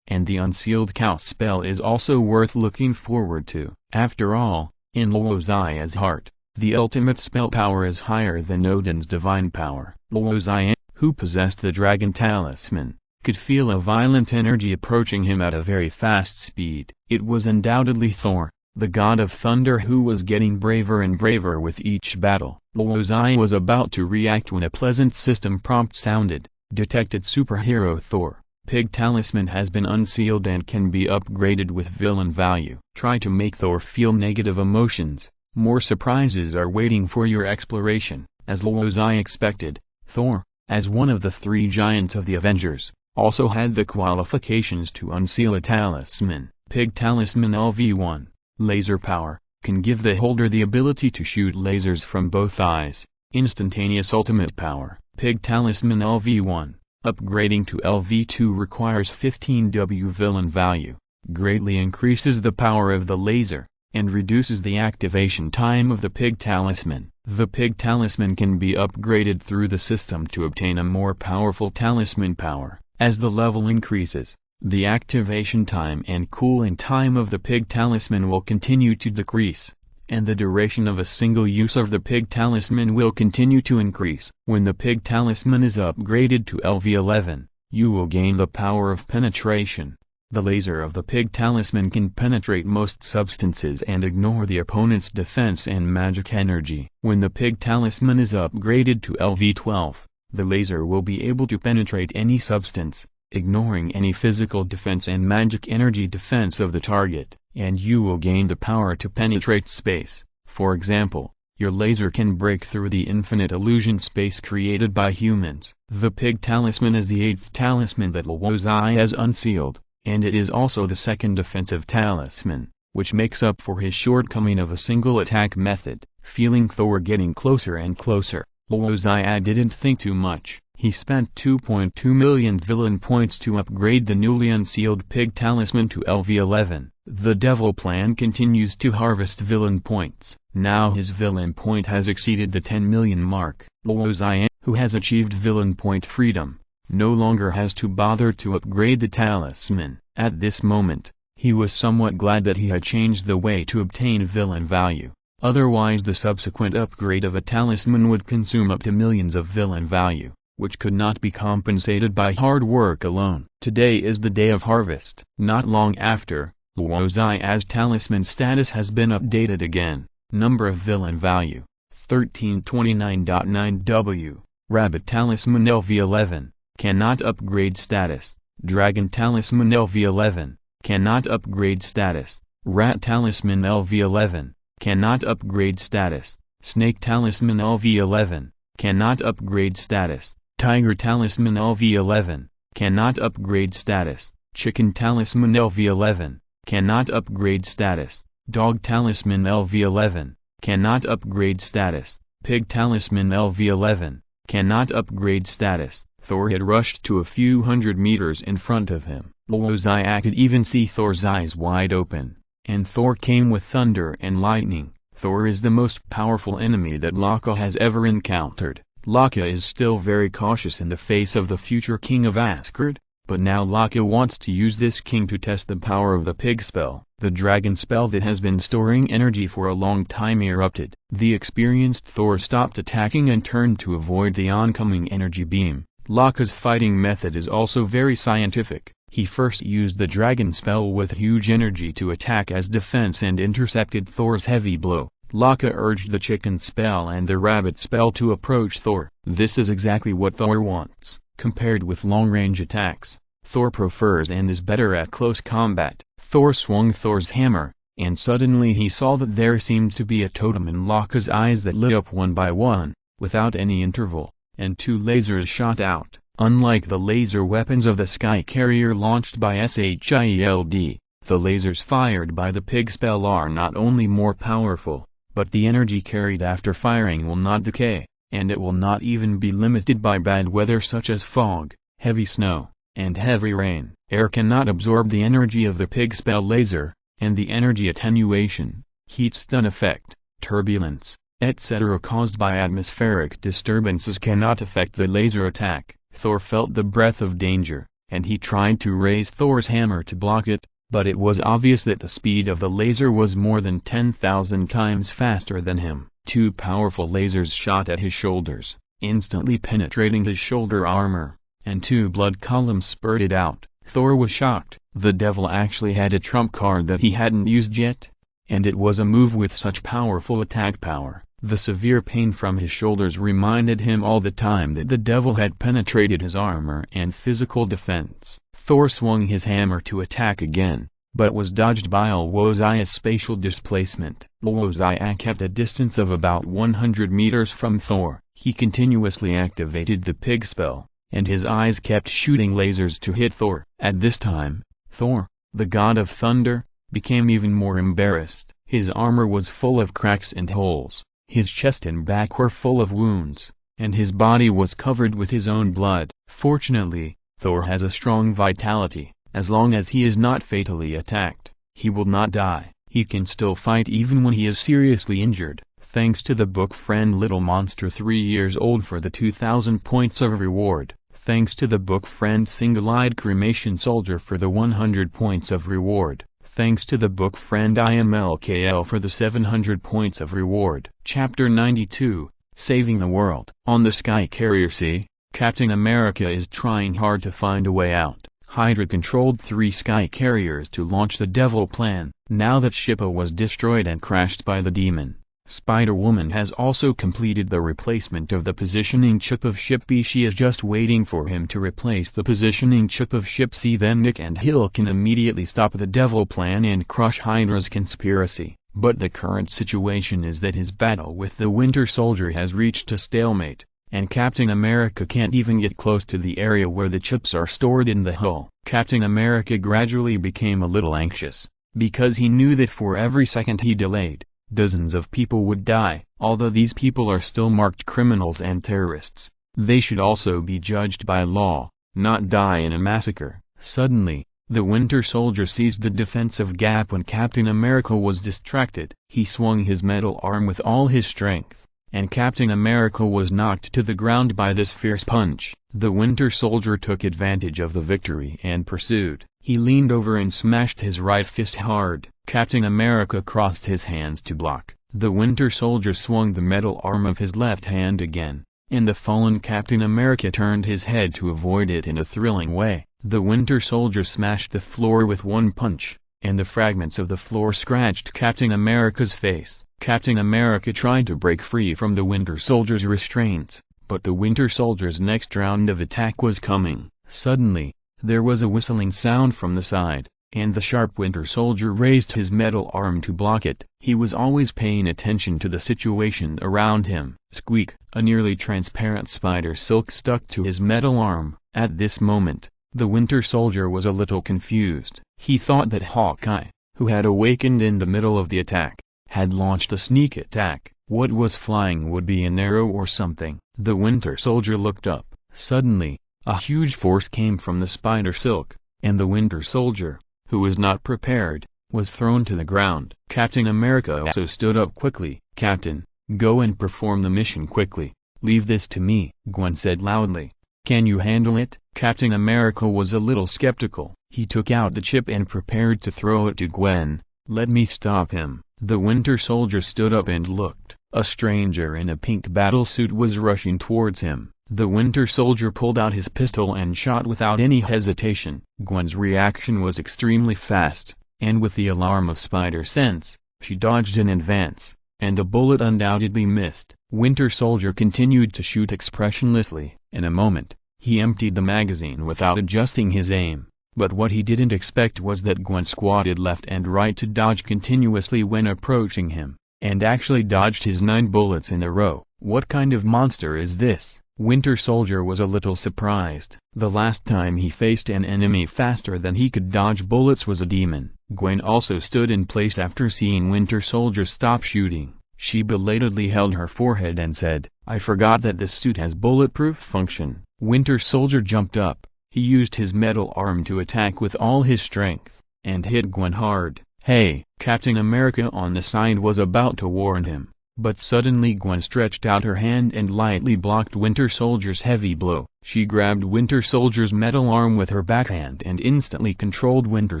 And the unsealed cow spell is also worth looking forward to. After all, in Luo Xia's heart, the ultimate spell power is higher than Odin's divine power. Luo Xia, who possessed the dragon talisman, could feel a violent energy approaching him at a very fast speed. It was undoubtedly Thor, the god of thunder, who was getting braver and braver with each battle. Luo Xia was about to react when a pleasant system prompt sounded. Detected superhero Thor. Pig talisman has been unsealed and can be upgraded with villain value. Try to make Thor feel negative emotions. More surprises are waiting for your exploration. As Luo Xia expected, Thor, as one of the three giants of the Avengers, also had the qualifications to unseal a talisman. Pig talisman LV1, laser power, can give the holder the ability to shoot lasers from both eyes. Instantaneous ultimate power. Pig talisman LV1. Upgrading to LV2 requires 15W villain value, greatly increases the power of the laser, and reduces the activation time of the pig talisman. The pig talisman can be upgraded through the system to obtain a more powerful talisman power. As the level increases, the activation time and cooling time of the pig talisman will continue to decrease, and the duration of a single use of the pig talisman will continue to increase. When the pig talisman is upgraded to LV11, you will gain the power of penetration. The laser of the pig talisman can penetrate most substances and ignore the opponent's defense and magic energy. When the pig talisman is upgraded to LV12, the laser will be able to penetrate any substance, ignoring any physical defense and magic energy defense of the target, and you will gain the power to penetrate space. For example, your laser can break through the infinite illusion space created by humans. The pig talisman is the 8th talisman that Luo Xia has unsealed, and it is also the second defensive talisman, which makes up for his shortcoming of a single attack method. Feeling Thor getting closer and closer, Luo Xia didn't think too much. He spent 2.2 million villain points to upgrade the newly unsealed pig talisman to LV11. The devil plan continues to harvest villain points. Now his villain point has exceeded the 10 million mark. Luo Xia, who has achieved villain point freedom, no longer has to bother to upgrade the talisman. At this moment, he was somewhat glad that he had changed the way to obtain villain value. Otherwise the subsequent upgrade of a talisman would consume up to millions of villain value, which could not be compensated by hard work alone. Today is the day of harvest. Not long after, Luo Xia's talisman status has been updated again. Number of villain value, 1329.9W. Rabbit talisman LV11, cannot upgrade status. Dragon talisman LV11, cannot upgrade status. Rat talisman LV11, cannot upgrade status. Snake talisman LV11, cannot upgrade status. Tiger talisman LV11, cannot upgrade status. Chicken talisman LV11, cannot upgrade status. Dog talisman LV11, cannot upgrade status. Pig talisman LV11, cannot upgrade status. Thor had rushed to a few hundred meters in front of him. Luo Xia could even see Thor's eyes wide open, and Thor came with thunder and lightning. Thor is the most powerful enemy that Loki has ever encountered. Loki is still very cautious in the face of the future king of Asgard, but now Loki wants to use this king to test the power of the pig spell. The dragon spell that has been storing energy for a long time erupted. The experienced Thor stopped attacking and turned to avoid the oncoming energy beam. Loki's fighting method is also very scientific. He first used the dragon spell with huge energy to attack as defense and intercepted Thor's heavy blow. Loki urged the chicken spell and the rabbit spell to approach Thor. This is exactly what Thor wants. Compared with long-range attacks, Thor prefers and is better at close combat. Thor swung Thor's hammer, and suddenly he saw that there seemed to be a totem in Loki's eyes that lit up one by one, without any interval, and two lasers shot out. Unlike the laser weapons of the Sky Carrier launched by SHIELD, the lasers fired by the pig spell are not only more powerful, but the energy carried after firing will not decay, and it will not even be limited by bad weather such as fog, heavy snow, and heavy rain. Air cannot absorb the energy of the pig spell laser, and the energy attenuation, heat stun effect, turbulence, etc. caused by atmospheric disturbances cannot affect the laser attack. Thor felt the breath of danger, and he tried to raise Thor's hammer to block it, but it was obvious that the speed of the laser was more than 10,000 times faster than him. Two powerful lasers shot at his shoulders, instantly penetrating his shoulder armor, and two blood columns spurted out. Thor was shocked. The devil actually had a trump card that he hadn't used yet, and it was a move with such powerful attack power. The severe pain from his shoulders reminded him all the time that the devil had penetrated his armor and physical defense. Thor swung his hammer to attack again, but was dodged by Luo Xia's spatial displacement. Luo Xia kept a distance of about 100 meters from Thor. He continuously activated the pig spell, and his eyes kept shooting lasers to hit Thor. At this time, Thor, the god of thunder, became even more embarrassed. His armor was full of cracks and holes. His chest and back were full of wounds, and his body was covered with his own blood. Fortunately, Thor has a strong vitality. As long as he is not fatally attacked, he will not die. He can still fight even when he is seriously injured. Thanks to the book Friend Little Monster 3 years old for the 2,000 points of reward. Thanks to the book Friend Single-Eyed Cremation Soldier for the 100 points of reward. Thanks to the book Friend IMLKL for the 700 points of reward. Chapter 92, Saving the World. On the Sky Carrier Sea, Captain America is trying hard to find a way out. Hydra controlled 3 sky carriers to launch the Devil Plan. Now that Shippa was destroyed and crashed by the demon, Spider-Woman has also completed the replacement of the positioning chip of Ship B. She is just waiting for him to replace the positioning chip of Ship C. Then Nick and Hill can immediately stop the Devil Plan and crush Hydra's conspiracy. But the current situation is that his battle with the Winter Soldier has reached a stalemate, and Captain America can't even get close to the area where the chips are stored in the hull. Captain America gradually became a little anxious, because he knew that for every second he delayed, dozens of people would die. Although these people are still marked criminals and terrorists, they should also be judged by law, not die in a massacre. Suddenly, the Winter Soldier seized the defensive gap when Captain America was distracted. He swung his metal arm with all his strength, and Captain America was knocked to the ground by this fierce punch. The Winter Soldier took advantage of the victory and pursued. He leaned over and smashed his right fist hard. Captain America crossed his hands to block. The Winter Soldier swung the metal arm of his left hand again, and the fallen Captain America turned his head to avoid it in a thrilling way. The Winter Soldier smashed the floor with one punch, and the fragments of the floor scratched Captain America's face. Captain America tried to break free from the Winter Soldier's restraints, but the Winter Soldier's next round of attack was coming. Suddenly, there was a whistling sound from the side, and the sharp Winter Soldier raised his metal arm to block it. He was always paying attention to the situation around him. Squeak! A nearly transparent spider silk stuck to his metal arm. At this moment, the Winter Soldier was a little confused. He thought that Hawkeye, who had awakened in the middle of the attack, had launched a sneak attack. What was flying would be an arrow or something. The Winter Soldier looked up. Suddenly, a huge force came from the spider silk, and the Winter Soldier, who was not prepared, was thrown to the ground. Captain America also stood up quickly. "Captain, go and perform the mission quickly. Leave this to me," Gwen said loudly. "Can you handle it?" Captain America was a little skeptical. He took out the chip and prepared to throw it to Gwen. "Let me stop him." The Winter Soldier stood up and looked. A stranger in a pink battlesuit was rushing towards him. The Winter Soldier pulled out his pistol and shot without any hesitation. Gwen's reaction was extremely fast, and with the alarm of spider sense, she dodged in advance, and the bullet undoubtedly missed. Winter Soldier continued to shoot expressionlessly. In a moment, He emptied the magazine without adjusting his aim, but what he didn't expect was that Gwen squatted left and right to dodge continuously when approaching him, and actually dodged his 9 bullets in a row. What kind of monster is this? Winter Soldier was a little surprised. The last time he faced an enemy faster than he could dodge bullets was a demon. Gwen also stood in place after seeing Winter Soldier stop shooting. She belatedly held her forehead and said, "I forgot that this suit has bulletproof function." Winter Soldier jumped up. He used his metal arm to attack with all his strength, and hit Gwen hard. "Hey!" Captain America on the side was about to warn him, but suddenly Gwen stretched out her hand and lightly blocked Winter Soldier's heavy blow. She grabbed Winter Soldier's metal arm with her backhand and instantly controlled Winter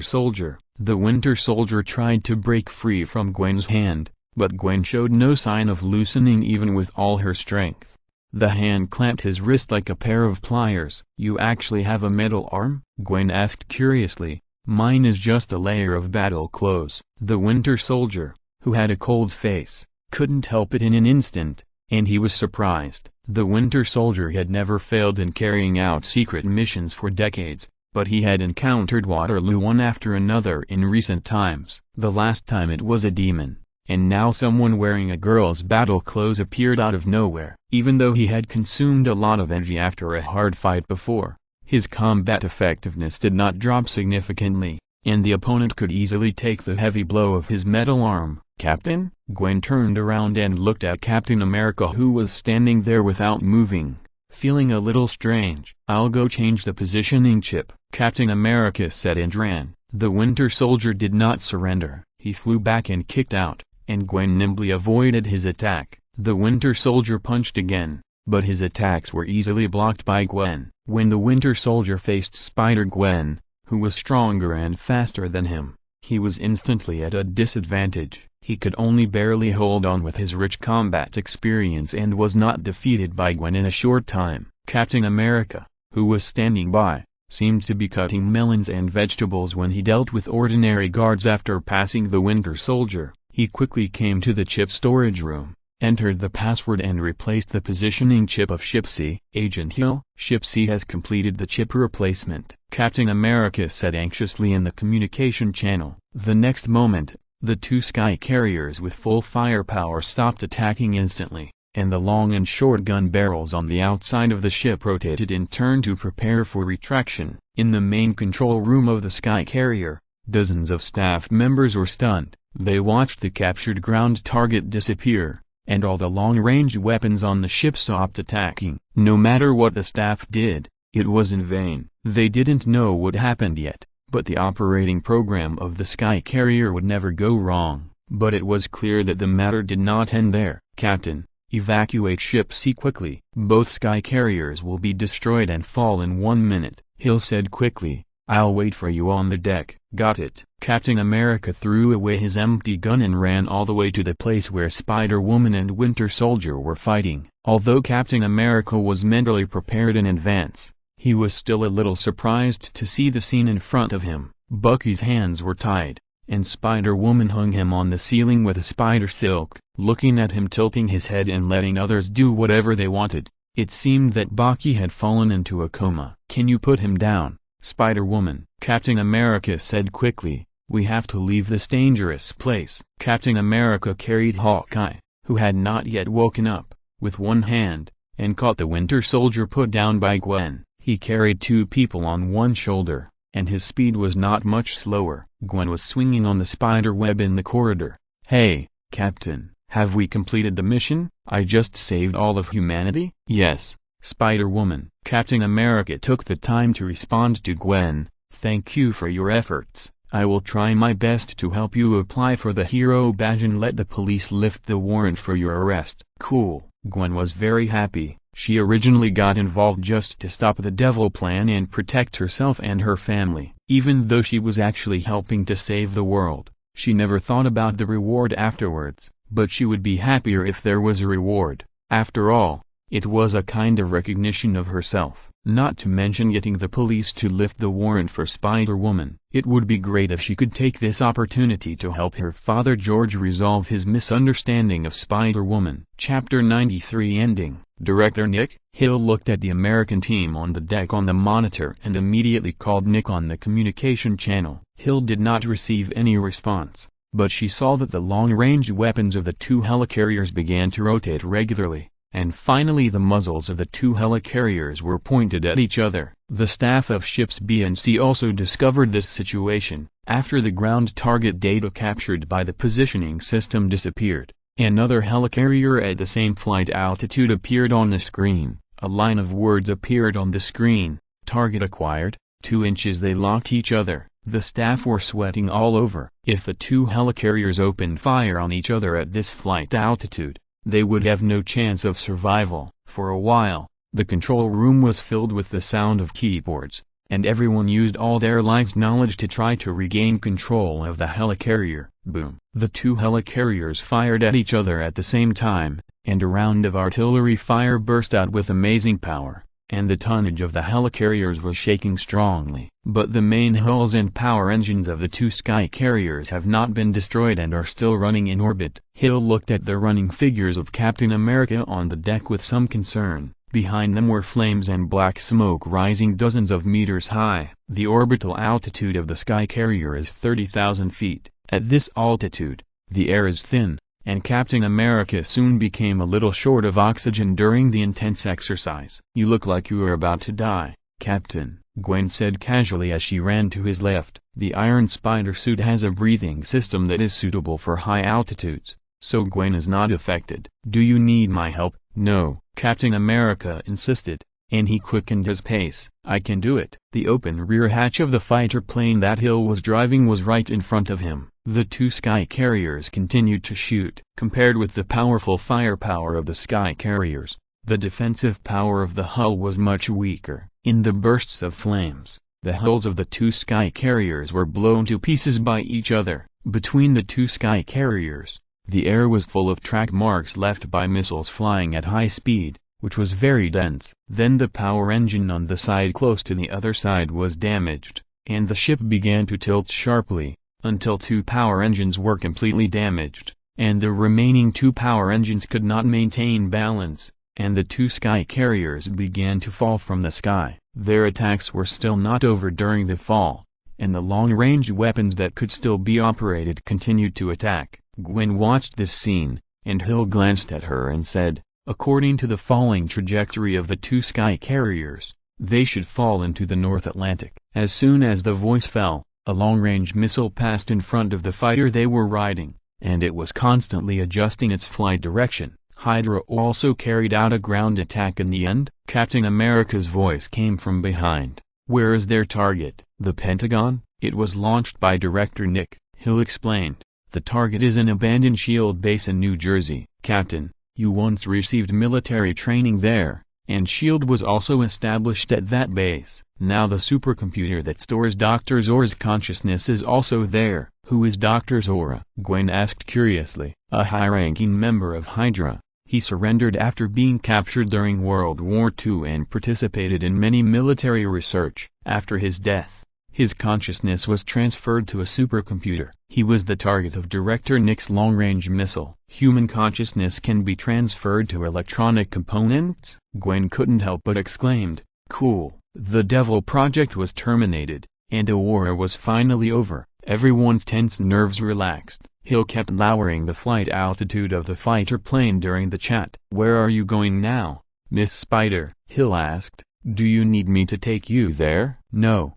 Soldier. The Winter Soldier tried to break free from Gwen's hand, but Gwen showed no sign of loosening even with all her strength. The hand clamped his wrist like a pair of pliers. "You actually have a metal arm?" Gwen asked curiously. "Mine is just a layer of battle clothes." The Winter Soldier, who had a cold face, couldn't help it in an instant, and he was surprised. The Winter Soldier had never failed in carrying out secret missions for decades, but he had encountered Waterloo one after another in recent times. The last time it was a demon, and now someone wearing a girl's battle clothes appeared out of nowhere. Even though he had consumed a lot of energy after a hard fight before, his combat effectiveness did not drop significantly, and the opponent could easily take the heavy blow of his metal arm. "Captain?" Gwen turned around and looked at Captain America, who was standing there without moving, feeling a little strange. "I'll go change the positioning chip," Captain America said and ran. The Winter Soldier did not surrender. He flew back and kicked out, and Gwen nimbly avoided his attack. The Winter Soldier punched again, but his attacks were easily blocked by Gwen. When the Winter Soldier faced Spider-Gwen, who was stronger and faster than him, he was instantly at a disadvantage. He could only barely hold on with his rich combat experience and was not defeated by Gwen in a short time. Captain America, who was standing by, seemed to be cutting melons and vegetables when he dealt with ordinary guards after passing the Winter Soldier. He quickly came to the chip storage room, entered the password and replaced the positioning chip of Ship C. "Agent Hill, Ship C has completed the chip replacement," Captain America said anxiously in the communication channel. The next moment, the 2 sky carriers with full firepower stopped attacking instantly, and the long and short gun barrels on the outside of the ship rotated in turn to prepare for retraction. In the main control room of the sky carrier, dozens of staff members were stunned. They watched the captured ground target disappear, and all the long-range weapons on the ship stopped attacking. No matter what the staff did, it was in vain. They didn't know what happened yet, but the operating program of the sky carrier would never go wrong. But it was clear that the matter did not end there. "Captain, evacuate Ship C quickly. Both sky carriers will be destroyed and fall in 1 minute," Hill said quickly. "I'll wait for you on the deck." "Got it." Captain America threw away his empty gun and ran all the way to the place where Spider-Woman and Winter Soldier were fighting. Although Captain America was mentally prepared in advance, he was still a little surprised to see the scene in front of him. Bucky's hands were tied, and Spider-Woman hung him on the ceiling with a spider silk, looking at him, tilting his head and letting others do whatever they wanted. It seemed that Bucky had fallen into a coma. "Can you put him down, Spider-Woman?" Captain America said quickly. "We have to leave this dangerous place." Captain America carried Hawkeye, who had not yet woken up, with one hand, and caught the Winter Soldier put down by Gwen. He carried 2 people on one shoulder, and his speed was not much slower. Gwen was swinging on the spider web in the corridor. "Hey, Captain, have we completed the mission? I just saved all of humanity?" "Yes, Spider-Woman." Captain America took the time to respond to Gwen. "Thank you for your efforts. I will try my best to help you apply for the hero badge and let the police lift the warrant for your arrest." "Cool." Gwen was very happy. She originally got involved just to stop the devil plan and protect herself and her family. Even though she was actually helping to save the world, she never thought about the reward afterwards, but she would be happier if there was a reward. After all, it was a kind of recognition of herself. Not to mention getting the police to lift the warrant for Spider-Woman. It would be great if she could take this opportunity to help her father George resolve his misunderstanding of Spider-Woman. Chapter 93 Ending. Director Nick? Hill looked at the American team on the deck on the monitor and immediately called Nick on the communication channel. Hill did not receive any response, but she saw that the long-range weapons of the two helicarriers began to rotate regularly, and finally the muzzles of the two helicarriers were pointed at each other. The staff of ships B and C also discovered this situation. After the ground target data captured by the positioning system disappeared, another helicarrier at the same flight altitude appeared on the screen. A line of words appeared on the screen. Target acquired. 2 inches. They locked each other. The staff were sweating all over. If the two helicarriers opened fire on each other at this flight altitude, they would have no chance of survival. For a while, the control room was filled with the sound of keyboards, and everyone used all their lives' knowledge to try to regain control of the helicarrier. Boom! The two helicarriers fired at each other at the same time, and a round of artillery fire burst out with amazing power, and the tonnage of the helicarriers was shaking strongly. But the main hulls and power engines of the two sky carriers have not been destroyed and are still running in orbit. Hill looked at the running figures of Captain America on the deck with some concern. Behind them were flames and black smoke rising dozens of meters high. The orbital altitude of the sky carrier is 30,000 feet. At this altitude, the air is thin, and Captain America soon became a little short of oxygen during the intense exercise. "You look like you are about to die, Captain," Gwen said casually as she ran to his left. The Iron Spider suit has a breathing system that is suitable for high altitudes, so Gwen is not affected. "Do you need my help?" "No," Captain America insisted, and he quickened his pace. "I can do it." The open rear hatch of the fighter plane that Hill was driving was right in front of him. The two sky carriers continued to shoot. Compared with the powerful firepower of the sky carriers, the defensive power of the hull was much weaker. In the bursts of flames, the hulls of the two sky carriers were blown to pieces by each other. Between the two sky carriers, the air was full of track marks left by missiles flying at high speed, which was very dense. Then the power engine on the side close to the other side was damaged, and the ship began to tilt sharply, until 2 power engines were completely damaged, and the remaining 2 power engines could not maintain balance, and the two sky carriers began to fall from the sky. Their attacks were still not over during the fall, and the long-range weapons that could still be operated continued to attack. Gwen watched this scene, and Hill glanced at her and said, "According to the falling trajectory of the two sky carriers, they should fall into the North Atlantic." As soon as the voice fell, a long-range missile passed in front of the fighter they were riding, and it was constantly adjusting its flight direction. Hydra also carried out a ground attack in the end. Captain America's voice came from behind. "Where is their target?" "The Pentagon." "It was launched by Director Nick," Hill explained. "The target is an abandoned SHIELD base in New Jersey." "Captain, you once received military training there, and SHIELD was also established at that base. Now the supercomputer that stores Dr. Zora's consciousness is also there." "Who is Dr. Zora?" Gwen asked curiously. "A high-ranking member of Hydra. He surrendered after being captured during World War II and participated in many military research. After his death, his consciousness was transferred to a supercomputer. He was the target of Director Nick's long-range missile." "Human consciousness can be transferred to electronic components?" Gwen couldn't help but exclaimed. "Cool." The Devil Project was terminated, and a war was finally over. Everyone's tense nerves relaxed. Hill kept lowering the flight altitude of the fighter plane during the chat. "Where are you going now, Miss Spider?" Hill asked. "Do you need me to take you there?" No,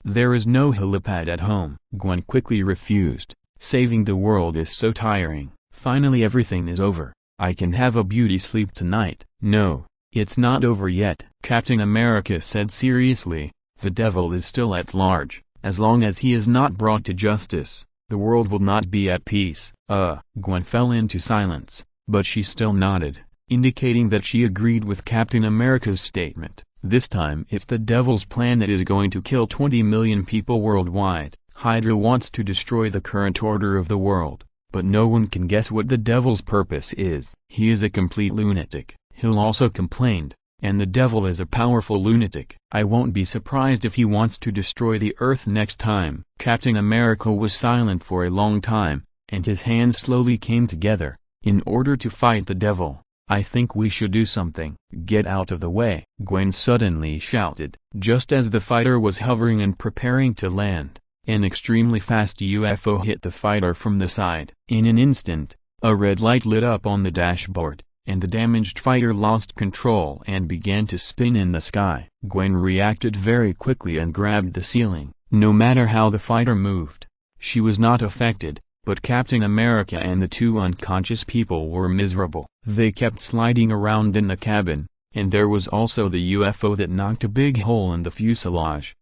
there is no helipad at home." Gwen quickly refused. "Saving the world is so tiring. Finally everything is over. I can have a beauty sleep tonight." "No, it's not over yet," Captain America said seriously. "The devil is still at large. As long as he is not brought to justice, the world will not be at peace." Gwen fell into silence, but she still nodded, indicating that she agreed with Captain America's statement. "This time it's the devil's plan that is going to kill 20 million people worldwide. Hydra wants to destroy the current order of the world, but no one can guess what the devil's purpose is. He is a complete lunatic," Hill also complained, "and the devil is a powerful lunatic. I won't be surprised if he wants to destroy the Earth next time." Captain America was silent for a long time, and his hands slowly came together, in order to fight the devil. I think we should do something. Get out of the way, Gwen suddenly shouted. Just as the fighter was hovering and preparing to land, an extremely fast UFO hit the fighter from the side. In an instant, a red light lit up on the dashboard, and the damaged fighter lost control and began to spin in the sky. Gwen reacted very quickly and grabbed the ceiling. No matter how the fighter moved, she was not affected, but Captain America and the two unconscious people were miserable. They kept sliding around in the cabin, and there was also the UFO that knocked a big hole in the fuselage.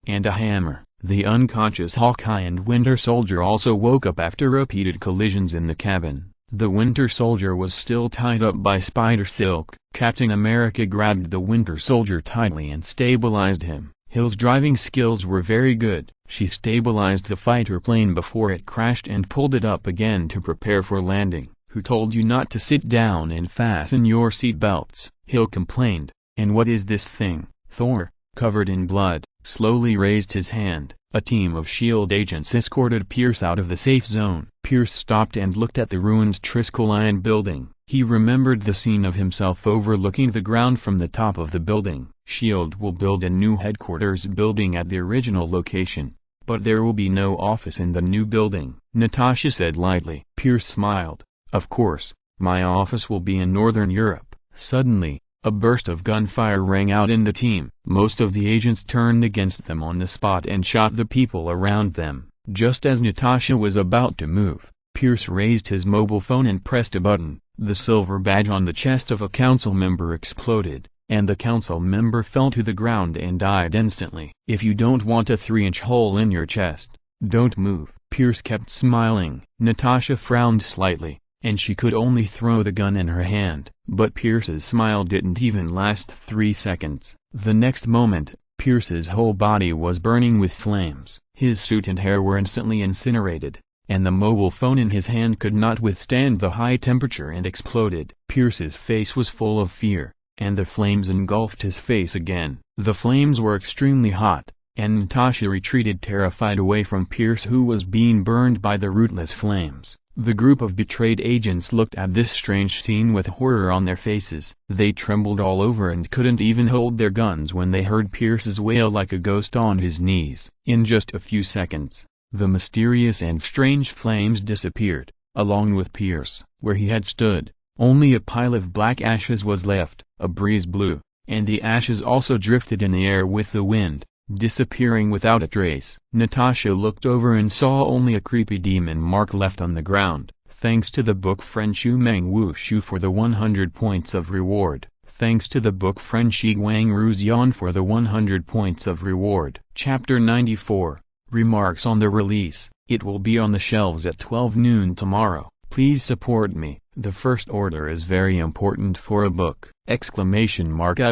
And a hammer. The unconscious Hawkeye and Winter Soldier also woke up after repeated collisions in the cabin. The Winter Soldier was still tied up by spider silk. Captain America grabbed the Winter Soldier tightly and stabilized him. Hill's driving skills were very good. She stabilized the fighter plane before it crashed and pulled it up again to prepare for landing. Who told you not to sit down and fasten your seat belts? Hill complained. And what is this thing? Thor, covered in blood, slowly raised his hand. A team of S.H.I.E.L.D. agents escorted Pierce out of the safe zone. Pierce stopped and looked at the ruined Triskelion building. He remembered the scene of himself overlooking the ground from the top of the building. S.H.I.E.L.D. will build a new headquarters building at the original location, but there will be no office in the new building, Natasha said lightly. Pierce smiled. Of course, my office will be in Northern Europe. Suddenly, a burst of gunfire rang out in the team. Most of the agents turned against them on the spot and shot the people around them. Just as Natasha was about to move, Pierce raised his mobile phone and pressed a button. The silver badge on the chest of a council member exploded, and the council member fell to the ground and died instantly. If you don't want a 3-inch hole in your chest, don't move. Pierce kept smiling. Natasha frowned slightly, and she could only throw the gun in her hand. But Pierce's smile didn't even last 3 seconds. The next moment, Pierce's whole body was burning with flames. His suit and hair were instantly incinerated, and the mobile phone in his hand could not withstand the high temperature and exploded. Pierce's face was full of fear, and the flames engulfed his face again. The flames were extremely hot, and Natasha retreated terrified away from Pierce, who was being burned by the rootless flames. The group of betrayed agents looked at this strange scene with horror on their faces. They trembled all over and couldn't even hold their guns when they heard Pierce's wail like a ghost on his knees. In just a few seconds, the mysterious and strange flames disappeared, along with Pierce. Where he had stood, only a pile of black ashes was left. A breeze blew, and the ashes also drifted in the air with the wind, disappearing without a trace. Natasha looked over and saw only a creepy demon mark left on the ground. Thanks to the book friend Shu Meng Wu Shu for the 100 points of reward. Thanks to the book friend Shi Guang Ruz Yan for the 100 points of reward. Chapter 94. Remarks on the release. It will be on the shelves at 12 noon tomorrow. Please support me. The first order is very important for a book. I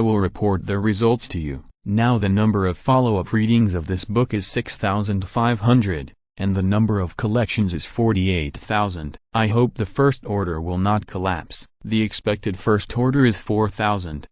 will report the results to you. Now the number of follow-up readings of this book is 6,500, and the number of collections is 48,000. I hope the first order will not collapse. The expected first order is 4,000.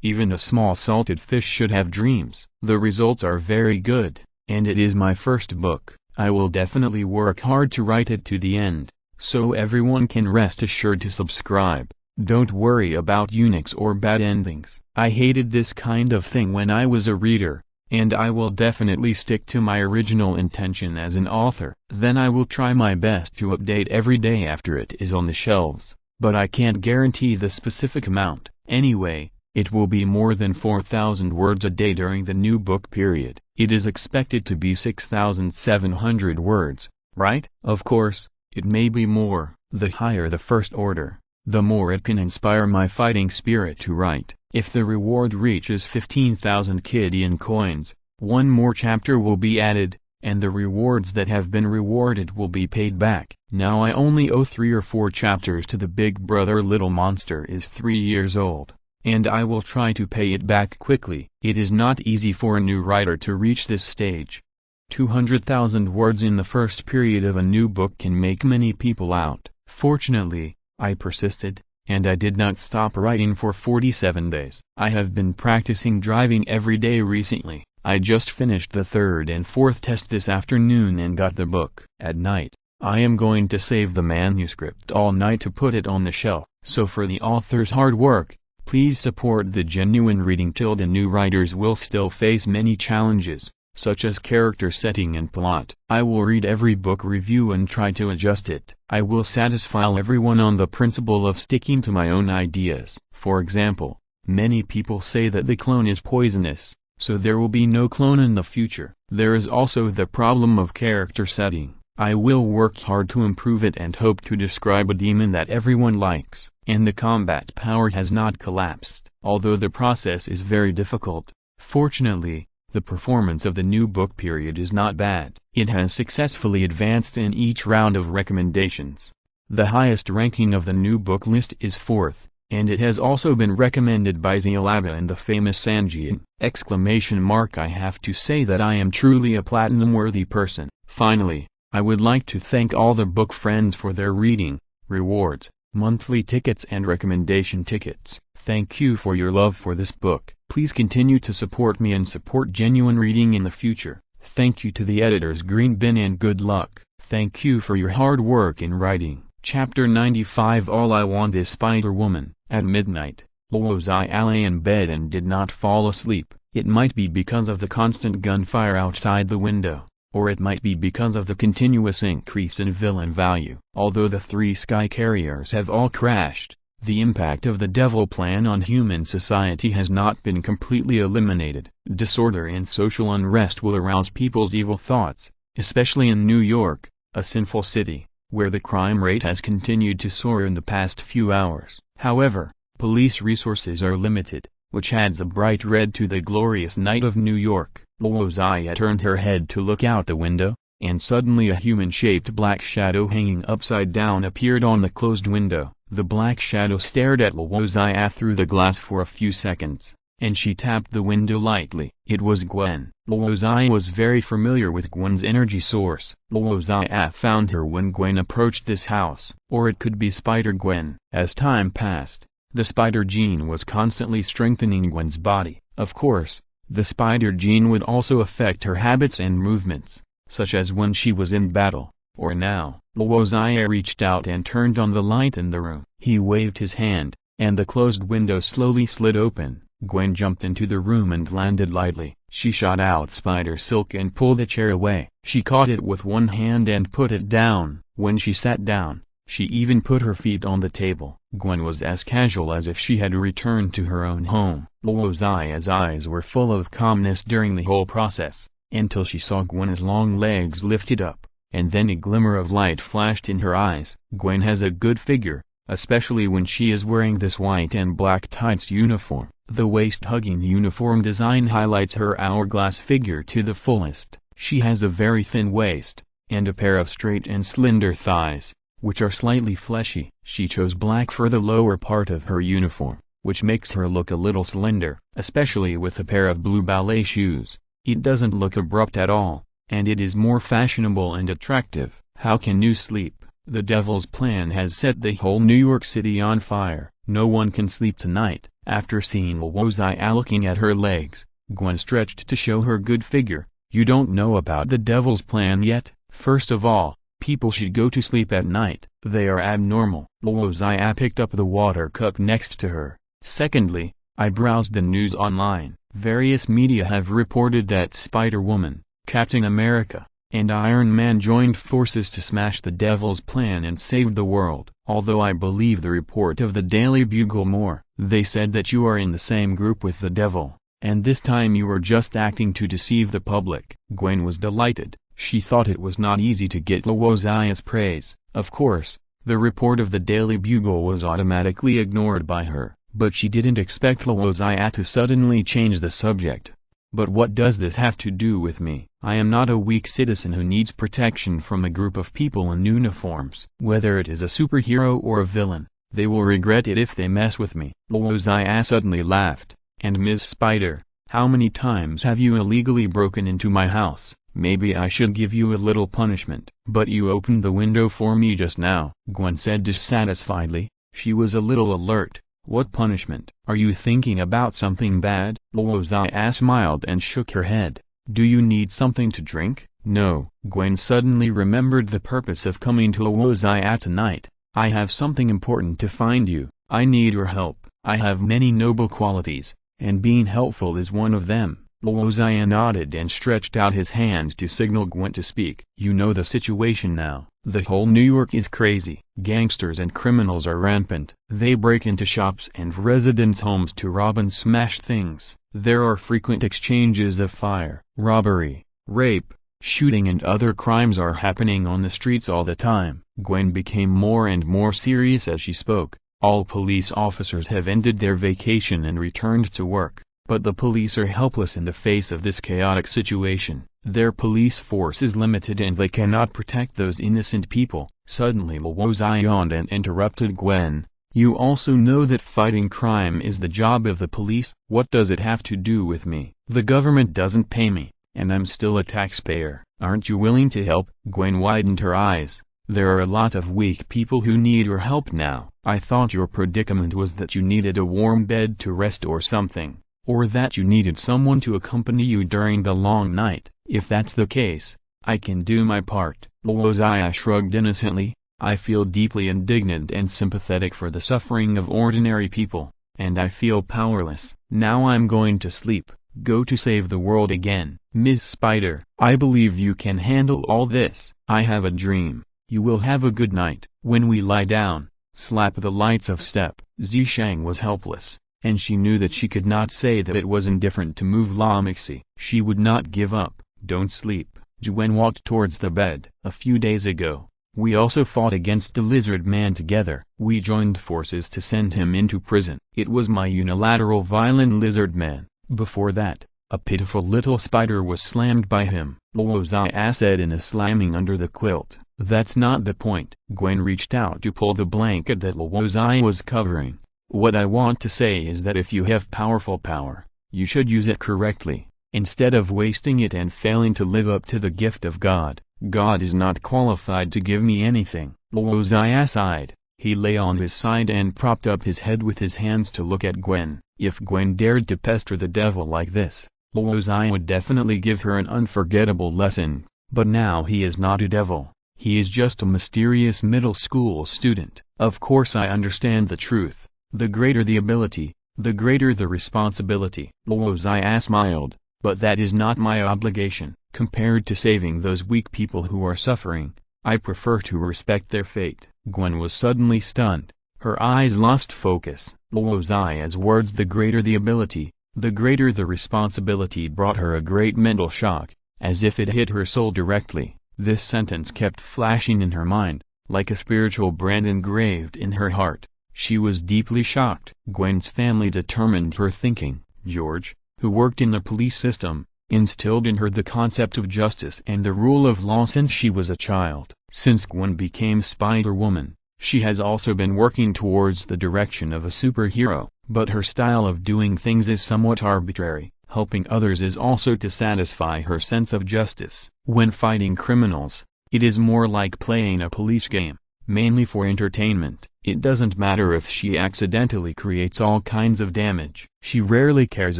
Even a small salted fish should have dreams. The results are very good, and it is my first book. I will definitely work hard to write it to the end, so everyone can rest assured to subscribe. Don't worry about Unix or bad endings. I hated this kind of thing when I was a reader, and I will definitely stick to my original intention as an author. Then I will try my best to update every day after it is on the shelves, but I can't guarantee the specific amount. Anyway, it will be more than 4,000 words a day during the new book period. It is expected to be 6,700 words, right? Of course, it may be more. The higher the first order, the more it can inspire my fighting spirit to write. If the reward reaches 15,000 Kidian coins, one more chapter will be added, and the rewards that have been rewarded will be paid back. Now I only owe 3 or 4 chapters to the big brother. Little Monster is 3 years old, and I will try to pay it back quickly. It is not easy for a new writer to reach this stage. 200,000 words in the first period of a new book can make many people out. Fortunately, I persisted, and I did not stop writing for 47 days. I have been practicing driving every day recently. I just finished the 3rd and 4th test this afternoon and got the book. At night, I am going to save the manuscript all night to put it on the shelf. So for the author's hard work, please support the genuine reading. New writers will still face many challenges, such as character setting and plot. I will read every book review and try to adjust it. I will satisfy everyone on the principle of sticking to my own ideas. For example, many people say that the clone is poisonous, so there will be no clone in the future. There is also the problem of character setting. I will work hard to improve it and hope to describe a demon that everyone likes. And the combat power has not collapsed, although the process is very difficult. Fortunately, the performance of the new book period is not bad. It has successfully advanced in each round of recommendations. The highest ranking of the new book list is 4th, and it has also been recommended by Zialaba and the famous Sanjian! I have to say that I am truly a platinum-worthy person. Finally, I would like to thank all the book friends for their reading, rewards, monthly tickets and recommendation tickets. Thank you for your love for this book. Please continue to support me and support genuine reading in the future. Thank you to the editors Green Bin and good luck. Thank you for your hard work in writing. Chapter 95. All I Want is Spider-Woman. At midnight, Luo Xia lay in bed and did not fall asleep. It might be because of the constant gunfire outside the window, or it might be because of the continuous increase in villain value. Although the 3 sky carriers have all crashed, the impact of the devil plan on human society has not been completely eliminated. Disorder and social unrest will arouse people's evil thoughts, especially in New York, a sinful city, where the crime rate has continued to soar in the past few hours. However, police resources are limited, which adds a bright red to the glorious night of New York. Luo Xia turned her head to look out the window, and suddenly a human-shaped black shadow hanging upside down appeared on the closed window. The black shadow stared at Luo Xia through the glass for a few seconds, and she tapped the window lightly. It was Gwen. Luo Xia was very familiar with Gwen's energy source. Luo Xia found her when Gwen approached this house. Or it could be Spider-Gwen. As time passed, the spider gene was constantly strengthening Gwen's body. Of course, the spider gene would also affect her habits and movements, such as when she was in battle, or now. Luo Xia reached out and turned on the light in the room. He waved his hand, and the closed window slowly slid open. Gwen jumped into the room and landed lightly. She shot out spider silk and pulled a chair away. She caught it with one hand and put it down. When she sat down, she even put her feet on the table. Gwen was as casual as if she had returned to her own home. Luo Xia's eyes were full of calmness during the whole process, until she saw Gwen's long legs lifted up, and then a glimmer of light flashed in her eyes. Gwen has a good figure, especially when she is wearing this white and black tights uniform. The waist-hugging uniform design highlights her hourglass figure to the fullest. She has a very thin waist, and a pair of straight and slender thighs, which are slightly fleshy. She chose black for the lower part of her uniform, which makes her look a little slender, especially with a pair of blue ballet shoes. It doesn't look abrupt at all, and it is more fashionable and attractive. How can you sleep? The devil's plan has set the whole New York City on fire. No one can sleep tonight. After seeing Luo Xia looking at her legs, Gwen stretched to show her good figure. You don't know about the devil's plan yet? First of all, people should go to sleep at night. They are abnormal. Luo Xia picked up the water cup next to her. Secondly, I browsed the news online. Various media have reported that Spider-Woman, Captain America, and Iron Man joined forces to smash the devil's plan and save the world. Although I believe the report of the Daily Bugle more. They said that you are in the same group with the devil, and this time you were just acting to deceive the public. Gwen was delighted. She thought it was not easy to get Luo Xia's praise. Of course, the report of the Daily Bugle was automatically ignored by her, but she didn't expect Luo Xia to suddenly change the subject. But what does this have to do with me? I am not a weak citizen who needs protection from a group of people in uniforms. Whether it is a superhero or a villain, they will regret it if they mess with me. Luo Xia suddenly laughed. And Ms. Spider, how many times have you illegally broken into my house? Maybe I should give you a little punishment. But you opened the window for me just now, Gwen said dissatisfiedly. She was a little alert. What punishment? Are you thinking about something bad? Luo Xia smiled and shook her head. Do you need something to drink? No. Gwen suddenly remembered the purpose of coming to Luo Xia tonight. I have something important to find you. I need your help. I have many noble qualities, and being helpful is one of them. Luo Xia nodded and stretched out his hand to signal Gwen to speak. You know the situation now. The whole New York is crazy. Gangsters and criminals are rampant. They break into shops and residents' homes to rob and smash things. There are frequent exchanges of fire, robbery, rape, shooting, and other crimes are happening on the streets all the time. Gwen became more and more serious as she spoke. All police officers have ended their vacation and returned to work, but the police are helpless in the face of this chaotic situation. Their police force is limited and they cannot protect those innocent people. Suddenly Luo Xia yawned and interrupted Gwen. You also know that fighting crime is the job of the police. What does it have to do with me? The government doesn't pay me, and I'm still a taxpayer. Aren't you willing to help? Gwen widened her eyes. There are a lot of weak people who need your help now. I thought your predicament was that you needed a warm bed to rest or something, or that you needed someone to accompany you during the long night. If that's the case, I can do my part. Luo Xia shrugged innocently. I feel deeply indignant and sympathetic for the suffering of ordinary people, and I feel powerless. Now I'm going to sleep, go to save the world again. Ms. Spider, I believe you can handle all this. I have a dream. You will have a good night. When we lie down, slap the lights of step. Zishang was helpless, and she knew that she could not say that it was indifferent to move Luo Xia. She would not give up. Don't sleep. Gwen walked towards the bed. A few days ago, we also fought against the lizard man together. We joined forces to send him into prison. It was my unilateral violent lizard man. Before that, a pitiful little spider was slammed by him. Luo Xia said in a slamming under the quilt. That's not the point. Gwen reached out to pull the blanket that Luo Xia was covering. What I want to say is that if you have powerful power, you should use it correctly, instead of wasting it and failing to live up to the gift of God. God is not qualified to give me anything. Luo Xia sighed. He lay on his side and propped up his head with his hands to look at Gwen. If Gwen dared to pester the devil like this, Luo Xia would definitely give her an unforgettable lesson. But now he is not a devil. He is just a mysterious middle school student. Of course I understand the truth. The greater the ability, the greater the responsibility. Luo Xia smiled. But that is not my obligation. Compared to saving those weak people who are suffering, I prefer to respect their fate. Gwen was suddenly stunned. Her eyes lost focus. Luo Xia's words, the greater the ability, the greater the responsibility, brought her a great mental shock, as if it hit her soul directly. This sentence kept flashing in her mind, like a spiritual brand engraved in her heart. She was deeply shocked. Gwen's family determined her thinking. George, who worked in the police system, instilled in her the concept of justice and the rule of law since she was a child. Since Gwen became Spider-Woman, she has also been working towards the direction of a superhero, but her style of doing things is somewhat arbitrary. Helping others is also to satisfy her sense of justice. When fighting criminals, it is more like playing a police game, mainly for entertainment. It doesn't matter if she accidentally creates all kinds of damage. She rarely cares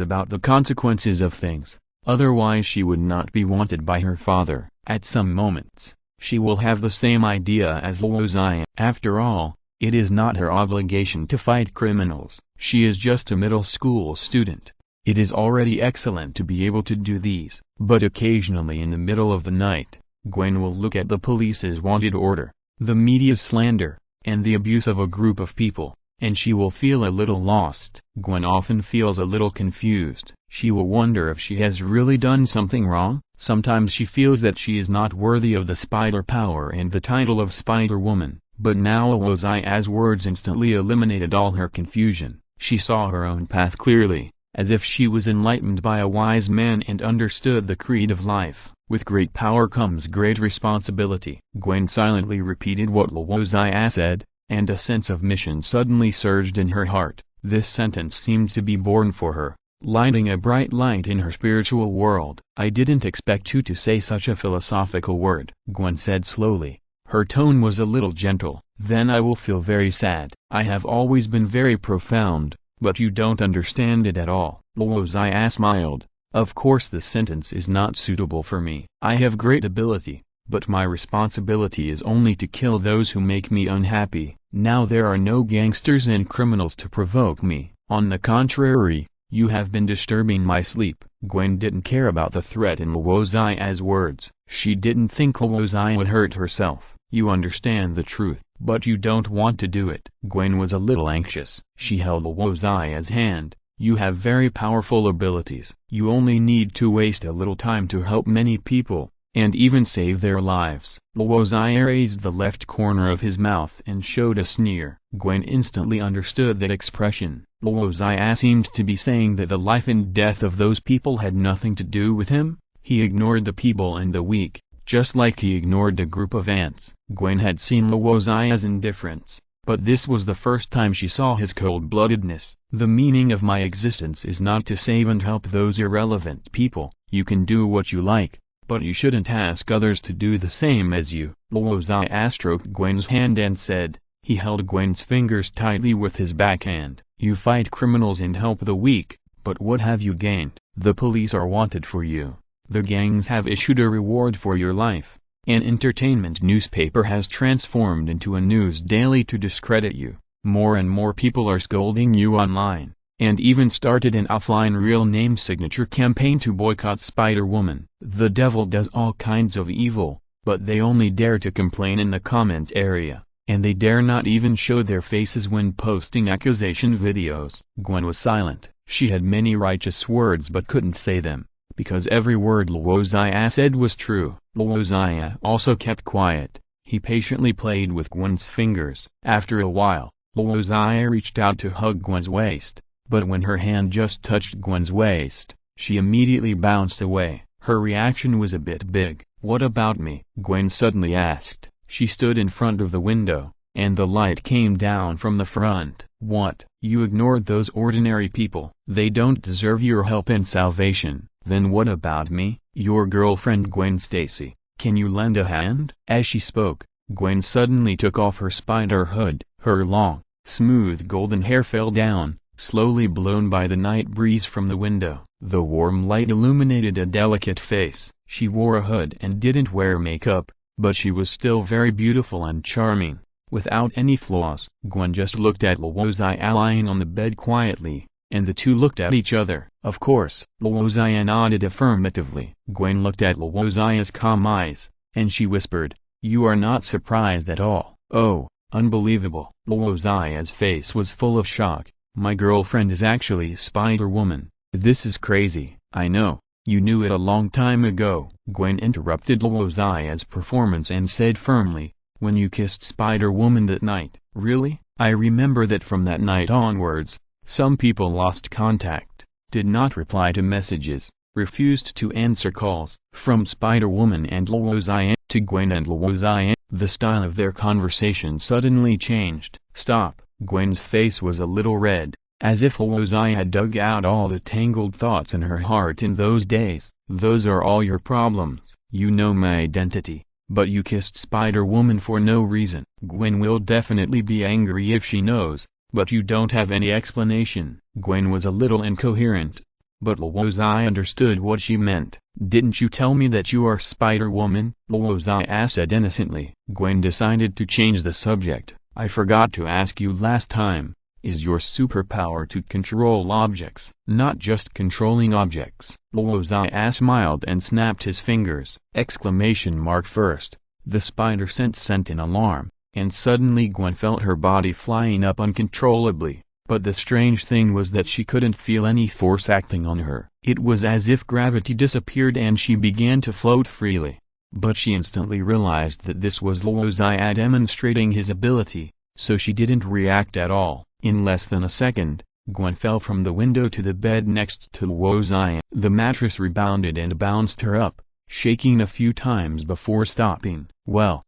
about the consequences of things, otherwise she would not be wanted by her father. At some moments, she will have the same idea as Luo Xia. After all, it is not her obligation to fight criminals. She is just a middle school student. It is already excellent to be able to do these, but occasionally in the middle of the night, Gwen will look at the police's wanted order, the media's slander, and the abuse of a group of people, and she will feel a little lost. Gwen often feels a little confused. She will wonder if she has really done something wrong. Sometimes she feels that she is not worthy of the spider power and the title of Spider-Woman. But now Luo Xia's words instantly eliminated all her confusion. She saw her own path clearly, as if she was enlightened by a wise man and understood the creed of life. With great power comes great responsibility. Gwen silently repeated what Luo Xia said, and a sense of mission suddenly surged in her heart. This sentence seemed to be born for her, lighting a bright light in her spiritual world. I didn't expect you to say such a philosophical word, Gwen said slowly. Her tone was a little gentle. Then I will feel very sad. I have always been very profound, but you don't understand it at all. Luo Xia smiled. Of course the sentence is not suitable for me. I have great ability, but my responsibility is only to kill those who make me unhappy. Now there are no gangsters and criminals to provoke me. On the contrary, you have been disturbing my sleep. Gwen didn't care about the threat in Luo Xia's words. She didn't think Luo Xia would hurt herself. You understand the truth, but you don't want to do it. Gwen was a little anxious. She held Luo Xia's hand. You have very powerful abilities. You only need to waste a little time to help many people, and even save their lives. Luo Xia raised the left corner of his mouth and showed a sneer. Gwen instantly understood that expression. Luo Xia seemed to be saying that the life and death of those people had nothing to do with him. He ignored the people and the weak, just like he ignored a group of ants. Gwen had seen Luo Xia's indifference, but this was the first time she saw his cold-bloodedness. The meaning of my existence is not to save and help those irrelevant people. You can do what you like, but you shouldn't ask others to do the same as you. Luo Xia stroked Gwen's hand and said. He held Gwen's fingers tightly with his backhand. You fight criminals and help the weak, but what have you gained? The police are wanted for you. The gangs have issued a reward for your life. An entertainment newspaper has transformed into a news daily to discredit you. More and more people are scolding you online, and even started an offline real name signature campaign to boycott Spider-Woman. The devil does all kinds of evil, but they only dare to complain in the comment area, and they dare not even show their faces when posting accusation videos. Gwen was silent. She had many righteous words but couldn't say them, because every word Luo Xia said was true. Luo Xia also kept quiet. He patiently played with Gwen's fingers. After a while, Luo Xia reached out to hug Gwen's waist, but when her hand just touched Gwen's waist, she immediately bounced away. Her reaction was a bit big. What about me? Gwen suddenly asked. She stood in front of the window, and the light came down from the front. What? You ignored those ordinary people. They don't deserve your help and salvation. Then what about me? Your girlfriend Gwen Stacy. Can you lend a hand? As she spoke, Gwen suddenly took off her spider hood. Her long, smooth golden hair fell down, slowly blown by the night breeze from the window. The warm light illuminated a delicate face. She wore a hood and didn't wear makeup, but she was still very beautiful and charming, without any flaws. Gwen just looked at Luo Xia lying on the bed quietly, and the two looked at each other. Of course, Luo Xia nodded affirmatively. Gwen looked at Luo Xia's calm eyes, and she whispered, "You are not surprised at all." "Oh, unbelievable." Luo Xia's face was full of shock. "My girlfriend is actually Spider-Woman. This is crazy." "I know. You knew it a long time ago." Gwen interrupted Luo Xia's performance and said firmly, "When you kissed Spider-Woman that night." "Really?" "I remember that from that night onwards, some people lost contact, did not reply to messages, refused to answer calls." From Spider-Woman and Luo Xia to Gwen and Luo Xia, the style of their conversation suddenly changed. "Stop." Gwen's face was a little red, as if Luo Xia had dug out all the tangled thoughts in her heart in those days. "Those are all your problems. You know my identity, but you kissed Spider-Woman for no reason. Gwen will definitely be angry if she knows, but you don't have any explanation." Gwen was a little incoherent, but Luo Xia understood what she meant. "Didn't you tell me that you are Spider-Woman?" Luo Xia said innocently. Gwen decided to change the subject. "I forgot to ask you last time. Is your superpower to control objects?" "Not just controlling objects." Luo Xia smiled and snapped his fingers. Exclamation mark first. The spider sense sent an alarm, and suddenly Gwen felt her body flying up uncontrollably. But the strange thing was that she couldn't feel any force acting on her. It was as if gravity disappeared and she began to float freely. But she instantly realized that this was Luo Xia demonstrating his ability, so she didn't react at all. In less than a second, Gwen fell from the window to the bed next to Luo Xia. The mattress rebounded and bounced her up, shaking a few times before stopping. "Well,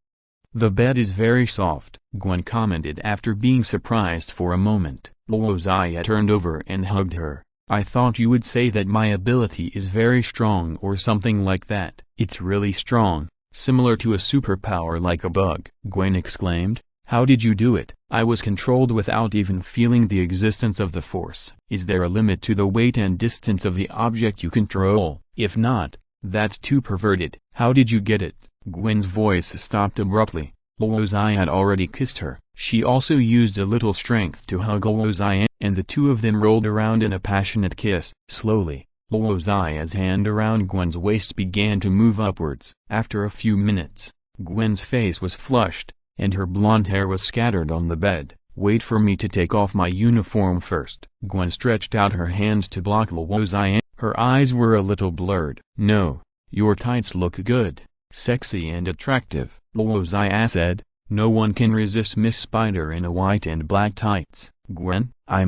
the bed is very soft," Gwen commented after being surprised for a moment. Luo Xia turned over and hugged her. "I thought you would say that my ability is very strong or something like that." "It's really strong, similar to a superpower like a bug," Gwen exclaimed. How did you do it? I was controlled without even feeling the existence of the force. Is there a limit to the weight and distance of the object you control? If not, that's too perverted. How did you get it? Gwen's voice stopped abruptly. Luo Xia had already kissed her. She also used a little strength to hug Luo Xia, and the two of them rolled around in a passionate kiss. Slowly, Luo Xia's hand around Gwen's waist began to move upwards. After a few minutes, Gwen's face was flushed, and her blonde hair was scattered on the bed. Wait for me to take off my uniform first. Gwen stretched out her hand to block Luo Xia. Her eyes were a little blurred. No, your tights look good, sexy and attractive, Luo Xia said. No one can resist Miss Spider in a white and black tights. Gwen, I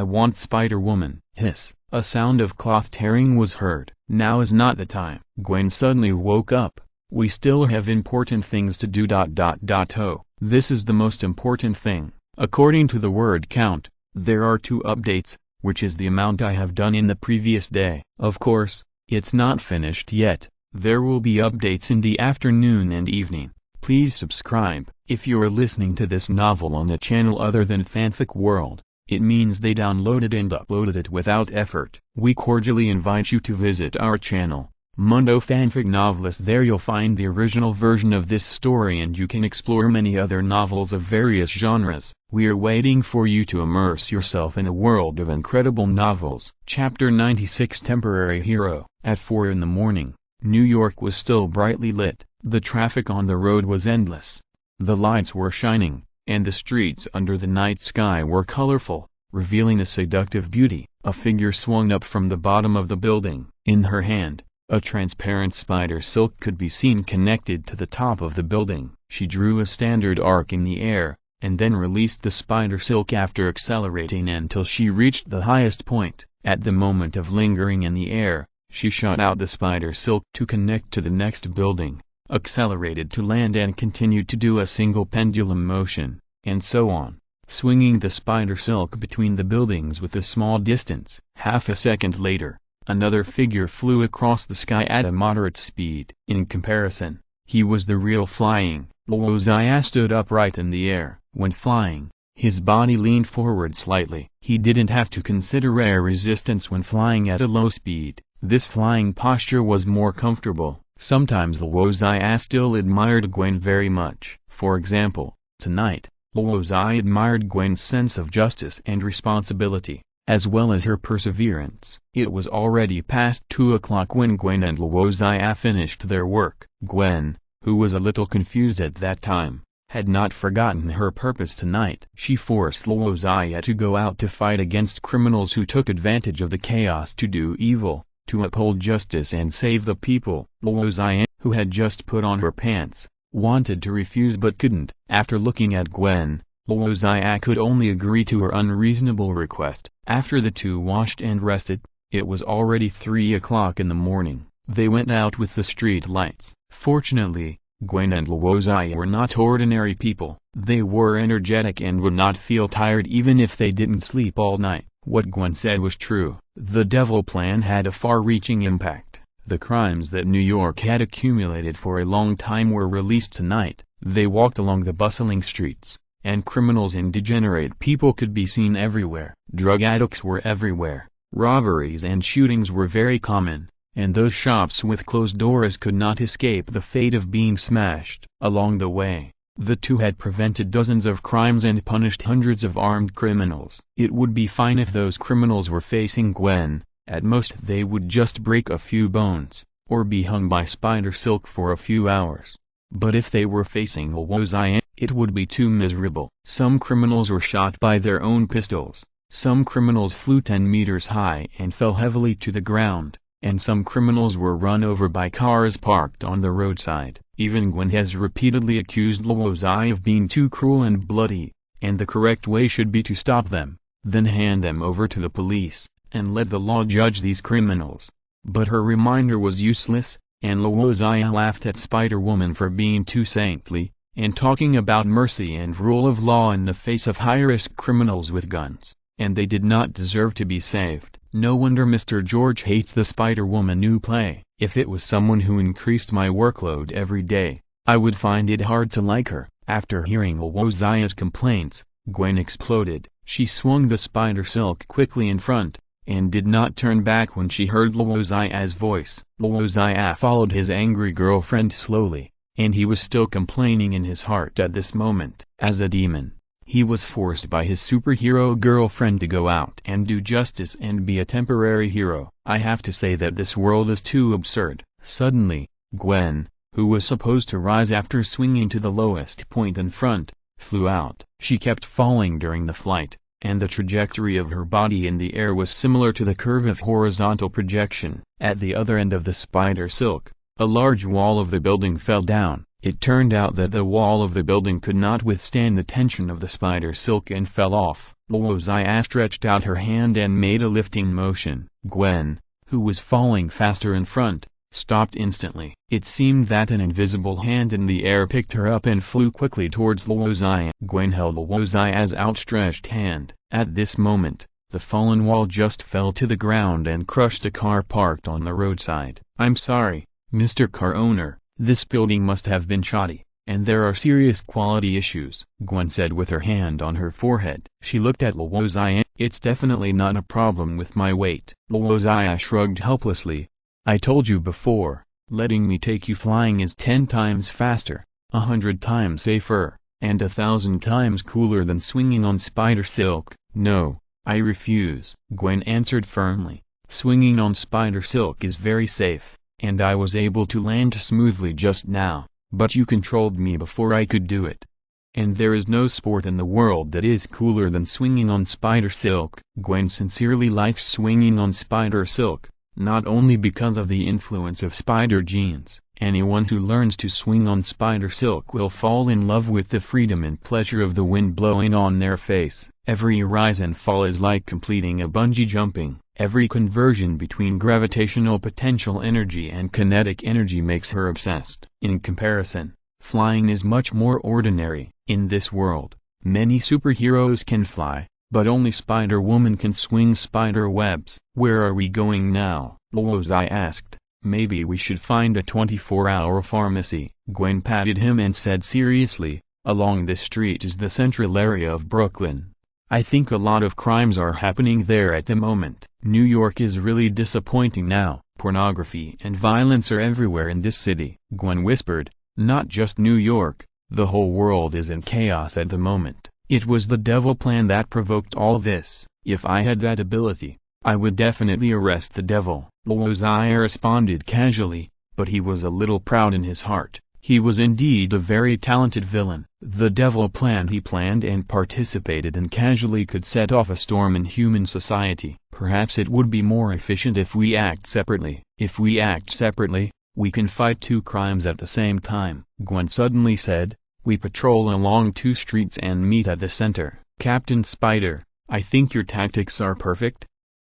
want Spider-Woman. Hiss. A sound of cloth tearing was heard. Now is not the time. Gwen suddenly woke up. We still have important things to do. Oh, this is the most important thing. According to the word count, there are 2 updates, which is the amount I have done in the previous day. Of course, it's not finished yet. There will be updates in the afternoon and evening. Please subscribe. If you're listening to this novel on a channel other than Fanfic World, it means they downloaded and uploaded it without effort. We cordially invite you to visit our channel, Mundo Fanfic Novelist. There you'll find the original version of this story and you can explore many other novels of various genres. We're waiting for you to immerse yourself in a world of incredible novels. Chapter 96 Temporary Hero. At 4 in the morning, New York was still brightly lit. The traffic on the road was endless. The lights were shining, and the streets under the night sky were colorful, revealing a seductive beauty. A figure swung up from the bottom of the building. In her hand, a transparent spider silk could be seen connected to the top of the building. She drew a standard arc in the air, and then released the spider silk after accelerating until she reached the highest point. At the moment of lingering in the air, she shot out the spider silk to connect to the next building, accelerated to land and continued to do a single pendulum motion, and so on, swinging the spider silk between the buildings with a small distance. Half a second later, another figure flew across the sky at a moderate speed. In comparison, he was the real flying. Luo Xia stood upright in the air. When flying, his body leaned forward slightly. He didn't have to consider air resistance when flying at a low speed. This flying posture was more comfortable. Sometimes Luo Xia still admired Gwen very much. For example, tonight, Luo Xia admired Gwen's sense of justice and responsibility, as well as her perseverance. It was already past 2 o'clock when Gwen and Luo Xia finished their work. Gwen, who was a little confused at that time, had not forgotten her purpose tonight. She forced Luo Xia to go out to fight against criminals who took advantage of the chaos to do evil, to uphold justice and save the people. Luo Xia, who had just put on her pants, wanted to refuse but couldn't. After looking at Gwen, Luo Xia could only agree to her unreasonable request. After the two washed and rested, it was already 3 o'clock in the morning. They went out with the street lights. Fortunately, Gwen and Luo Xia were not ordinary people. They were energetic and would not feel tired even if they didn't sleep all night. What Gwen said was true. The devil plan had a far-reaching impact. The crimes that New York had accumulated for a long time were released tonight. They walked along the bustling streets, and criminals and degenerate people could be seen everywhere. Drug addicts were everywhere. Robberies and shootings were very common, and those shops with closed doors could not escape the fate of being smashed. Along the way, the two had prevented dozens of crimes and punished hundreds of armed criminals. It would be fine if those criminals were facing Gwen. At most they would just break a few bones, or be hung by spider silk for a few hours. But if they were facing Luo Xia, it would be too miserable. Some criminals were shot by their own pistols, some criminals flew 10 meters high and fell heavily to the ground, and some criminals were run over by cars parked on the roadside. Even Gwen has repeatedly accused Luo Xia of being too cruel and bloody, and the correct way should be to stop them, then hand them over to the police, and let the law judge these criminals. But her reminder was useless, and Luo Xia laughed at Spider-Woman for being too saintly, and talking about mercy and rule of law in the face of high-risk criminals with guns, and they did not deserve to be saved. No wonder Mr. George hates the Spider-Woman new play. If it was someone who increased my workload every day, I would find it hard to like her. After hearing Luo Xia's complaints, Gwen exploded. She swung the spider silk quickly in front, and did not turn back when she heard Luo Xia's voice. Luo Xia followed his angry girlfriend slowly, and he was still complaining in his heart at this moment. As a demon, he was forced by his superhero girlfriend to go out and do justice and be a temporary hero. I have to say that this world is too absurd. Suddenly, Gwen, who was supposed to rise after swinging to the lowest point in front, flew out. She kept falling during the flight, and the trajectory of her body in the air was similar to the curve of horizontal projection. At the other end of the spider silk, a large wall of the building fell down. It turned out that the wall of the building could not withstand the tension of the spider silk and fell off. Luo Xia stretched out her hand and made a lifting motion. Gwen, who was falling faster in front, stopped instantly. It seemed that an invisible hand in the air picked her up and flew quickly towards Luo Xia. Gwen held Luo Xia's outstretched hand. At this moment, the fallen wall just fell to the ground and crushed a car parked on the roadside. "I'm sorry, Mr. Car Owner, this building must have been shoddy, and there are serious quality issues," Gwen said with her hand on her forehead. She looked at Luo Xia. "It's definitely not a problem with my weight." Luo Xia shrugged helplessly. "I told you before, letting me take you flying is 10 times faster, 100 times safer, and 1,000 times cooler than swinging on spider silk. No, I refuse," Gwen answered firmly. "Swinging on spider silk is very safe, and I was able to land smoothly just now, but you controlled me before I could do it. And there is no sport in the world that is cooler than swinging on spider silk." Gwen sincerely likes swinging on spider silk, not only because of the influence of spider genes. Anyone who learns to swing on spider silk will fall in love with the freedom and pleasure of the wind blowing on their face. Every rise and fall is like completing a bungee jumping. Every conversion between gravitational potential energy and kinetic energy makes her obsessed. In comparison, flying is much more ordinary. In this world, many superheroes can fly, but only Spider-Woman can swing spider webs. "Where are we going now?" Luo Xia asked. "Maybe we should find a 24-hour pharmacy." Gwen patted him and said seriously, "Along this street is the central area of Brooklyn. I think a lot of crimes are happening there at the moment. New York is really disappointing now. Pornography and violence are everywhere in this city." Gwen whispered, "Not just New York, the whole world is in chaos at the moment. It was the devil plan that provoked all this. If I had that ability, I would definitely arrest the devil." Luo Xia responded casually, but he was a little proud in his heart. He was indeed a very talented villain. The devil plan he planned and participated in casually could set off a storm in human society. "Perhaps it would be more efficient if we act separately. If we act separately, we can fight 2 crimes at the same time," Gwen suddenly said. "We patrol along 2 streets and meet at the center." "Captain Spider, I think your tactics are perfect.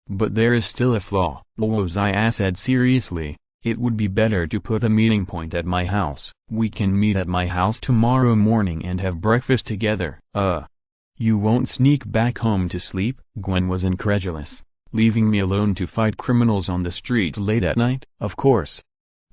But there is still a flaw," Luo Xia said seriously. "It would be better to put a meeting point at my house. We can meet at my house tomorrow morning and have breakfast together." You won't sneak back home to sleep?" Gwen was incredulous. "Leaving me alone to fight criminals on the street late at night?" "Of course.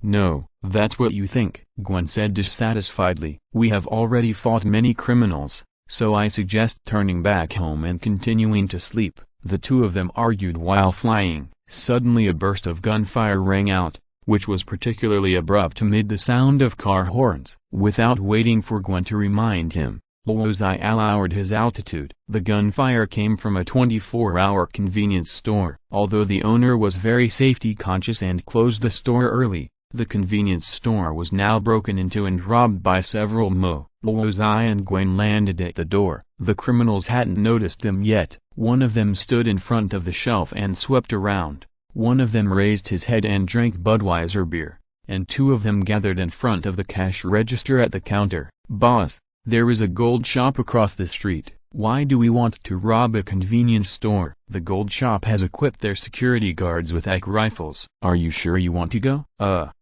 No, that's what you think," Gwen said dissatisfiedly. "We have already fought many criminals, so I suggest turning back home and continuing to sleep." The two of them argued while flying. Suddenly a burst of gunfire rang out, which was particularly abrupt amid the sound of car horns. Without waiting for Gwen to remind him, Luo Xia lowered his altitude. The gunfire came from a 24-hour convenience store. Although the owner was very safety conscious and closed the store early, the convenience store was now broken into and robbed by several Luo Xia and Gwen landed at the door. The criminals hadn't noticed them yet. One of them stood in front of the shelf and swept around. One of them raised his head and drank Budweiser beer, and 2 of them gathered in front of the cash register at the counter. "Boss, there is a gold shop across the street. Why do we want to rob a convenience store?" "The gold shop has equipped their security guards with AK rifles." "Are you sure you want to go?"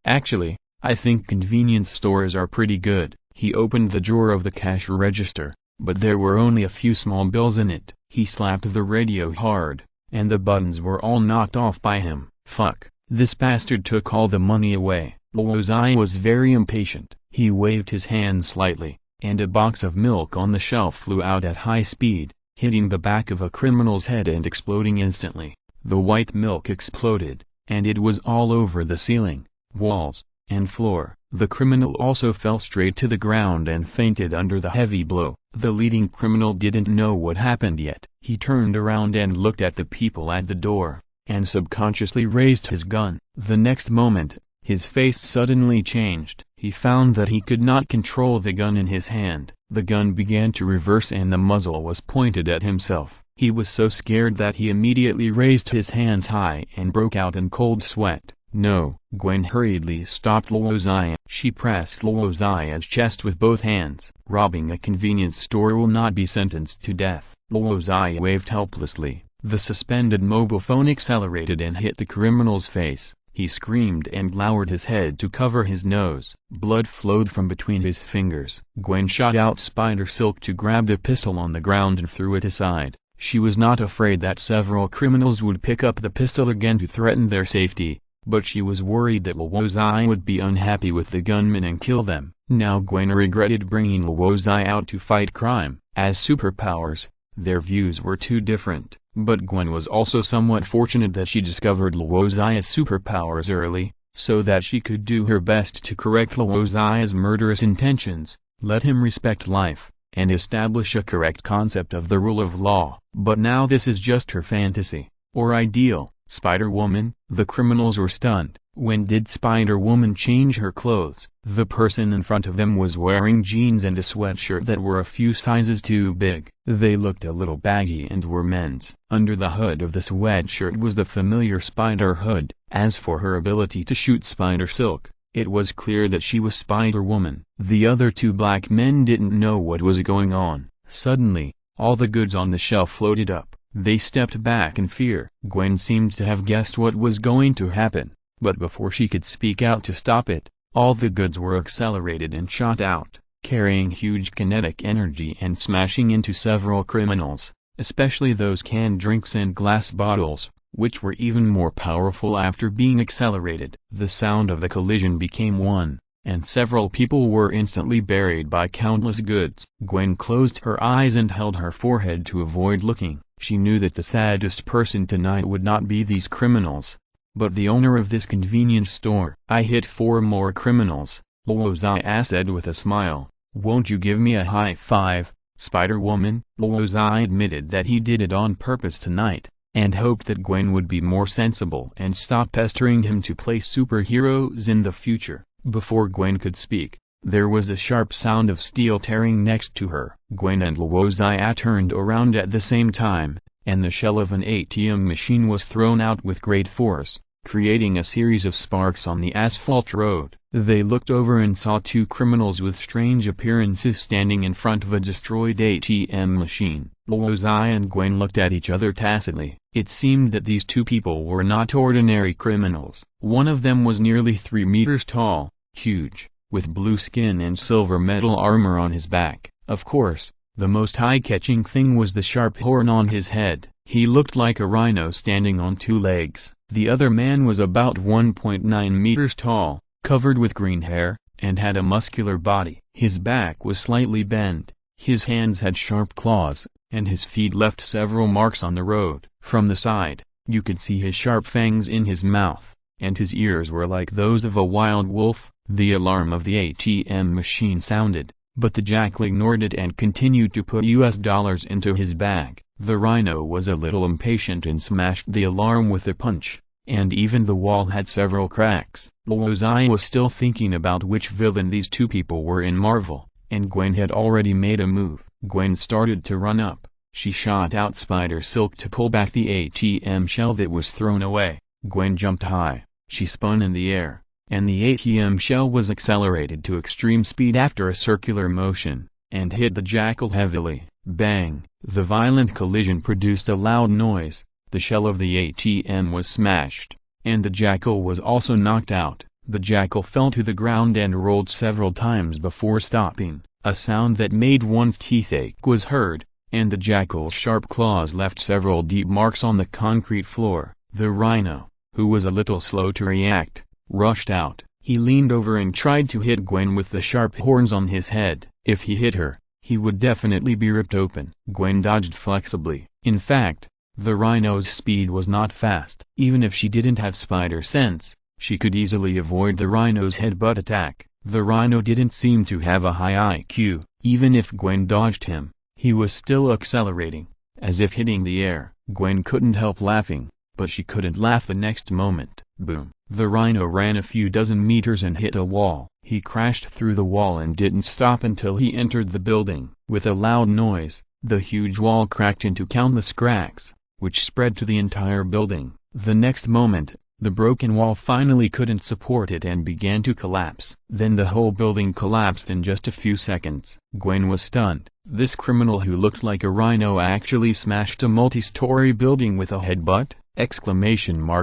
Actually, I think convenience stores are pretty good." He opened the drawer of the cash register, but there were only a few small bills in it. He slapped the radio hard, and the buttons were all knocked off by him. "Fuck, this bastard took all the money away." Luo Xia was very impatient. He waved his hand slightly, and a box of milk on the shelf flew out at high speed, hitting the back of a criminal's head and exploding instantly. The white milk exploded, and it was all over the ceiling, walls, and floor. The criminal also fell straight to the ground and fainted under the heavy blow. The leading criminal didn't know what happened yet. He turned around and looked at the people at the door, and subconsciously raised his gun. The next moment, his face suddenly changed. He found that he could not control the gun in his hand. The gun began to reverse and the muzzle was pointed at himself. He was so scared that he immediately raised his hands high and broke out in cold sweat. No. Gwen hurriedly stopped Luo Xia. She pressed Luo Xia's chest with both hands. Robbing a convenience store will not be sentenced to death. Luo Xia waved helplessly. The suspended mobile phone accelerated and hit the criminal's face. He screamed and lowered his head to cover his nose. Blood flowed from between his fingers. Gwen shot out Spider Silk to grab the pistol on the ground and threw it aside. She was not afraid that several criminals would pick up the pistol again to threaten their safety, but she was worried that Luo Xia would be unhappy with the gunmen and kill them. Now Gwen regretted bringing Luo Xia out to fight crime. As superpowers, their views were too different, but Gwen was also somewhat fortunate that she discovered Luo Xia's superpowers early, so that she could do her best to correct Luo Xia's murderous intentions, let him respect life, and establish a correct concept of the rule of law. But now this is just her fantasy, or ideal. Spider-Woman. The criminals were stunned. When did Spider-Woman change her clothes? The person in front of them was wearing jeans and a sweatshirt that were a few sizes too big. They looked a little baggy and were men's. Under the hood of the sweatshirt was the familiar spider hood. As for her ability to shoot Spider Silk, it was clear that she was Spider-Woman. The other two black men didn't know what was going on. Suddenly, all the goods on the shelf floated up. They stepped back in fear. Gwen seemed to have guessed what was going to happen, but before she could speak out to stop it, all the goods were accelerated and shot out, carrying huge kinetic energy and smashing into several criminals, especially those canned drinks and glass bottles, which were even more powerful after being accelerated. The sound of the collision became one, and several people were instantly buried by countless goods. Gwen closed her eyes and held her forehead to avoid looking. She knew that the saddest person tonight would not be these criminals, but the owner of this convenience store. I hit 4 more criminals, Luo Xia said with a smile. Won't you give me a high five, Spider-Woman? Luo Xia admitted that he did it on purpose tonight, and hoped that Gwen would be more sensible and stop pestering him to play superheroes in the future. Before Gwen could speak, there was a sharp sound of steel tearing next to her. Gwen and Luo Xia turned around at the same time, and the shell of an ATM machine was thrown out with great force, creating a series of sparks on the asphalt road. They looked over and saw 2 criminals with strange appearances standing in front of a destroyed ATM machine. Luo Xia and Gwen looked at each other tacitly. It seemed that these 2 people were not ordinary criminals. One of them was nearly 3 meters tall, huge, with blue skin and silver metal armor on his back. Of course, the most eye-catching thing was the sharp horn on his head. He looked like a rhino standing on 2 legs. The other man was about 1.9 meters tall, covered with green hair, and had a muscular body. His back was slightly bent, his hands had sharp claws, and his feet left several marks on the road. From the side, you could see his sharp fangs in his mouth, and his ears were like those of a wild wolf. The alarm of the ATM machine sounded, but the jackal ignored it and continued to put US dollars into his bag. The rhino was a little impatient and smashed the alarm with a punch, and even the wall had several cracks. Luo Xia was still thinking about which villain these 2 people were in Marvel, and Gwen had already made a move. Gwen started to run up. She shot out Spider Silk to pull back the ATM shell that was thrown away. Gwen jumped high. She spun in the air, and the ATM shell was accelerated to extreme speed after a circular motion, and hit the jackal heavily. Bang! The violent collision produced a loud noise. The shell of the ATM was smashed, and the jackal was also knocked out. The jackal fell to the ground and rolled several times before stopping. A sound that made one's teeth ache was heard, and the jackal's sharp claws left several deep marks on the concrete floor. The rhino, who was a little slow to react, rushed out. He leaned over and tried to hit Gwen with the sharp horns on his head. If he hit her, he would definitely be ripped open. Gwen dodged flexibly. In fact, the rhino's speed was not fast. Even if she didn't have spider sense, she could easily avoid the rhino's headbutt attack. The rhino didn't seem to have a high IQ. Even if Gwen dodged him, he was still accelerating, as if hitting the air. Gwen couldn't help laughing, but she couldn't laugh the next moment. Boom! The rhino ran a few dozen meters and hit a wall. He crashed through the wall and didn't stop until he entered the building. With a loud noise, the huge wall cracked into countless cracks, which spread to the entire building. The next moment, the broken wall finally couldn't support it and began to collapse. Then the whole building collapsed in just a few seconds. Gwen was stunned. This criminal who looked like a rhino actually smashed a multi-story building with a headbutt?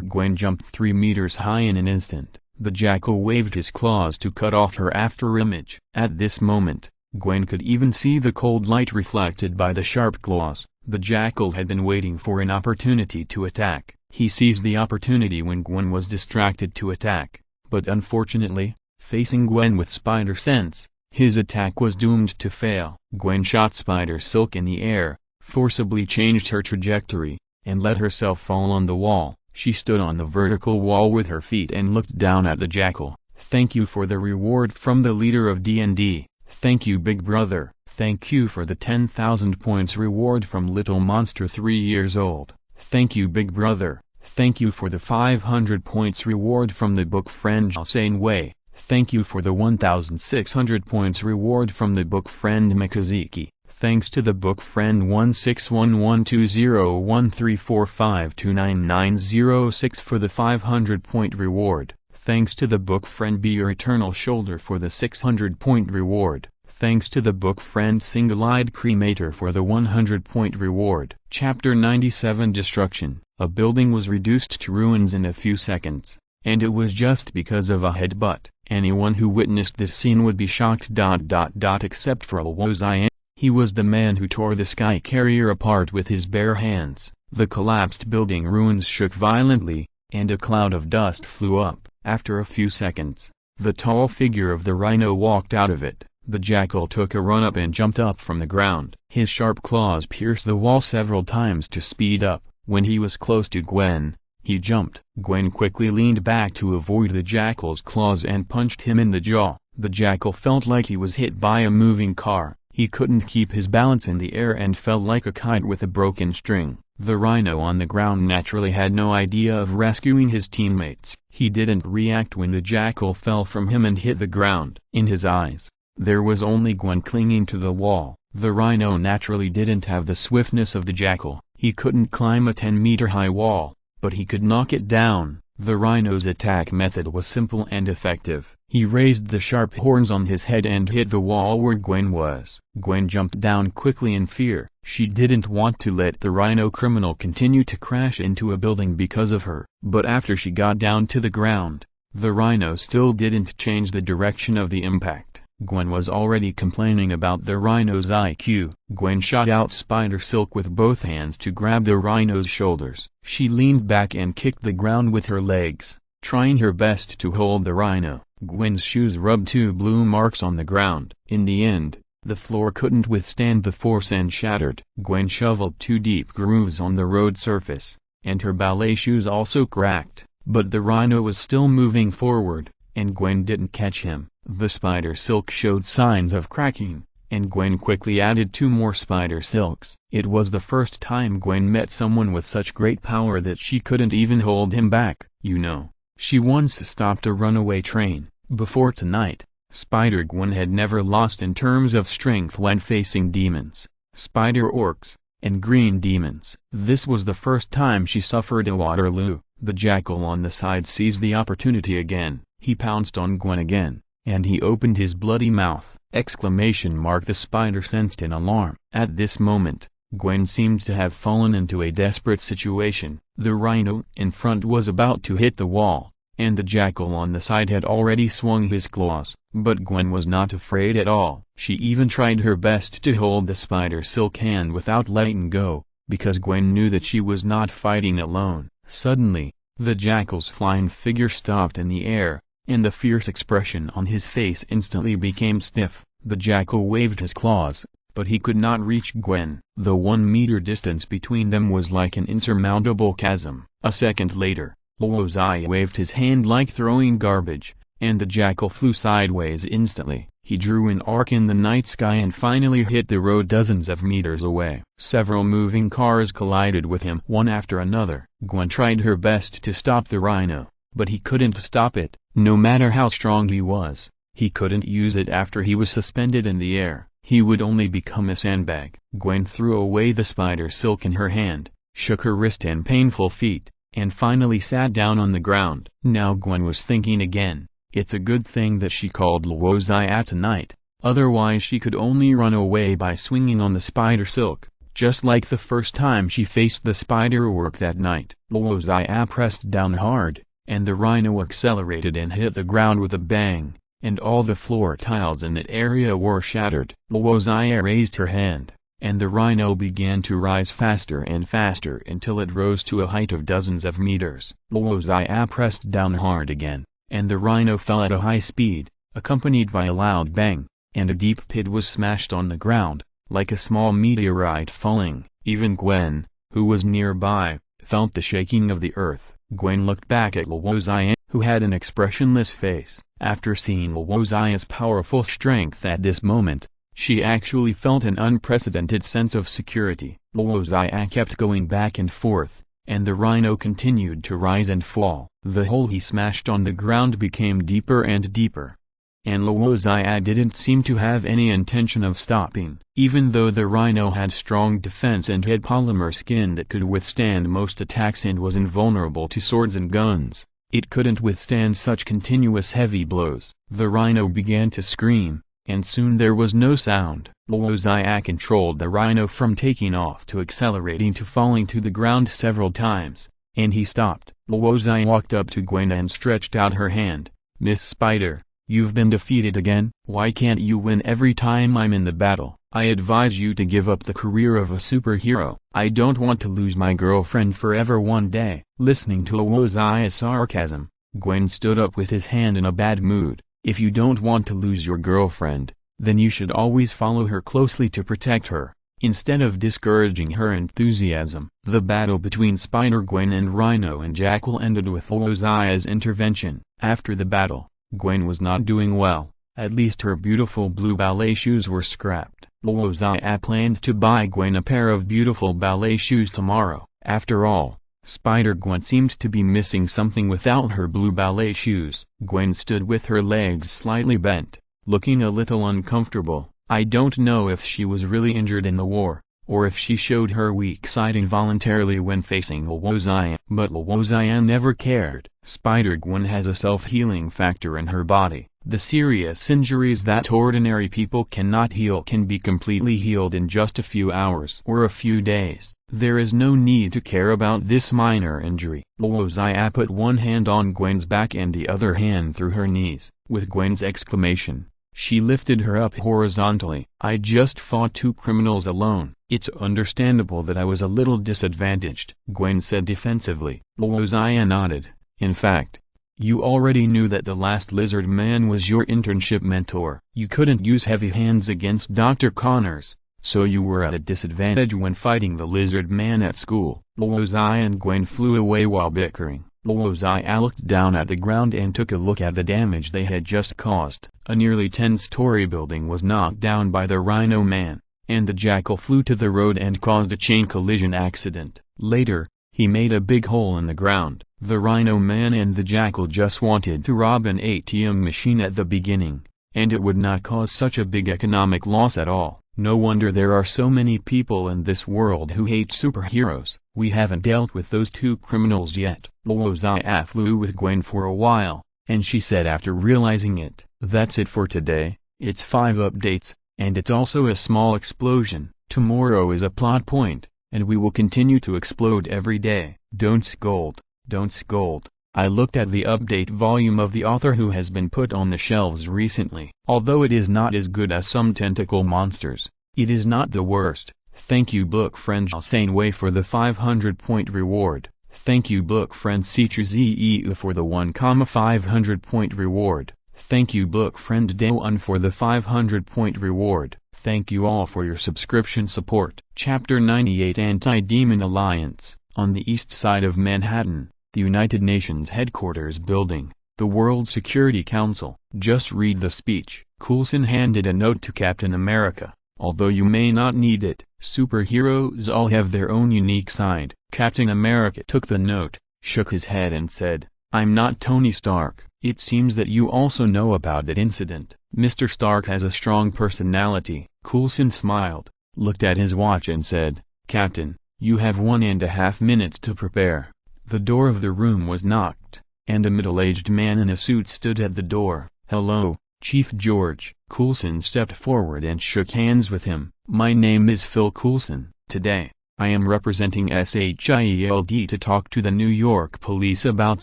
Gwen jumped 3 meters high in an instant. The jackal waved his claws to cut off her afterimage. At this moment, Gwen could even see the cold light reflected by the sharp claws. The jackal had been waiting for an opportunity to attack. He seized the opportunity when Gwen was distracted to attack, but unfortunately, facing Gwen with spider sense, his attack was doomed to fail. Gwen shot Spider Silk in the air, forcibly changed her trajectory, and let herself fall on the wall. She stood on the vertical wall with her feet and looked down at the jackal. "Thank you for the reward from the leader of D&D. Thank you, big brother. Thank you for the 10,000 points reward from Little Monster 3 years old. Thank you, big brother. Thank you for the 500 points reward from the book friend Josane Wei. Thank you for the 1,600 points reward from the book friend Mikazuki. Thanks to the book friend 1611201345299906 for the 500-point reward. Thanks to the book friend Be Your Eternal Shoulder for the 600-point reward. Thanks to the book friend Single-Eyed Cremator for the 100-point reward." Chapter 97 Destruction. A building was reduced to ruins in a few seconds, and it was just because of a headbutt. Anyone who witnessed this scene would be shocked. Except for Luo Xia. He was the man who tore the sky carrier apart with his bare hands. The collapsed building ruins shook violently, and a cloud of dust flew up. After a few seconds, the tall figure of the rhino walked out of it. The jackal took a run up and jumped up from the ground. His sharp claws pierced the wall several times to speed up. When he was close to Gwen, he jumped. Gwen quickly leaned back to avoid the jackal's claws and punched him in the jaw. The jackal felt like he was hit by a moving car. He couldn't keep his balance in the air and fell like a kite with a broken string. The rhino on the ground naturally had no idea of rescuing his teammates. He didn't react when the jackal fell from him and hit the ground. In his eyes, there was only Gwen clinging to the wall. The rhino naturally didn't have the swiftness of the jackal. He couldn't climb a 10-meter-high wall, but he could knock it down. The rhino's attack method was simple and effective. He raised the sharp horns on his head and hit the wall where Gwen was. Gwen jumped down quickly in fear. She didn't want to let the rhino criminal continue to crash into a building because of her. But after she got down to the ground, the rhino still didn't change the direction of the impact. Gwen was already complaining about the rhino's IQ. Gwen shot out Spider Silk with both hands to grab the rhino's shoulders. She leaned back and kicked the ground with her legs, trying her best to hold the rhino. Gwen's shoes rubbed 2 blue marks on the ground. In the end, the floor couldn't withstand the force and shattered. Gwen shoveled 2 deep grooves on the road surface, and her ballet shoes also cracked. But the rhino was still moving forward, and Gwen didn't catch him. The Spider Silk showed signs of cracking, and Gwen quickly added 2 more Spider Silks. It was the first time Gwen met someone with such great power that she couldn't even hold him back. You know, she once stopped a runaway train. Before tonight, Spider-Gwen had never lost in terms of strength when facing demons, spider orcs, and green demons. This was the first time she suffered a Waterloo. The jackal on the side seized the opportunity again. He pounced on Gwen again, and he opened his bloody mouth. The spider sensed an alarm. At this moment, Gwen seemed to have fallen into a desperate situation. The rhino in front was about to hit the wall, and the jackal on the side had already swung his claws. But Gwen was not afraid at all. She even tried her best to hold the Spider Silk hand without letting go, because Gwen knew that she was not fighting alone. Suddenly, the jackal's flying figure stopped in the air, and the fierce expression on his face instantly became stiff. The jackal waved his claws, but he could not reach Gwen. The 1 meter distance between them was like an insurmountable chasm. A second later, Luo Xia waved his hand like throwing garbage, and the jackal flew sideways instantly. He drew an arc in the night sky and finally hit the road dozens of meters away. Several moving cars collided with him one after another. Gwen tried her best to stop the rhino, but he couldn't stop it. No matter how strong he was, he couldn't use it after he was suspended in the air. He would only become a sandbag. Gwen threw away the spider silk in her hand, shook her wrist and painful feet, and finally sat down on the ground. Now Gwen was thinking again. It's a good thing that she called Luo Xia tonight, otherwise she could only run away by swinging on the spider silk, just like the first time she faced the spider work that night. Luo Xia pressed down hard, and the rhino accelerated and hit the ground with a bang, and all the floor tiles in that area were shattered. Luo Xia raised her hand, and the rhino began to rise faster and faster until it rose to a height of dozens of meters. Luo Xia pressed down hard again, and the rhino fell at a high speed, accompanied by a loud bang, and a deep pit was smashed on the ground, like a small meteorite falling. Even Gwen, who was nearby, felt the shaking of the earth. Gwen looked back at Luo Xia, who had an expressionless face. After seeing Luo Xia's powerful strength at this moment, she actually felt an unprecedented sense of security. Luo Xia kept going back and forth, and the rhino continued to rise and fall. The hole he smashed on the ground became deeper and deeper, and Luo Xia didn't seem to have any intention of stopping. Even though the rhino had strong defense and had polymer skin that could withstand most attacks and was invulnerable to swords and guns, it couldn't withstand such continuous heavy blows. The rhino began to scream, and soon there was no sound. Luo Xia controlled the rhino from taking off to accelerating to falling to the ground several times, and he stopped. Luo Xia walked up to Gwen and stretched out her hand. "Miss Spider, you've been defeated again. Why can't you win every time I'm in the battle? I advise you to give up the career of a superhero. I don't want to lose my girlfriend forever one day." Listening to Luo Xia's sarcasm, Gwen stood up with his hand in a bad mood. "If you don't want to lose your girlfriend, then you should always follow her closely to protect her, instead of discouraging her enthusiasm." The battle between Spider-Gwen and Rhino and Jackal ended with Luo Xia's intervention. After the battle, Gwen was not doing well. At least her beautiful blue ballet shoes were scrapped. Luo Xia planned to buy Gwen a pair of beautiful ballet shoes tomorrow. After all, Spider-Gwen seemed to be missing something without her blue ballet shoes. Gwen stood with her legs slightly bent, looking a little uncomfortable. I don't know if she was really injured in the war, or if she showed her weak side involuntarily when facing Luo Xia. But Luo Xia never cared. Spider-Gwen has a self-healing factor in her body. The serious injuries that ordinary people cannot heal can be completely healed in just a few hours or a few days. There is no need to care about this minor injury. Luo Xia put one hand on Gwen's back and the other hand through her knees. With Gwen's exclamation, she lifted her up horizontally. "I just fought 2 criminals alone. It's understandable that I was a little disadvantaged," Gwen said defensively. Luo Xia nodded. "In fact, you already knew that the last lizard man was your internship mentor. You couldn't use heavy hands against Dr. Connors, so you were at a disadvantage when fighting the lizard man at school." Luo Xia and Gwen flew away while bickering. Luo Xia looked down at the ground and took a look at the damage they had just caused. A nearly 10-story building was knocked down by the Rhino Man, and the Jackal flew to the road and caused a chain collision accident. Later, he made a big hole in the ground. The Rhino Man and the Jackal just wanted to rob an ATM machine at the beginning, and it would not cause such a big economic loss at all. No wonder there are so many people in this world who hate superheroes. We haven't dealt with those 2 criminals yet. Luo Xia flew with Gwen for a while, and she said after realizing it, "That's it for today. It's 5 updates, and it's also a small explosion. Tomorrow is a plot point, and we will continue to explode every day. Don't scold, don't scold." I looked at the update volume of the author who has been put on the shelves recently. Although it is not as good as some tentacle monsters, it is not the worst. Thank you book friend Sane Wei for the 500-point reward. Thank you book friend CZEU for the 1,500-point reward. Thank you book friend Daewon for the 500-point reward. Thank you all for your subscription support. Chapter 98 Anti-Demon Alliance. On the east side of Manhattan, the United Nations headquarters building, the World Security Council. Just read the speech. Coulson handed a note to Captain America. Although you may not need it, superheroes all have their own unique side. Captain America took the note, shook his head and said, "I'm not Tony Stark. It seems that you also know about that incident. Mr. Stark has a strong personality." Coulson smiled, looked at his watch and said, "Captain, you have 1.5 minutes to prepare." The door of the room was knocked, and a middle-aged man in a suit stood at the door. "Hello, Chief George." Coulson stepped forward and shook hands with him. "My name is Phil Coulson. Today, I am representing SHIELD to talk to the New York police about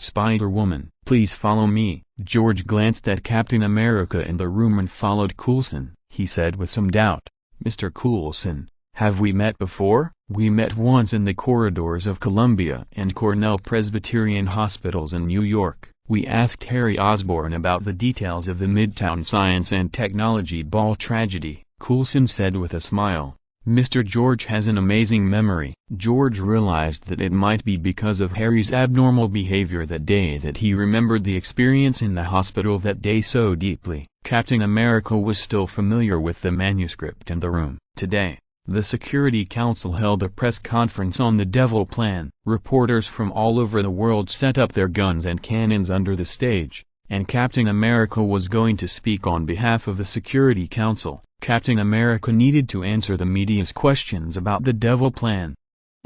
Spider-Woman. Please follow me." George glanced at Captain America in the room and followed Coulson. He said with some doubt, "Mr. Coulson, have we met before?" "We met once in the corridors of Columbia and Cornell Presbyterian hospitals in New York. We asked Harry Osborn about the details of the Midtown Science and Technology Ball tragedy," Coulson said with a smile. "Mr. George has an amazing memory." George realized that it might be because of Harry's abnormal behavior that day that he remembered the experience in the hospital that day so deeply. Captain America was still familiar with the manuscript in the room. Today, the Security Council held a press conference on the Devil Plan. Reporters from all over the world set up their guns and cannons under the stage, and Captain America was going to speak on behalf of the Security Council. Captain America needed to answer the media's questions about the Devil Plan.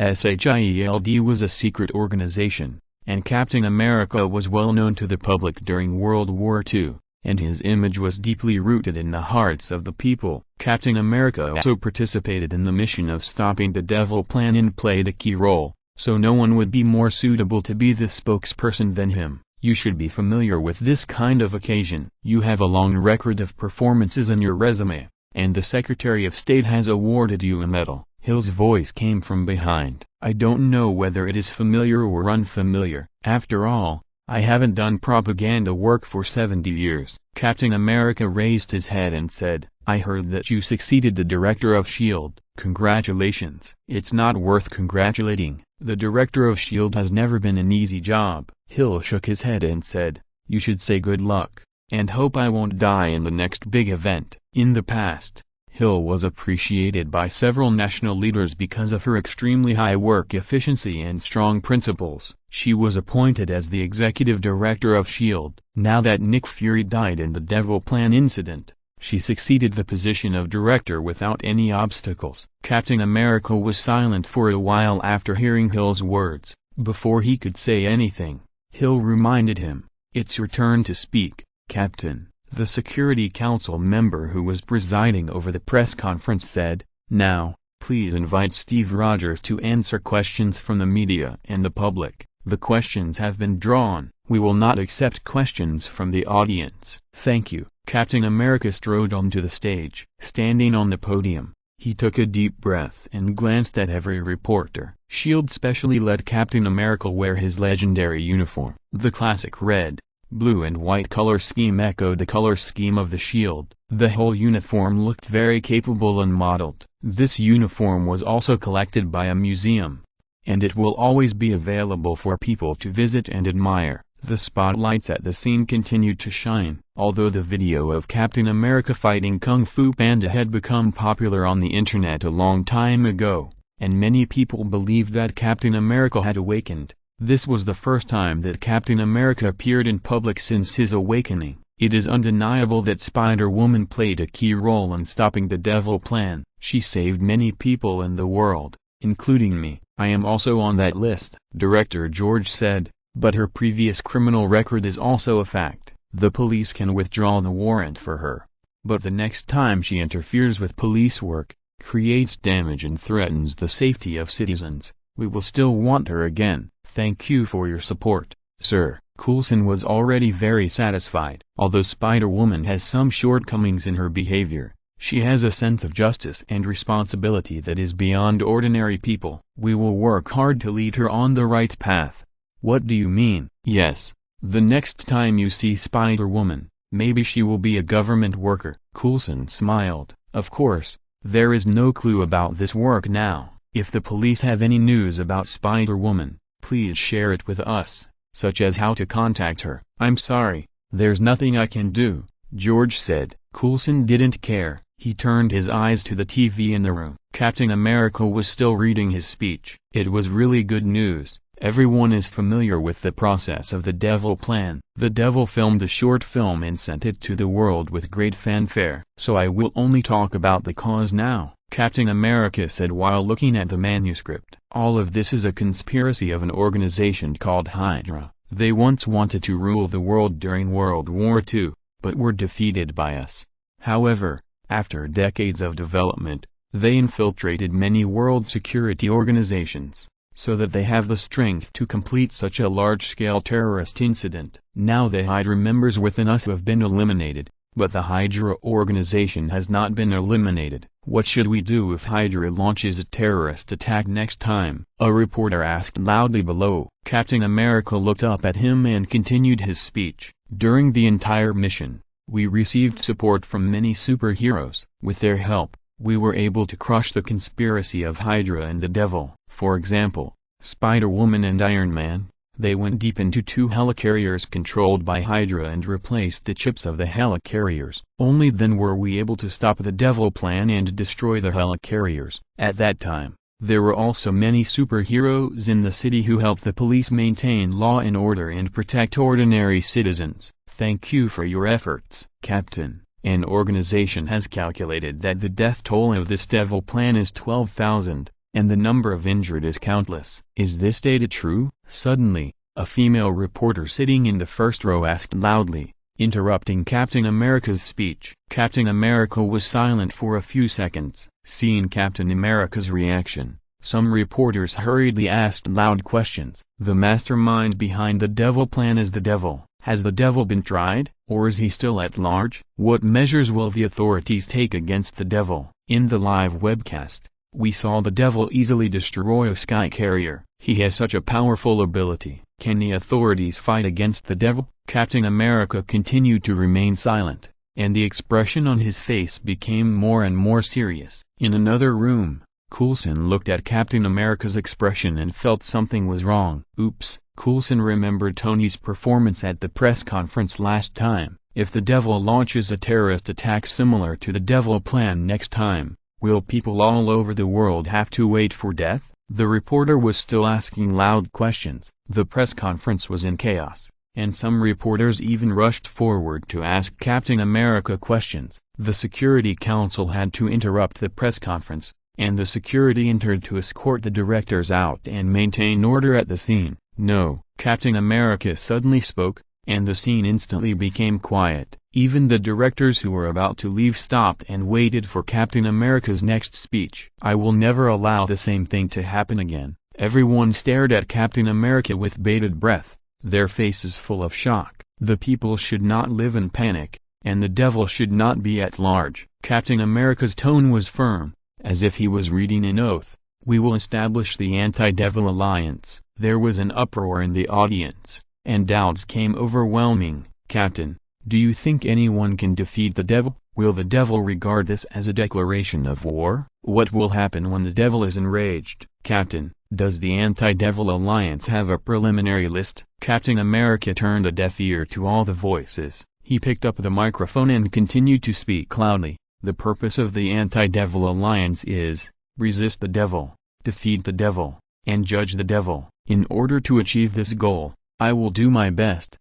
SHIELD was a secret organization, and Captain America was well known to the public during World War II, and his image was deeply rooted in the hearts of the people. Captain America also participated in the mission of stopping the Devil Plan and played a key role, so no one would be more suitable to be the spokesperson than him. You should be familiar with this kind of occasion. You have a long record of performances in your resume, and the Secretary of State has awarded you a medal. Hill's voice came from behind. "I don't know whether it is familiar or unfamiliar. After all, I haven't done propaganda work for 70 years. Captain America raised his head and said, "I heard that you succeeded the director of S.H.I.E.L.D. Congratulations." "It's not worth congratulating. The director of S.H.I.E.L.D. has never been an easy job." Hill shook his head and said, "You should say good luck, and hope I won't die in the next big event." In the past, Hill was appreciated by several national leaders because of her extremely high work efficiency and strong principles. She was appointed as the executive director of S.H.I.E.L.D. Now that Nick Fury died in the Devil Plan incident, she succeeded the position of director without any obstacles. Captain America was silent for a while after hearing Hill's words. Before he could say anything, Hill reminded him, "It's your turn to speak, Captain." The Security Council member who was presiding over the press conference said, "Now, please invite Steve Rogers to answer questions from the media and the public. The questions have been drawn. We will not accept questions from the audience." "Thank you." Captain America strode onto the stage. Standing on the podium, he took a deep breath and glanced at every reporter. S.H.I.E.L.D. specially let Captain America wear his legendary uniform. The classic red, blue and white color scheme echoed the color scheme of the S.H.I.E.L.D. The whole uniform looked very capable and modeled. This uniform was also collected by a museum, and it will always be available for people to visit and admire. The spotlights at the scene continued to shine. Although the video of Captain America fighting Kung Fu Panda had become popular on the internet a long time ago, and many people believed that Captain America had awakened, this was the first time that Captain America appeared in public since his awakening. It is undeniable that Spider-Woman played a key role in stopping the Devil Plan. She saved many people in the world, including me. I am also on that list, Director George said, but her previous criminal record is also a fact. The police can withdraw the warrant for her, but the next time she interferes with police work, creates damage and threatens the safety of citizens, we will still want her again. Thank you for your support, sir. Coulson was already very satisfied. Although Spider-Woman has some shortcomings in her behavior, She has a sense of justice and responsibility that is beyond ordinary people. We will work hard to lead her on the right path. What do you mean? Yes. The next time you see Spider-Woman, maybe she will be a government worker. Coulson smiled. Of course, there is no clue about this work now. If the police have any news about Spider-Woman, please share it with us, such as how to contact her. I'm sorry, there's nothing I can do, George said. Coulson didn't care. He turned his eyes to the TV in the room. Captain America was still reading his speech. It was really good news. Everyone is familiar with the process of the Devil Plan. The Devil filmed a short film and sent it to the world with great fanfare. So I will only talk about the cause now, Captain America said while looking at the manuscript. All of this is a conspiracy of an organization called Hydra. They once wanted to rule the world during World War II, but were defeated by us. However, after decades of development, they infiltrated many world security organizations, so that they have the strength to complete such a large-scale terrorist incident. Now the Hydra members within us have been eliminated, but the Hydra organization has not been eliminated. What should we do if Hydra launches a terrorist attack next time? A reporter asked loudly below. Captain America looked up at him and continued his speech. During the entire mission, we received support from many superheroes. With their help, we were able to crush the conspiracy of Hydra and the Devil. For example, Spider-Woman and Iron Man, they went deep into two helicarriers controlled by Hydra and replaced the chips of the helicarriers. Only then were we able to stop the Devil Plan and destroy the helicarriers. At that time, there were also many superheroes in the city who helped the police maintain law and order and protect ordinary citizens. Thank you for your efforts, Captain. An organization has calculated that the death toll of this Devil Plan is 12,000, and the number of injured is countless. Is this data true? Suddenly, a female reporter sitting in the first row asked loudly, interrupting Captain America's speech. Captain America was silent for a few seconds. Seeing Captain America's reaction, some reporters hurriedly asked loud questions. The mastermind behind the Devil Plan is the Devil. Has the Devil been tried, or is he still at large? What measures will the authorities take against the Devil? In the live webcast, we saw the Devil easily destroy a sky carrier. He has such a powerful ability. Can the authorities fight against the Devil? Captain America continued to remain silent, and the expression on his face became more and more serious. In another room, Coulson looked at Captain America's expression and felt something was wrong. Oops. Coulson remembered Tony's performance at the press conference last time. If the Devil launches a terrorist attack similar to the Devil Plan next time, will people all over the world have to wait for death? The reporter was still asking loud questions. The press conference was in chaos, and some reporters even rushed forward to ask Captain America questions. The Security Council had to interrupt the press conference, and the security entered to escort the directors out and maintain order at the scene. No, Captain America suddenly spoke, and the scene instantly became quiet. Even the directors who were about to leave stopped and waited for Captain America's next speech. I will never allow the same thing to happen again. Everyone stared at Captain America with bated breath, their faces full of shock. The people should not live in panic, and the Devil should not be at large. Captain America's tone was firm, as if he was reading an oath. We will establish the Anti-Devil Alliance. There was an uproar in the audience, and doubts came overwhelming. Captain, do you think anyone can defeat the Devil? Will the Devil regard this as a declaration of war? What will happen when the Devil is enraged? Captain, does the Anti-Devil Alliance have a preliminary list? Captain America turned a deaf ear to all the voices. He picked up the microphone and continued to speak loudly. The purpose of the Anti-Devil Alliance is, resist the Devil, defeat the Devil, and judge the Devil. In order to achieve this goal, I will do my best.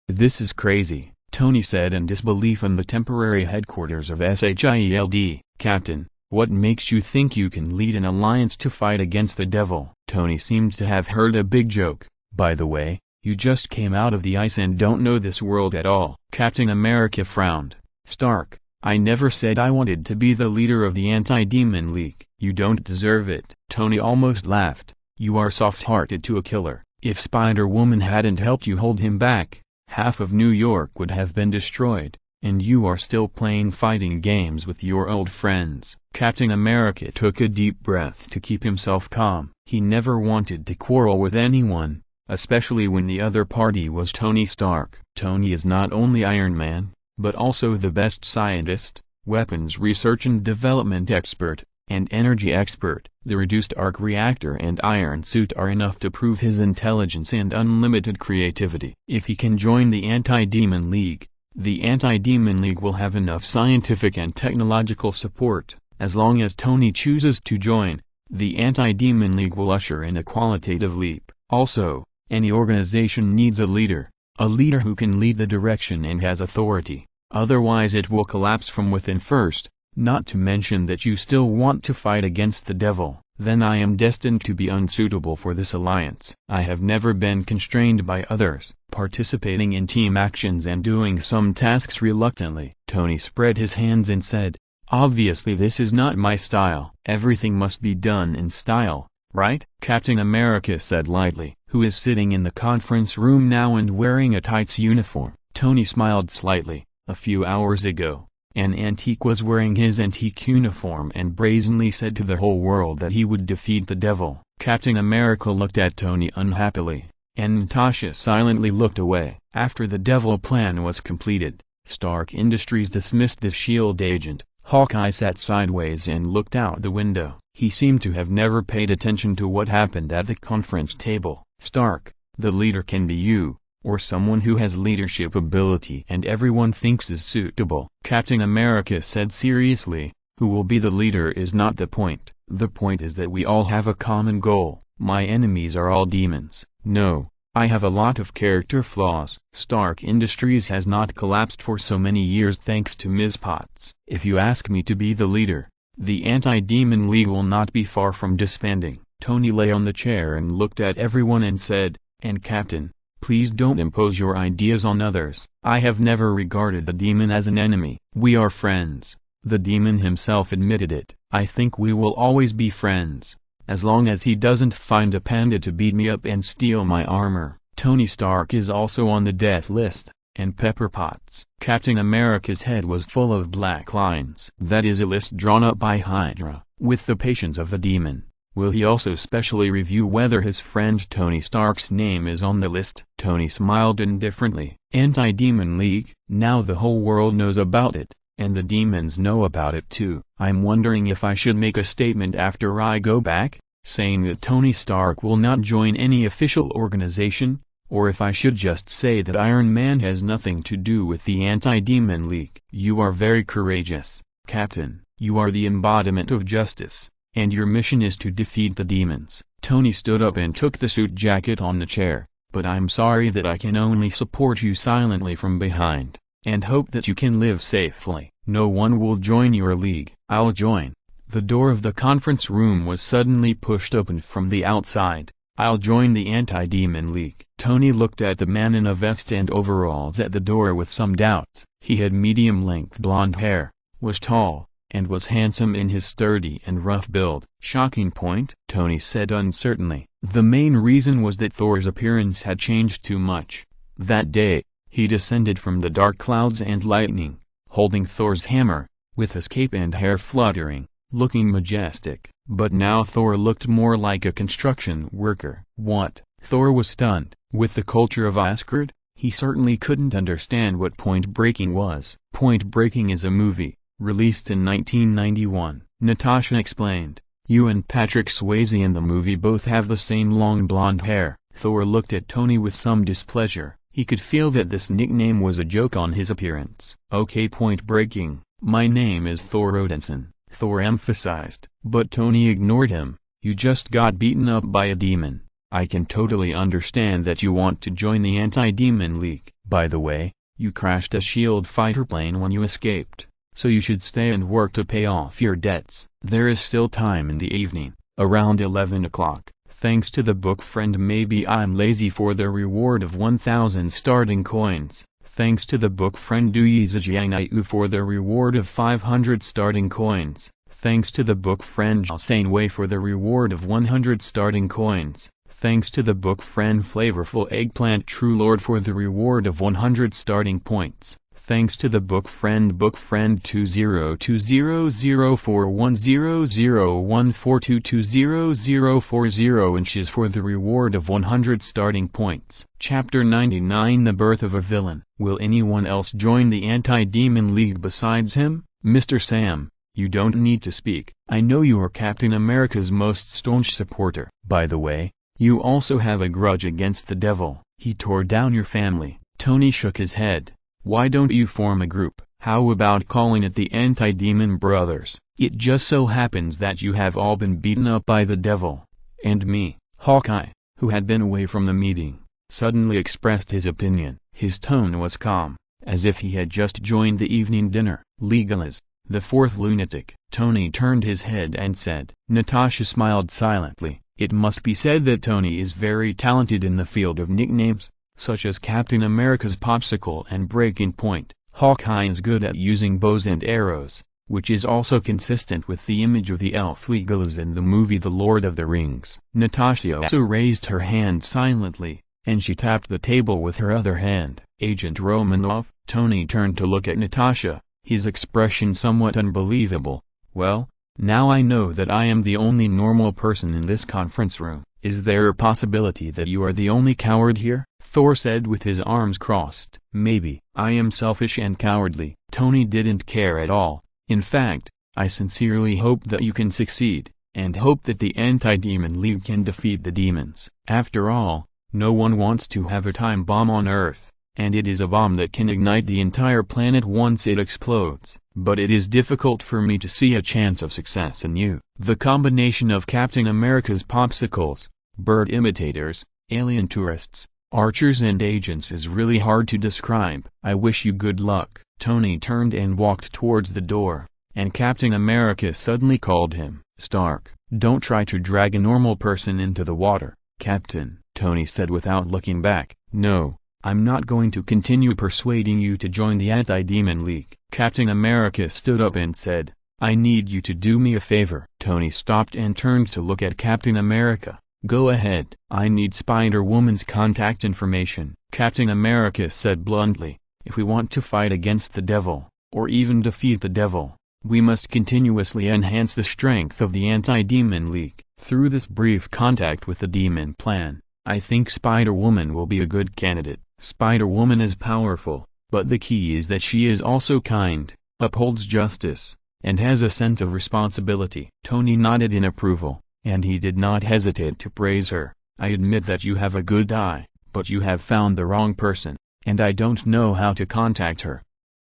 This is crazy, Tony said in disbelief in the temporary headquarters of SHIELD. Captain, what makes you think you can lead an alliance to fight against the Devil? Tony seemed to have heard a big joke. By the way, you just came out of the ice and don't know this world at all. Captain America frowned. Stark, I never said I wanted to be the leader of the Anti-Demon League. You don't deserve it. Tony almost laughed. You are soft-hearted to a killer. If Spider-Woman hadn't helped you hold him back, half of New York would have been destroyed. and you are still playing fighting games with your old friends. Captain America took a deep breath to keep himself calm. He never wanted to quarrel with anyone, especially when the other party was Tony Stark. Tony is not only Iron Man, but also the best scientist, weapons research and development expert, and energy expert. The reduced arc reactor and iron suit are enough to prove his intelligence and unlimited creativity. If he can join the Anti-Demon League, the Anti-Demon League will have enough scientific and technological support. As long as Tony chooses to join, the Anti-Demon League will usher in a qualitative leap. Also, any organization needs a leader who can lead the direction and has authority. Otherwise it will collapse from within first, not to mention that you still want to fight against the devil. Then I am destined to be unsuitable for this alliance. I have never been constrained by others, participating in team actions and doing some tasks reluctantly. Tony spread his hands and said, "Obviously this is not my style." "Everything must be done in style, right?" Captain America said lightly, who is sitting in the conference room now and wearing a tights uniform. Tony smiled slightly. A few hours ago, an antique was wearing his antique uniform and brazenly said to the whole world that he would defeat the devil. Captain America looked at Tony unhappily, and Natasha silently looked away. After the devil plan was completed, Stark Industries dismissed this SHIELD agent. Hawkeye sat sideways and looked out the window. He seemed to have never paid attention to what happened at the conference table. "Stark, the leader can be you, or someone who has leadership ability and everyone thinks is suitable." Captain America said seriously, "Who will be the leader is not the point. The point is that we all have a common goal. My enemies are all demons. No, I have a lot of character flaws. Stark Industries has not collapsed for so many years thanks to Ms. Potts. If you ask me to be the leader, the Anti-Demon League will not be far from disbanding." Tony lay on the chair and looked at everyone and said, "And Captain, please don't impose your ideas on others. I have never regarded the demon as an enemy. We are friends." The demon himself admitted it. "I think we will always be friends, as long as he doesn't find a panda to beat me up and steal my armor." Tony Stark is also on the death list, and Pepper Potts. Captain America's head was full of black lines. "That is a list drawn up by Hydra, with the patience of a demon. Will he also specially review whether his friend Tony Stark's name is on the list?" Tony smiled indifferently. "Anti-Demon League? Now the whole world knows about it, and the demons know about it too. I'm wondering if I should make a statement after I go back, saying that Tony Stark will not join any official organization, or if I should just say that Iron Man has nothing to do with the Anti-Demon League." "You are very courageous, Captain. You are the embodiment of justice, and your mission is to defeat the demons." Tony stood up and took the suit jacket on the chair. "But I'm sorry that I can only support you silently from behind, and hope that you can live safely. No one will join your league." "I'll join." The door of the conference room was suddenly pushed open from the outside. "I'll join the Anti-Demon League." Tony looked at the man in a vest and overalls at the door with some doubts. He had medium-length blonde hair, was tall, and was handsome in his sturdy and rough build. "Shocking point," Tony said uncertainly. The main reason was that Thor's appearance had changed too much. That day, he descended from the dark clouds and lightning, holding Thor's hammer, with his cape and hair fluttering, looking majestic. But now Thor looked more like a construction worker. "What?" Thor was stunned. With the culture of Asgard, he certainly couldn't understand what Point Breaking was. Point Breaking is a movie, released in 1991. Natasha explained. "You and Patrick Swayze in the movie both have the same long blonde hair." Thor looked at Tony with some displeasure. He could feel that this nickname was a joke on his appearance. "Okay, Point Breaking, my name is Thor Odinson," Thor emphasized. But Tony ignored him. "You just got beaten up by a demon. I can totally understand that you want to join the Anti-Demon League. By the way, you crashed a SHIELD fighter plane when you escaped, so you should stay and work to pay off your debts. There is still time in the evening, around 11 o'clock. Thanks to the book friend Maybe I'm Lazy for the reward of 1,000 starting coins. Thanks to the book friend Duyizajianayu for the reward of 500 starting coins. Thanks to the book friend Jalsaneway for the reward of 100 starting coins. Thanks to the book friend Flavorful Eggplant True Lord for the reward of 100 starting points. Thanks to the book friend 2020041001422040 inches for the reward of 100 starting points. Chapter 99 The Birth of a Villain. Will anyone else join the Anti-Demon League besides him? Mr. Sam, you don't need to speak. I know you are Captain America's most staunch supporter. By the way, you also have a grudge against the devil. He tore down your family. Tony shook his head. Why don't you form a group? How about calling it the Anti-Demon Brothers? It just so happens that you have all been beaten up by the devil. And me. Hawkeye, who had been away from the meeting, suddenly expressed his opinion. His tone was calm, as if he had just joined the evening dinner. Legolas, the fourth lunatic. Tony turned his head and said. Natasha smiled silently. It must be said that Tony is very talented in the field of nicknames, such as Captain America's Popsicle and Breaking Point. Hawkeye is good at using bows and arrows, which is also consistent with the image of the elf Legolas in the movie The Lord of the Rings. Natasha also raised her hand silently, and she tapped the table with her other hand. Agent Romanov. Tony turned to look at Natasha, his expression somewhat unbelievable. Well, now I know that I am the only normal person in this conference room. Is there a possibility that you are the only coward here? Thor said with his arms crossed. Maybe. I am selfish and cowardly. Tony didn't care at all. In fact, I sincerely hope that you can succeed, and hope that the Anti-Demon League can defeat the demons. After all, no one wants to have a time bomb on Earth, and it is a bomb that can ignite the entire planet once it explodes. But it is difficult for me to see a chance of success in you. The combination of Captain America's popsicles, bird imitators, alien tourists, archers and agents is really hard to describe. I wish you good luck. Tony turned and walked towards the door, and Captain America suddenly called him. Stark, don't try to drag a normal person into the water. Captain, Tony said without looking back. No, I'm not going to continue persuading you to join the Anti-Demon League. Captain America stood up and said, I need you to do me a favor. Tony stopped and turned to look at Captain America. Go ahead. I need Spider-Woman's contact information. Captain America said bluntly, if we want to fight against the devil, or even defeat the devil, we must continuously enhance the strength of the Anti-Demon League. Through this brief contact with the demon plan, I think Spider-Woman will be a good candidate. Spider-Woman is powerful, but the key is that she is also kind, upholds justice, and has a sense of responsibility. Tony nodded in approval, and he did not hesitate to praise her. I admit that you have a good eye, but you have found the wrong person, and I don't know how to contact her.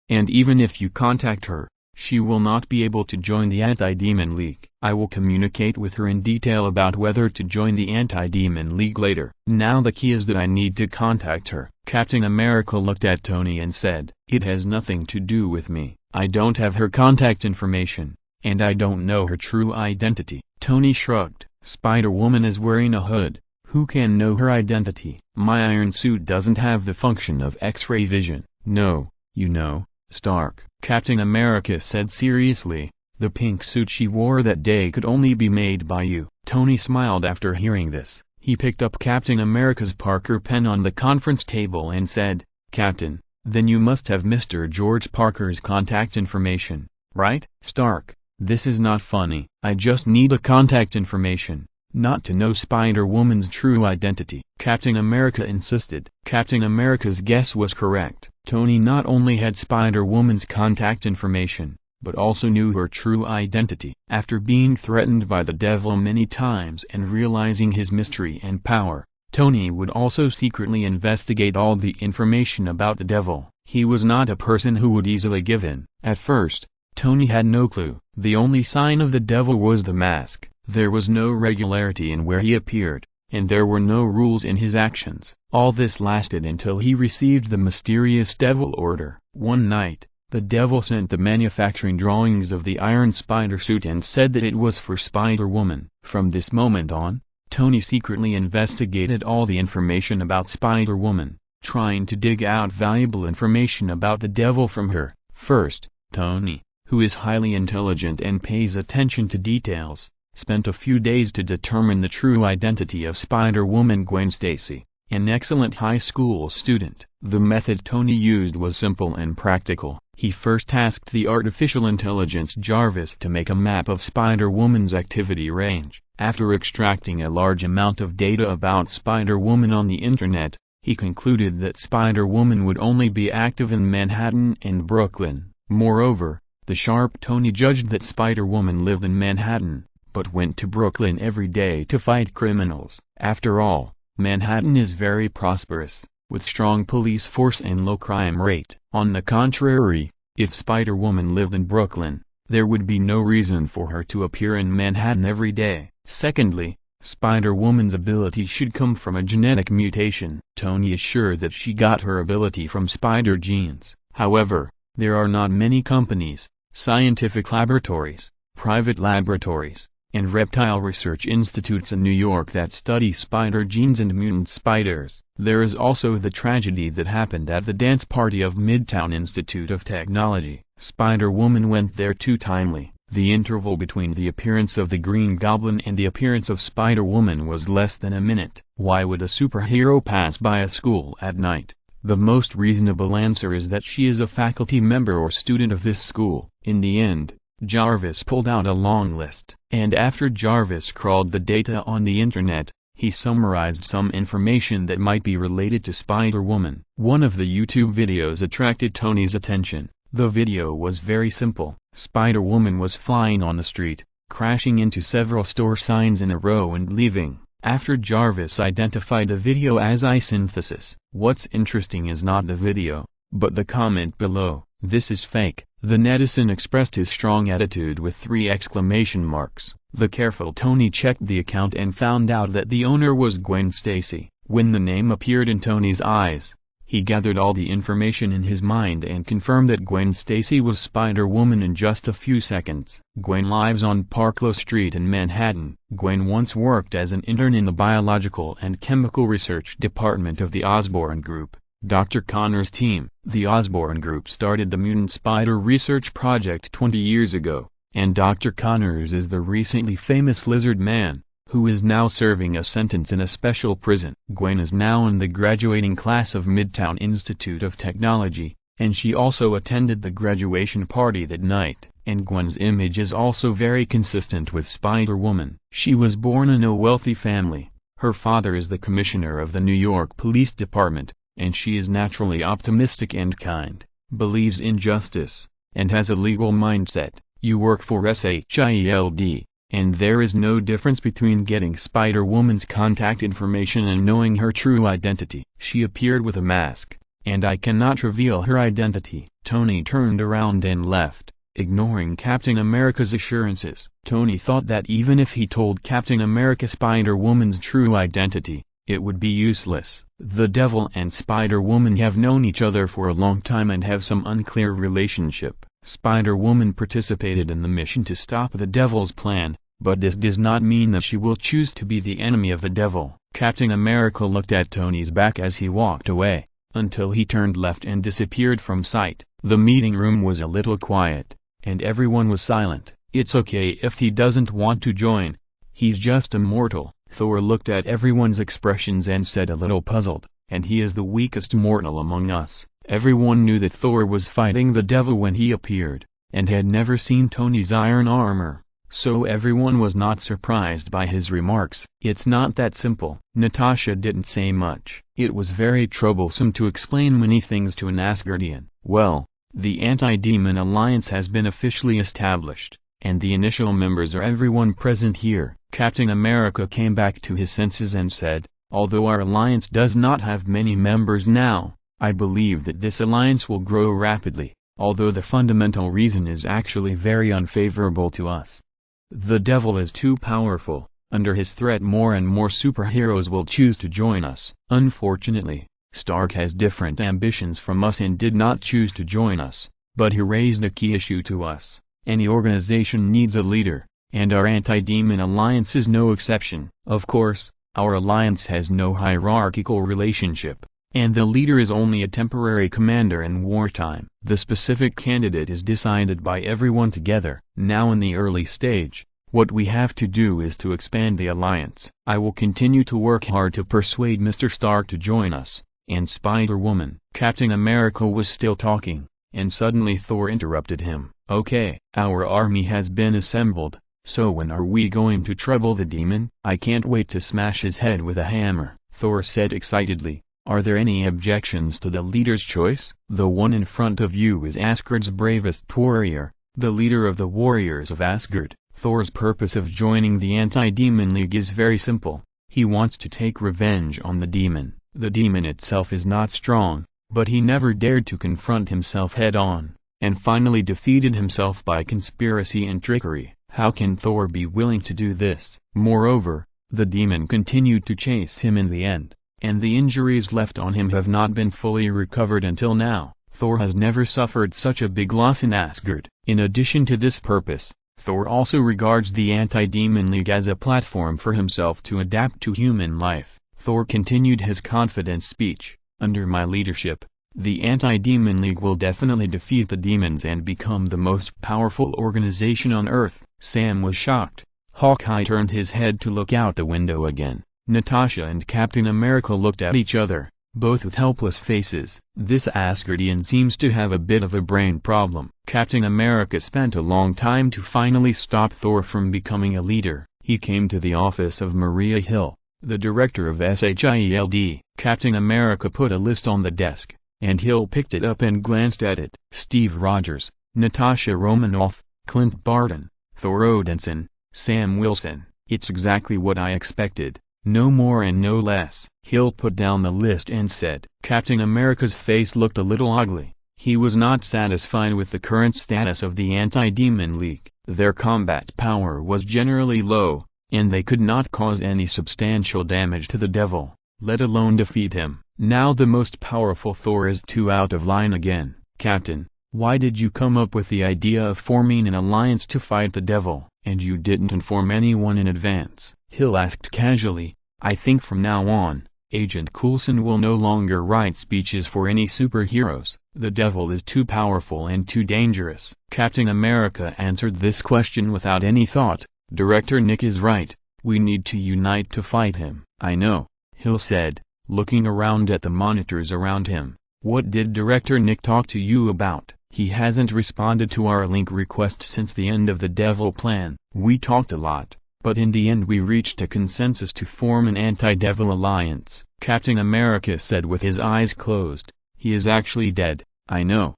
And even if you contact her, she will not be able to join the Anti-Demon League. I will communicate with her in detail about whether to join the Anti-Demon League later. Now the key is that I need to contact her. Captain America looked at Tony and said, it has nothing to do with me. I don't have her contact information, and I don't know her true identity. Tony shrugged. Spider-Woman is wearing a hood. Who can know her identity? My iron suit doesn't have the function of X-ray vision. No, you know, Stark, Captain America said seriously, the pink suit she wore that day could only be made by you. Tony smiled after hearing this. He picked up Captain America's Parker pen on the conference table and said, Captain, then you must have Mr. George Parker's contact information, right? Stark, this is not funny. I just need a contact information, not to know Spider-Woman's true identity. Captain America insisted. Captain America's guess was correct. Tony not only had Spider-Woman's contact information, but also knew her true identity. After being threatened by the devil many times and realizing his mystery and power, Tony would also secretly investigate all the information about the devil. He was not a person who would easily give in. At first, Tony had no clue. The only sign of the devil was the mask. There was no regularity in where he appeared, and there were no rules in his actions. All this lasted until he received the mysterious devil order. One night, the devil sent the manufacturing drawings of the Iron Spider suit and said that it was for Spider-Woman. From this moment on, Tony secretly investigated all the information about Spider-Woman, trying to dig out valuable information about the devil from her. First, Tony, who is highly intelligent and pays attention to details, spent a few days to determine the true identity of Spider-Woman Gwen Stacy. an excellent high school student. The method Tony used was simple and practical. He first asked the artificial intelligence Jarvis to make a map of Spider-Woman's activity range. After extracting a large amount of data about Spider-Woman on the internet, he concluded that Spider-Woman would only be active in Manhattan and Brooklyn. Moreover, the sharp Tony judged that Spider-Woman lived in Manhattan, but went to Brooklyn every day to fight criminals. After all, Manhattan is very prosperous, with strong police force and low crime rate. On the contrary, if Spider-Woman lived in Brooklyn, there would be no reason for her to appear in Manhattan every day. Secondly, Spider-Woman's ability should come from a genetic mutation. Tony is sure that she got her ability from spider genes. However, there are not many companies, scientific laboratories, private laboratories, and reptile research institutes in New York that study spider genes and mutant spiders. There is also the tragedy that happened at the dance party of Midtown Institute of Technology. Spider-Woman went there too timely. The interval between the appearance of the Green Goblin and the appearance of Spider-Woman was less than a minute. Why would a superhero pass by a school at night? The most reasonable answer is that she is a faculty member or student of this school. In the end, Jarvis pulled out a long list. And after Jarvis crawled the data on the internet, he summarized some information that might be related to Spider-Woman. One of the YouTube videos attracted Tony's attention. The video was very simple. Spider-Woman was flying on the street, crashing into several store signs in a row and leaving. After Jarvis identified the video as synthesis. What's interesting is not the video, but the comment below. This is fake. The netizen expressed his strong attitude with 3 exclamation marks. The careful Tony checked the account and found out that the owner was Gwen Stacy. When the name appeared in Tony's eyes, he gathered all the information in his mind and confirmed that Gwen Stacy was Spider-Woman in just a few seconds. Gwen lives on Parklow Street in Manhattan. Gwen once worked as an intern in the Biological and Chemical Research Department of the Osborn Group, Dr. Connor's team. The Osborn Group started the Mutant Spider Research Project 20 years ago, and Dr. Connors is the recently famous Lizard Man, who is now serving a sentence in a special prison. Gwen is now in the graduating class of Midtown Institute of Technology, and she also attended the graduation party that night. And Gwen's image is also very consistent with Spider-Woman. She was born in a wealthy family. Her father is the commissioner of the New York Police Department, and she is naturally optimistic and kind, believes in justice, and has a legal mindset. You work for SHIELD. And there is no difference between getting Spider-Woman's contact information and knowing her true identity. She appeared with a mask, and I cannot reveal her identity. Tony turned around and left, ignoring Captain America's assurances. Tony thought that even if he told Captain America Spider-Woman's true identity, it would be useless. The Devil and Spider-Woman have known each other for a long time and have some unclear relationship. Spider-Woman participated in the mission to stop the Devil's plan, but this does not mean that she will choose to be the enemy of the Devil. Captain America looked at Tony's back as he walked away, until he turned left and disappeared from sight. The meeting room was a little quiet, and everyone was silent. It's okay if he doesn't want to join. He's just a mortal. Thor looked at everyone's expressions and said a little puzzled, and he is the weakest mortal among us. Everyone knew that Thor was fighting the Devil when he appeared, and had never seen Tony's iron armor, so everyone was not surprised by his remarks. It's not that simple. Natasha didn't say much. It was very troublesome to explain many things to an Asgardian. Well, the Anti-Demon Alliance has been officially established, and the initial members are everyone present here. Captain America came back to his senses and said, although our alliance does not have many members now, I believe that this alliance will grow rapidly, although the fundamental reason is actually very unfavorable to us. The Devil is too powerful. Under his threat more and more superheroes will choose to join us. Unfortunately, Stark has different ambitions from us and did not choose to join us, but he raised a key issue to us. Any organization needs a leader, and our Anti-Demon Alliance is no exception. Of course, our alliance has no hierarchical relationship, and the leader is only a temporary commander in wartime. The specific candidate is decided by everyone together. Now in the early stage, What we have to do is to expand the alliance. I will continue to work hard to persuade Mr. Stark to join us, and Spider-Woman." Captain America was still talking, and suddenly Thor interrupted him. "Okay, our army has been assembled, so when are we going to trouble the demon? I can't wait to smash his head with a hammer," Thor said excitedly. "Are there any objections to the leader's choice? The one in front of you is Asgard's bravest warrior, the leader of the warriors of Asgard." Thor's purpose of joining the Anti-Demon League is very simple. He wants to take revenge on the demon. The demon itself is not strong, but he never dared to confront himself head-on, and finally defeated himself by conspiracy and trickery. How can Thor be willing to do this? Moreover, the demon continued to chase him in the end, and the injuries left on him have not been fully recovered until now. Thor has never suffered such a big loss in Asgard. In addition to this purpose, Thor also regards the Anti-Demon League as a platform for himself to adapt to human life. Thor continued his confident speech. "Under my leadership, the Anti-Demon League will definitely defeat the demons and become the most powerful organization on Earth." Sam was shocked. Hawkeye turned his head to look out the window again. Natasha and Captain America looked at each other, both with helpless faces. "This Asgardian seems to have a bit of a brain problem." Captain America spent a long time to finally stop Thor from becoming a leader. He came to the office of Maria Hill, the director of SHIELD. Captain America put a list on the desk, and Hill picked it up and glanced at it. "Steve Rogers, Natasha Romanoff, Clint Barton, Thor Odinson, Sam Wilson. It's exactly what I expected. No more and no less." Hill put down the list and said. Captain America's face looked a little ugly. He was not satisfied with the current status of the Anti-Demon League. Their combat power was generally low, and they could not cause any substantial damage to the devil, let alone defeat him. Now the most powerful Thor is too out of line again. "Captain, why did you come up with the idea of forming an alliance to fight the devil, and you didn't inform anyone in advance?" Hill asked casually. "I think from now on, Agent Coulson will no longer write speeches for any superheroes. The devil is too powerful and too dangerous." Captain America answered this question without any thought. "Director Nick is right. We need to unite to fight him." "I know," Hill said, looking around at the monitors around him. "What did Director Nick talk to you about?" "He hasn't responded to our link request since the end of the Devil Plan." "We talked a lot, but in the end we reached a consensus to form an anti-devil alliance," Captain America said with his eyes closed. "He is actually dead." "I know.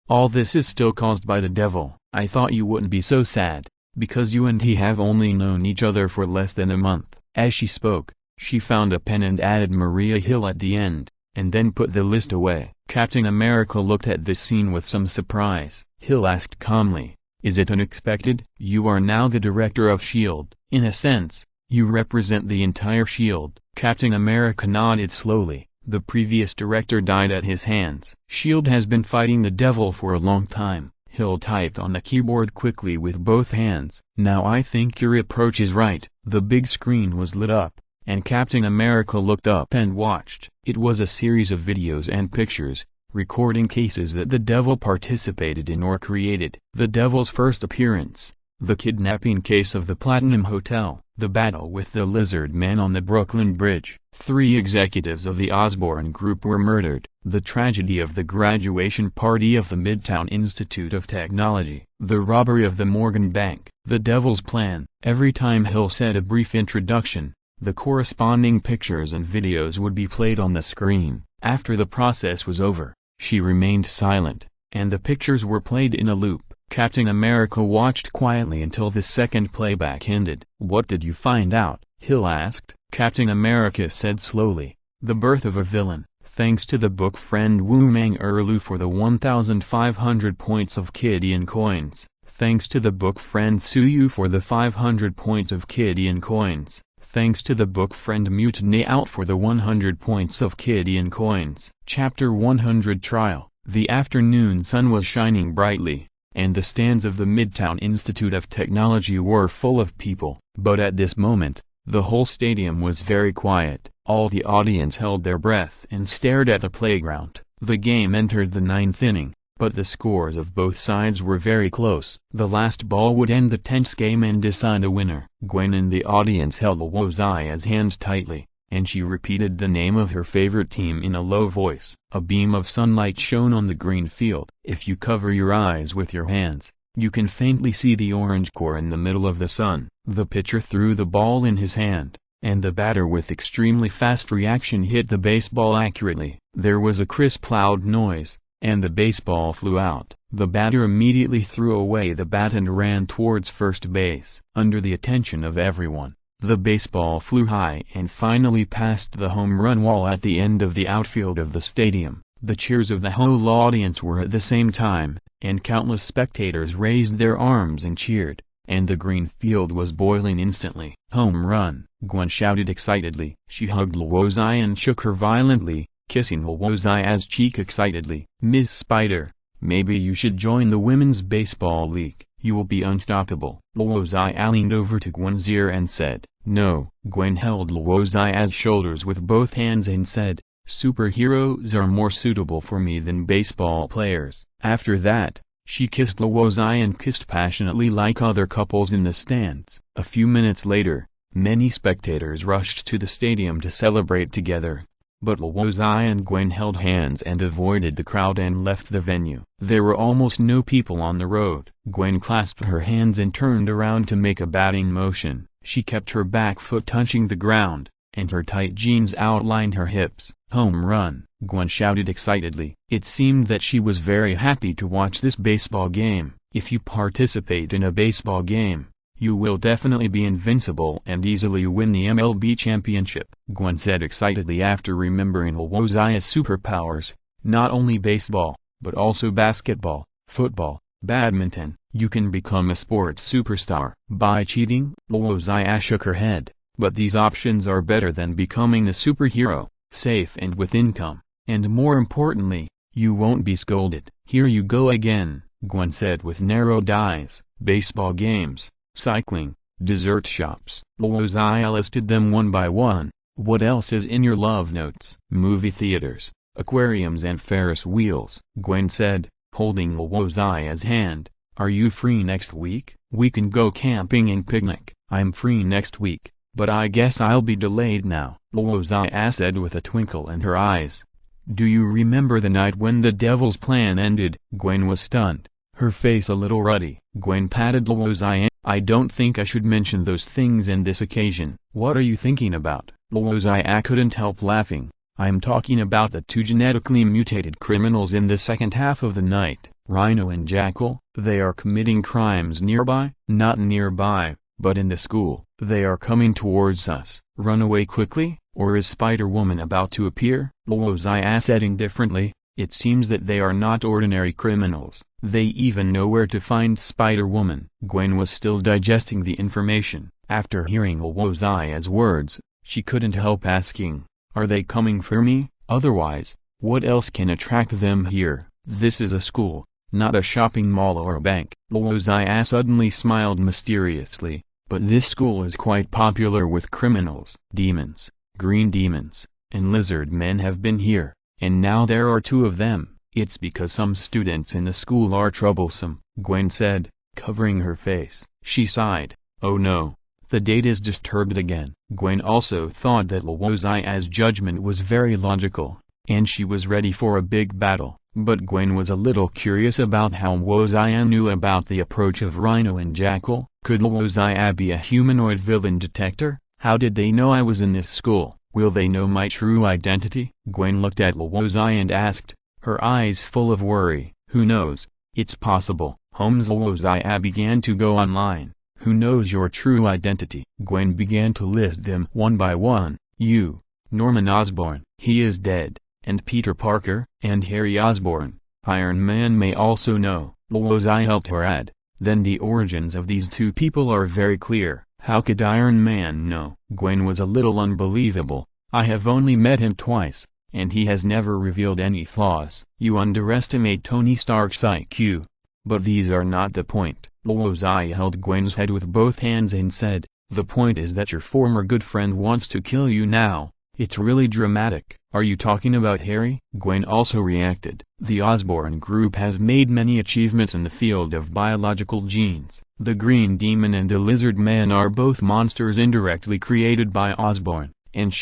All this is still caused by the devil." "I thought you wouldn't be so sad, because you and he have only known each other for less than a month." As she spoke, she found a pen and added Maria Hill at the end, and then put the list away. Captain America looked at this scene with some surprise. Hill asked calmly, "Is it unexpected? You are now the director of S.H.I.E.L.D. In a sense, you represent the entire S.H.I.E.L.D. Captain America nodded slowly. The previous director died at his hands. S.H.I.E.L.D. has been fighting the devil for a long time. Hill typed on the keyboard quickly with both hands. "Now I think your approach is right." The big screen was lit up, and Captain America looked up and watched. It was a series of videos and pictures, recording cases that the devil participated in or created. The devil's first appearance, the kidnapping case of the Platinum Hotel, the battle with the Lizard Man on the Brooklyn Bridge, 3 executives of the Osborne Group were murdered, the tragedy of the graduation party of the Midtown Institute of Technology, the robbery of the Morgan Bank, the Devil's Plan. Every time Hill said a brief introduction, the corresponding pictures and videos would be played on the screen. After the process was over, she remained silent, and the pictures were played in a loop. Captain America watched quietly until the second playback ended. "What did you find out?" Hill asked. Captain America said slowly, "The birth of a villain. Thanks to the book friend Wu Mang Erlu for the 1,500 points of Kidian coins. Thanks to the book friend Suyu for the 500 points of Kidian coins. Thanks to the book friend Mutiny Out for the 100 points of Kidian coins." Chapter 100 Trial. The afternoon sun was shining brightly, and the stands of the Midtown Institute of Technology were full of people. But at this moment, the whole stadium was very quiet. All the audience held their breath and stared at the playground. The game entered the 9th inning. but the scores of both sides were very close. The last ball would end the tense game and decide the winner. Gwen in the audience held Luo Xia's hand tightly, and she repeated the name of her favorite team in a low voice. A beam of sunlight shone on the green field. If you cover your eyes with your hands, you can faintly see the orange core in the middle of the sun. The pitcher threw the ball in his hand, and the batter with extremely fast reaction hit the baseball accurately. There was a crisp loud noise, and the baseball flew out. The batter immediately threw away the bat and ran towards first base. Under the attention of everyone, the baseball flew high and finally passed the home run wall at the end of the outfield of the stadium. The cheers of the whole audience were at the same time, and countless spectators raised their arms and cheered, and the green field was boiling instantly. "Home run!" Gwen shouted excitedly. She hugged Luo Xia and shook her violently, kissing Luo Xia's cheek excitedly. "Miss Spider, maybe you should join the Women's Baseball League. You will be unstoppable." Luo Xia leaned over to Gwen's ear and said, "No." Gwen held Luo Xia's shoulders with both hands and said, "Superheroes are more suitable for me than baseball players." After that, she kissed Luo Xia and kissed passionately like other couples in the stands. A few minutes later, many spectators rushed to the stadium to celebrate together, but Luo Xia and Gwen held hands and avoided the crowd and left the venue. There were almost no people on the road. Gwen clasped her hands and turned around to make a batting motion. She kept her back foot touching the ground, and her tight jeans outlined her hips. "Home run!" Gwen shouted excitedly. It seemed that she was very happy to watch this baseball game. If you participate in a baseball game, you will definitely be invincible and easily win the MLB championship, Gwen said excitedly after remembering Luo Xia's superpowers. Not only baseball, but also basketball, football, badminton. You can become a sports superstar by cheating. Luo Xia shook her head. But these options are better than becoming a superhero, safe and with income, and more importantly, you won't be scolded. "Here you go again," Gwen said with narrowed eyes. "Baseball games, cycling, dessert shops." Luo Xia listed them one by one. "What else is in your love notes?" "Movie theaters, aquariums and Ferris wheels," Gwen said, holding Luo Xia's hand. "Are you free next week? We can go camping and picnic." "I'm free next week, but I guess I'll be delayed now," Luo Xia said with a twinkle in her eyes. "Do you remember the night when the devil's plan ended?" Gwen was stunned, her face a little ruddy. Gwen patted Luo Xia. "I don't think I should mention those things in this occasion." "What are you thinking about?" Luo Xia couldn't help laughing. "I'm talking about the two genetically mutated criminals in the second half of the night, Rhino and Jackal. They are committing crimes nearby." "Not nearby, but in the school. They are coming towards us." "Run away quickly, or is Spider-Woman about to appear?" Luo Xia said indifferently. "It seems that they are not ordinary criminals. They even know where to find Spider-Woman." Gwen was still digesting the information. After hearing Luo Xia's words, she couldn't help asking, "Are they coming for me? Otherwise, what else can attract them here? This is a school, not a shopping mall or a bank." Luo Xia suddenly smiled mysteriously. "But this school is quite popular with criminals. Demons, green demons, and lizard men have been here, and now there are two of them. It's because some students in the school are troublesome," Gwen said, covering her face. She sighed. "Oh no, the date is disturbed again." Gwen also thought that Luo Xia's judgment was very logical, and she was ready for a big battle. But Gwen was a little curious about how Luo Xia knew about the approach of Rhino and Jackal. Could Luo Xia be a humanoid villain detector? How did they know I was in this school? Will they know my true identity? Gwen looked at Luo Xia and asked, her eyes full of worry. "Who knows? It's possible." Holmes Luo Xia began to go online. "Who knows your true identity?" Gwen began to list them one by one. "You, Norman Osborn, he is dead, and Peter Parker, and Harry Osborn. Iron Man may also know." Luo Xia helped her add, "Then the origins of these two people are very clear." "How could Iron Man know?" Gwen was a little unbelievable. "I have only met him twice, and he has never revealed any flaws." "You underestimate Tony Stark's IQ. But these are not the point." Luo Xia held Gwen's head with both hands and said, "The point is that your former good friend wants to kill you now. It's really dramatic. Are you talking about Harry? Gwen also reacted. The Osborn group has made many achievements in the field of biological genes. The Green Demon and the Lizard Man are both monsters indirectly created by Osborn, and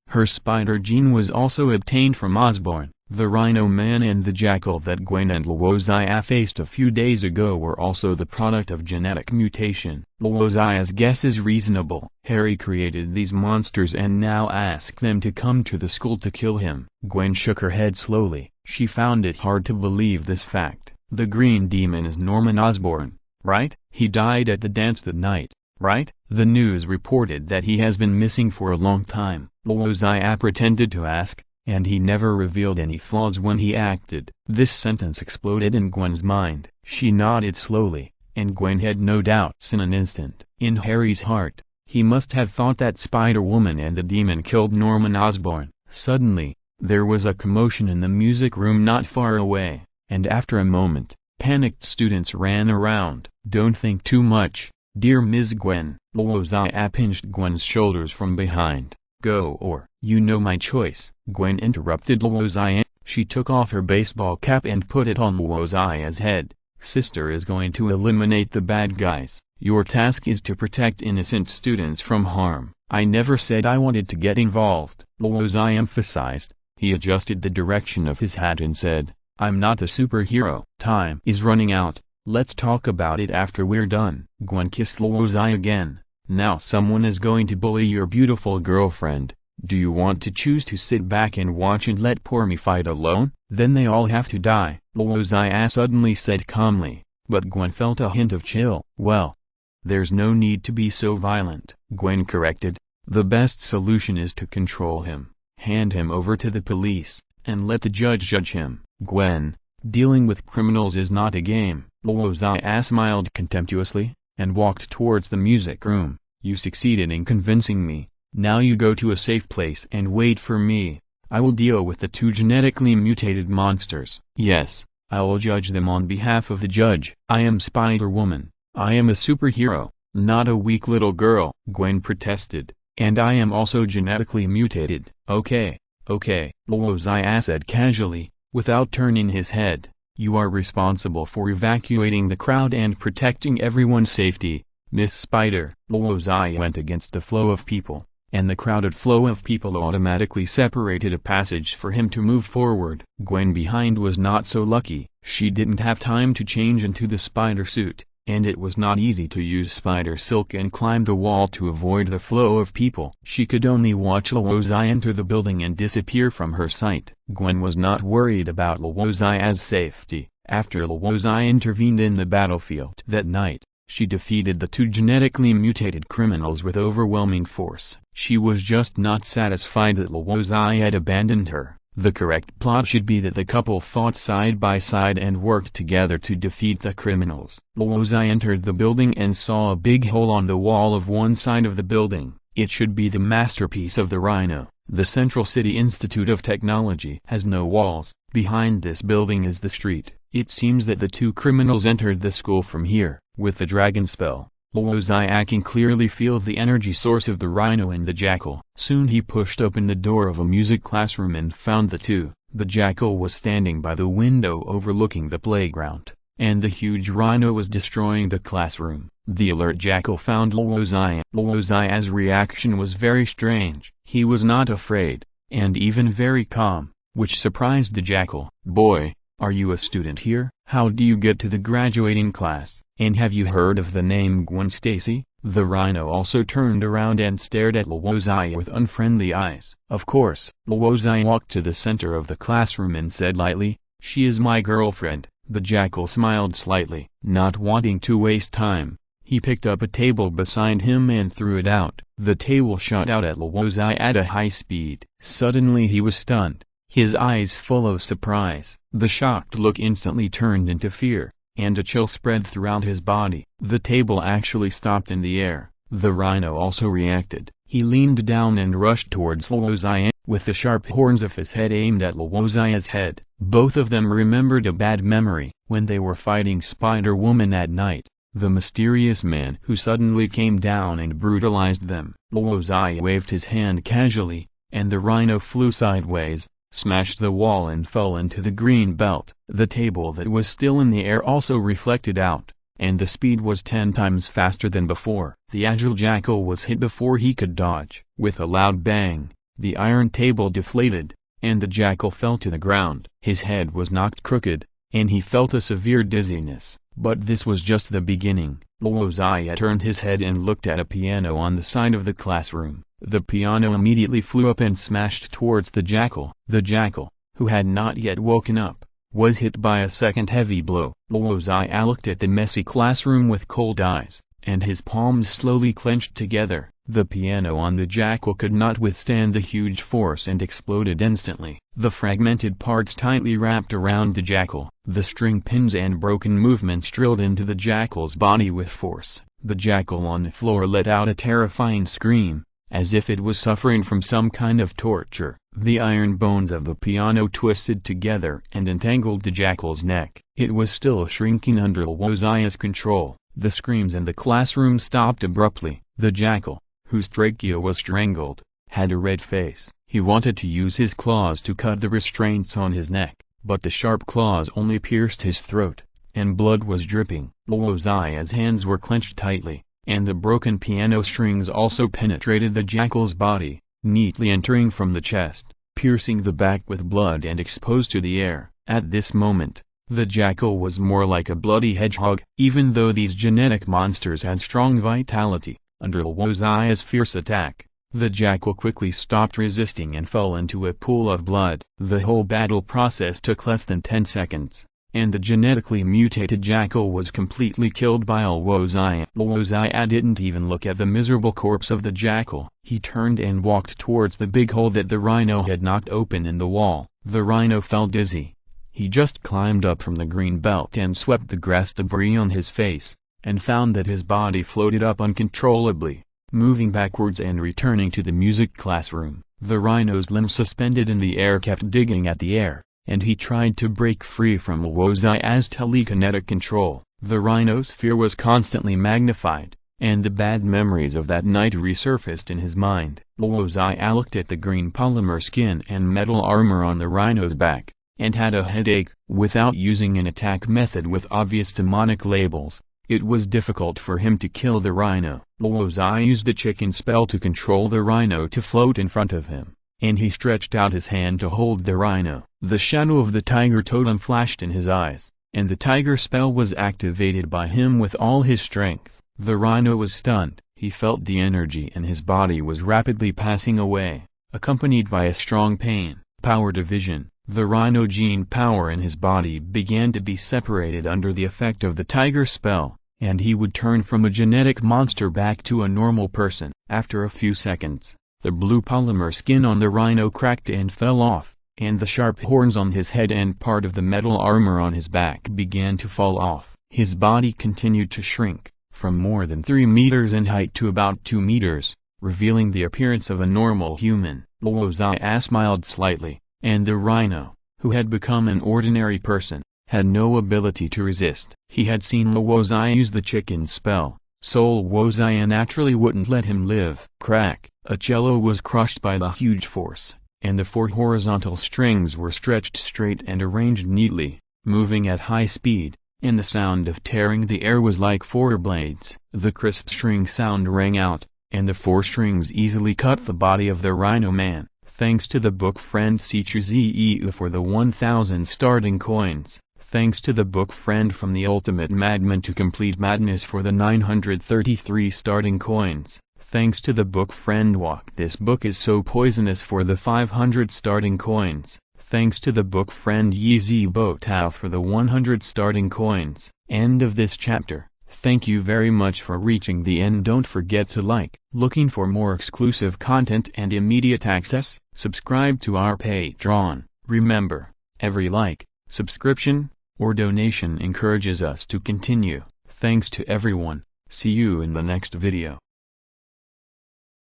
her spider gene was also obtained from Osborn. The Rhino Man and the Jackal that Gwen and Luo Xia faced a few days ago were also the product of genetic mutation. Luo Xia's guess is reasonable. Harry created these monsters and now asked them to come to the school to kill him. Gwen shook her head slowly. She found it hard to believe this fact. The Green Demon is Norman Osborn, right? He died at the dance that night, right? The news reported that he has been missing for a long time. Luo Xia pretended to ask, and he never revealed any flaws when he acted. This sentence exploded in Gwen's mind. She nodded slowly, and Gwen had no doubts in an instant. In Harry's heart, he must have thought that Spider-Woman and the demon killed Norman Osborn. Suddenly, there was a commotion in the music room not far away, and after a moment, panicked students ran around. Don't think too much, dear Ms. Gwen. Luo Xia pinched Gwen's shoulders from behind. Go or, you know my choice. Gwen interrupted Luo Xia. She took off her baseball cap and put it on Luo Xia's head. Sister is going to eliminate the bad guys. Your task is to protect innocent students from harm. I never said I wanted to get involved. Luo Xia emphasized. He adjusted the direction of his hat and said, I'm not a superhero. Time is running out. Let's talk about it after we're done. Gwen kissed Luo Xia again. Now someone is going to bully your beautiful girlfriend. Do you want to choose to sit back and watch and let poor me fight alone? Then they all have to die. Luo Xia suddenly said calmly, but Gwen felt a hint of chill. Well, there's no need to be so violent. Gwen corrected. The best solution is to control him, hand him over to the police, and let the judge judge him. Gwen, dealing with criminals is not a game. Luo Xia smiled contemptuously, and walked towards the music room. You succeeded in convincing me. Now you go to a safe place and wait for me. I will deal with the two genetically mutated monsters. Yes, I will judge them on behalf of the judge. I am Spider-Woman. I am a superhero, not a weak little girl. Gwen protested. And I am also genetically mutated. Okay, Luo Xia said casually, without turning his head. You are responsible for evacuating the crowd and protecting everyone's safety, Miss Spider. Luo Xia went against the flow of people, and the crowded flow of people automatically separated a passage for him to move forward. Gwen behind was not so lucky. She didn't have time to change into the spider suit, and it was not easy to use spider silk and climb the wall to avoid the flow of people. She could only watch Luo Xia enter the building and disappear from her sight. Gwen was not worried about Luo Xia's safety. After Luo Xia intervened in the battlefield that night, she defeated the two genetically mutated criminals with overwhelming force. She was just not satisfied that Luo Xia had abandoned her. The correct plot should be that the couple fought side by side and worked together to defeat the criminals. Luo Xia entered the building and saw a big hole on the wall of one side of the building. It should be the masterpiece of the Rhino. The Central City Institute of Technology has no walls. Behind this building is the street. It seems that the two criminals entered the school from here. With the dragon spell, Luo Xia can clearly feel the energy source of the Rhino and the Jackal. Soon he pushed open the door of a music classroom and found the two. The Jackal was standing by the window overlooking the playground, and the huge Rhino was destroying the classroom. The alert Jackal found Luo Xia. Luo Xia's reaction was very strange. He was not afraid, and even very calm, which surprised the Jackal. Boy, are you a student here? How do you get to the graduating class? And have you heard of the name Gwen Stacy? The Rhino also turned around and stared at Luo Xia with unfriendly eyes. Of course. Luo Xia walked to the center of the classroom and said lightly, "She is my girlfriend." The Jackal smiled slightly. Not wanting to waste time, he picked up a table beside him and threw it out. The table shot out at Luo Xia at a high speed. Suddenly he was stunned, his eyes full of surprise. The shocked look instantly turned into fear, and a chill spread throughout his body. The table actually stopped in the air. The Rhino also reacted. He leaned down and rushed towards Luo Xia, with the sharp horns of his head aimed at Luo Xia's head. Both of them remembered a bad memory. When they were fighting Spider-Woman at night, the mysterious man who suddenly came down and brutalized them. Luo Xia waved his hand casually, and the rhino flew sideways, smashed the wall and fell into the green belt. The table that was still in the air also reflected out, and the speed was 10 times faster than before. The agile jackal was hit before he could dodge. With a loud bang, the iron table deflated, and the jackal fell to the ground. His head was knocked crooked, and he felt a severe dizziness. But this was just the beginning. Luo Xia turned his head and looked at a piano on the side of the classroom. The piano immediately flew up and smashed towards the jackal. The jackal, who had not yet woken up, was hit by a second heavy blow. Luo Xia looked at the messy classroom with cold eyes, and his palms slowly clenched together. The piano on the jackal could not withstand the huge force and exploded instantly. The fragmented parts tightly wrapped around the jackal. The string pins and broken movements drilled into the jackal's body with force. The jackal on the floor let out a terrifying scream, as if it was suffering from some kind of torture. The iron bones of the piano twisted together and entangled the jackal's neck. It was still shrinking under Luo Xia's control. The screams in the classroom stopped abruptly. The jackal, whose trachea was strangled, had a red face. He wanted to use his claws to cut the restraints on his neck, but the sharp claws only pierced his throat, and blood was dripping. Luo Xia's hands were clenched tightly, and the broken piano strings also penetrated the jackal's body, neatly entering from the chest, piercing the back with blood and exposed to the air. At this moment, the jackal was more like a bloody hedgehog. Even though these genetic monsters had strong vitality, under Luo Xia's fierce attack, the jackal quickly stopped resisting and fell into a pool of blood. The whole battle process took less than 10 seconds, and the genetically mutated jackal was completely killed by Luo Xia. Luo Xia didn't even look at the miserable corpse of the jackal. He turned and walked towards the big hole that the rhino had knocked open in the wall. The rhino felt dizzy. He just climbed up from the green belt and swept the grass debris on his face, and found that his body floated up uncontrollably, moving backwards and returning to the music classroom. The rhino's limbs suspended in the air kept digging at the air, and he tried to break free from Luo Xia's telekinetic control. The rhino's fear was constantly magnified, and the bad memories of that night resurfaced in his mind. Luo Xia looked at the green polymer skin and metal armor on the rhino's back, and had a headache. Without using an attack method with obvious demonic labels, it was difficult for him to kill the rhino. Luo Xia used the chicken spell to control the rhino to float in front of him, and he stretched out his hand to hold the rhino. The shadow of the tiger totem flashed in his eyes, and the tiger spell was activated by him with all his strength. The rhino was stunned. He felt the energy in his body was rapidly passing away, accompanied by a strong pain. Power division. The rhino gene power in his body began to be separated under the effect of the tiger spell, and he would turn from a genetic monster back to a normal person. After a few seconds, the blue polymer skin on the rhino cracked and fell off, and the sharp horns on his head and part of the metal armor on his back began to fall off. His body continued to shrink, from more than 3 meters in height to about 2 meters, revealing the appearance of a normal human. Luo Xia smiled slightly, and the rhino, who had become an ordinary person, had no ability to resist. He had seen Luo Xia use the chicken spell, so Luo Xia naturally wouldn't let him live. Crack! A cello was crushed by the huge force, and the 4 horizontal strings were stretched straight and arranged neatly, moving at high speed, and the sound of tearing the air was like 4 blades. The crisp string sound rang out, and the 4 strings easily cut the body of the rhino man. Thanks to the book friend CZEU for the 1000 starting coins. Thanks to the book friend from the Ultimate Madman to Complete Madness for the 933 starting coins. Thanks to the book friend Walk This Book Is So Poisonous for the 500 starting coins. Thanks to the book friend Yeezy Botao for the 100 starting coins. End of this chapter. Thank you very much for reaching the end. Don't forget to like. Looking for more exclusive content and immediate access? Subscribe to our Patreon. Remember, every like, subscription, or donation encourages us to continue. Thanks to everyone. See you in the next video.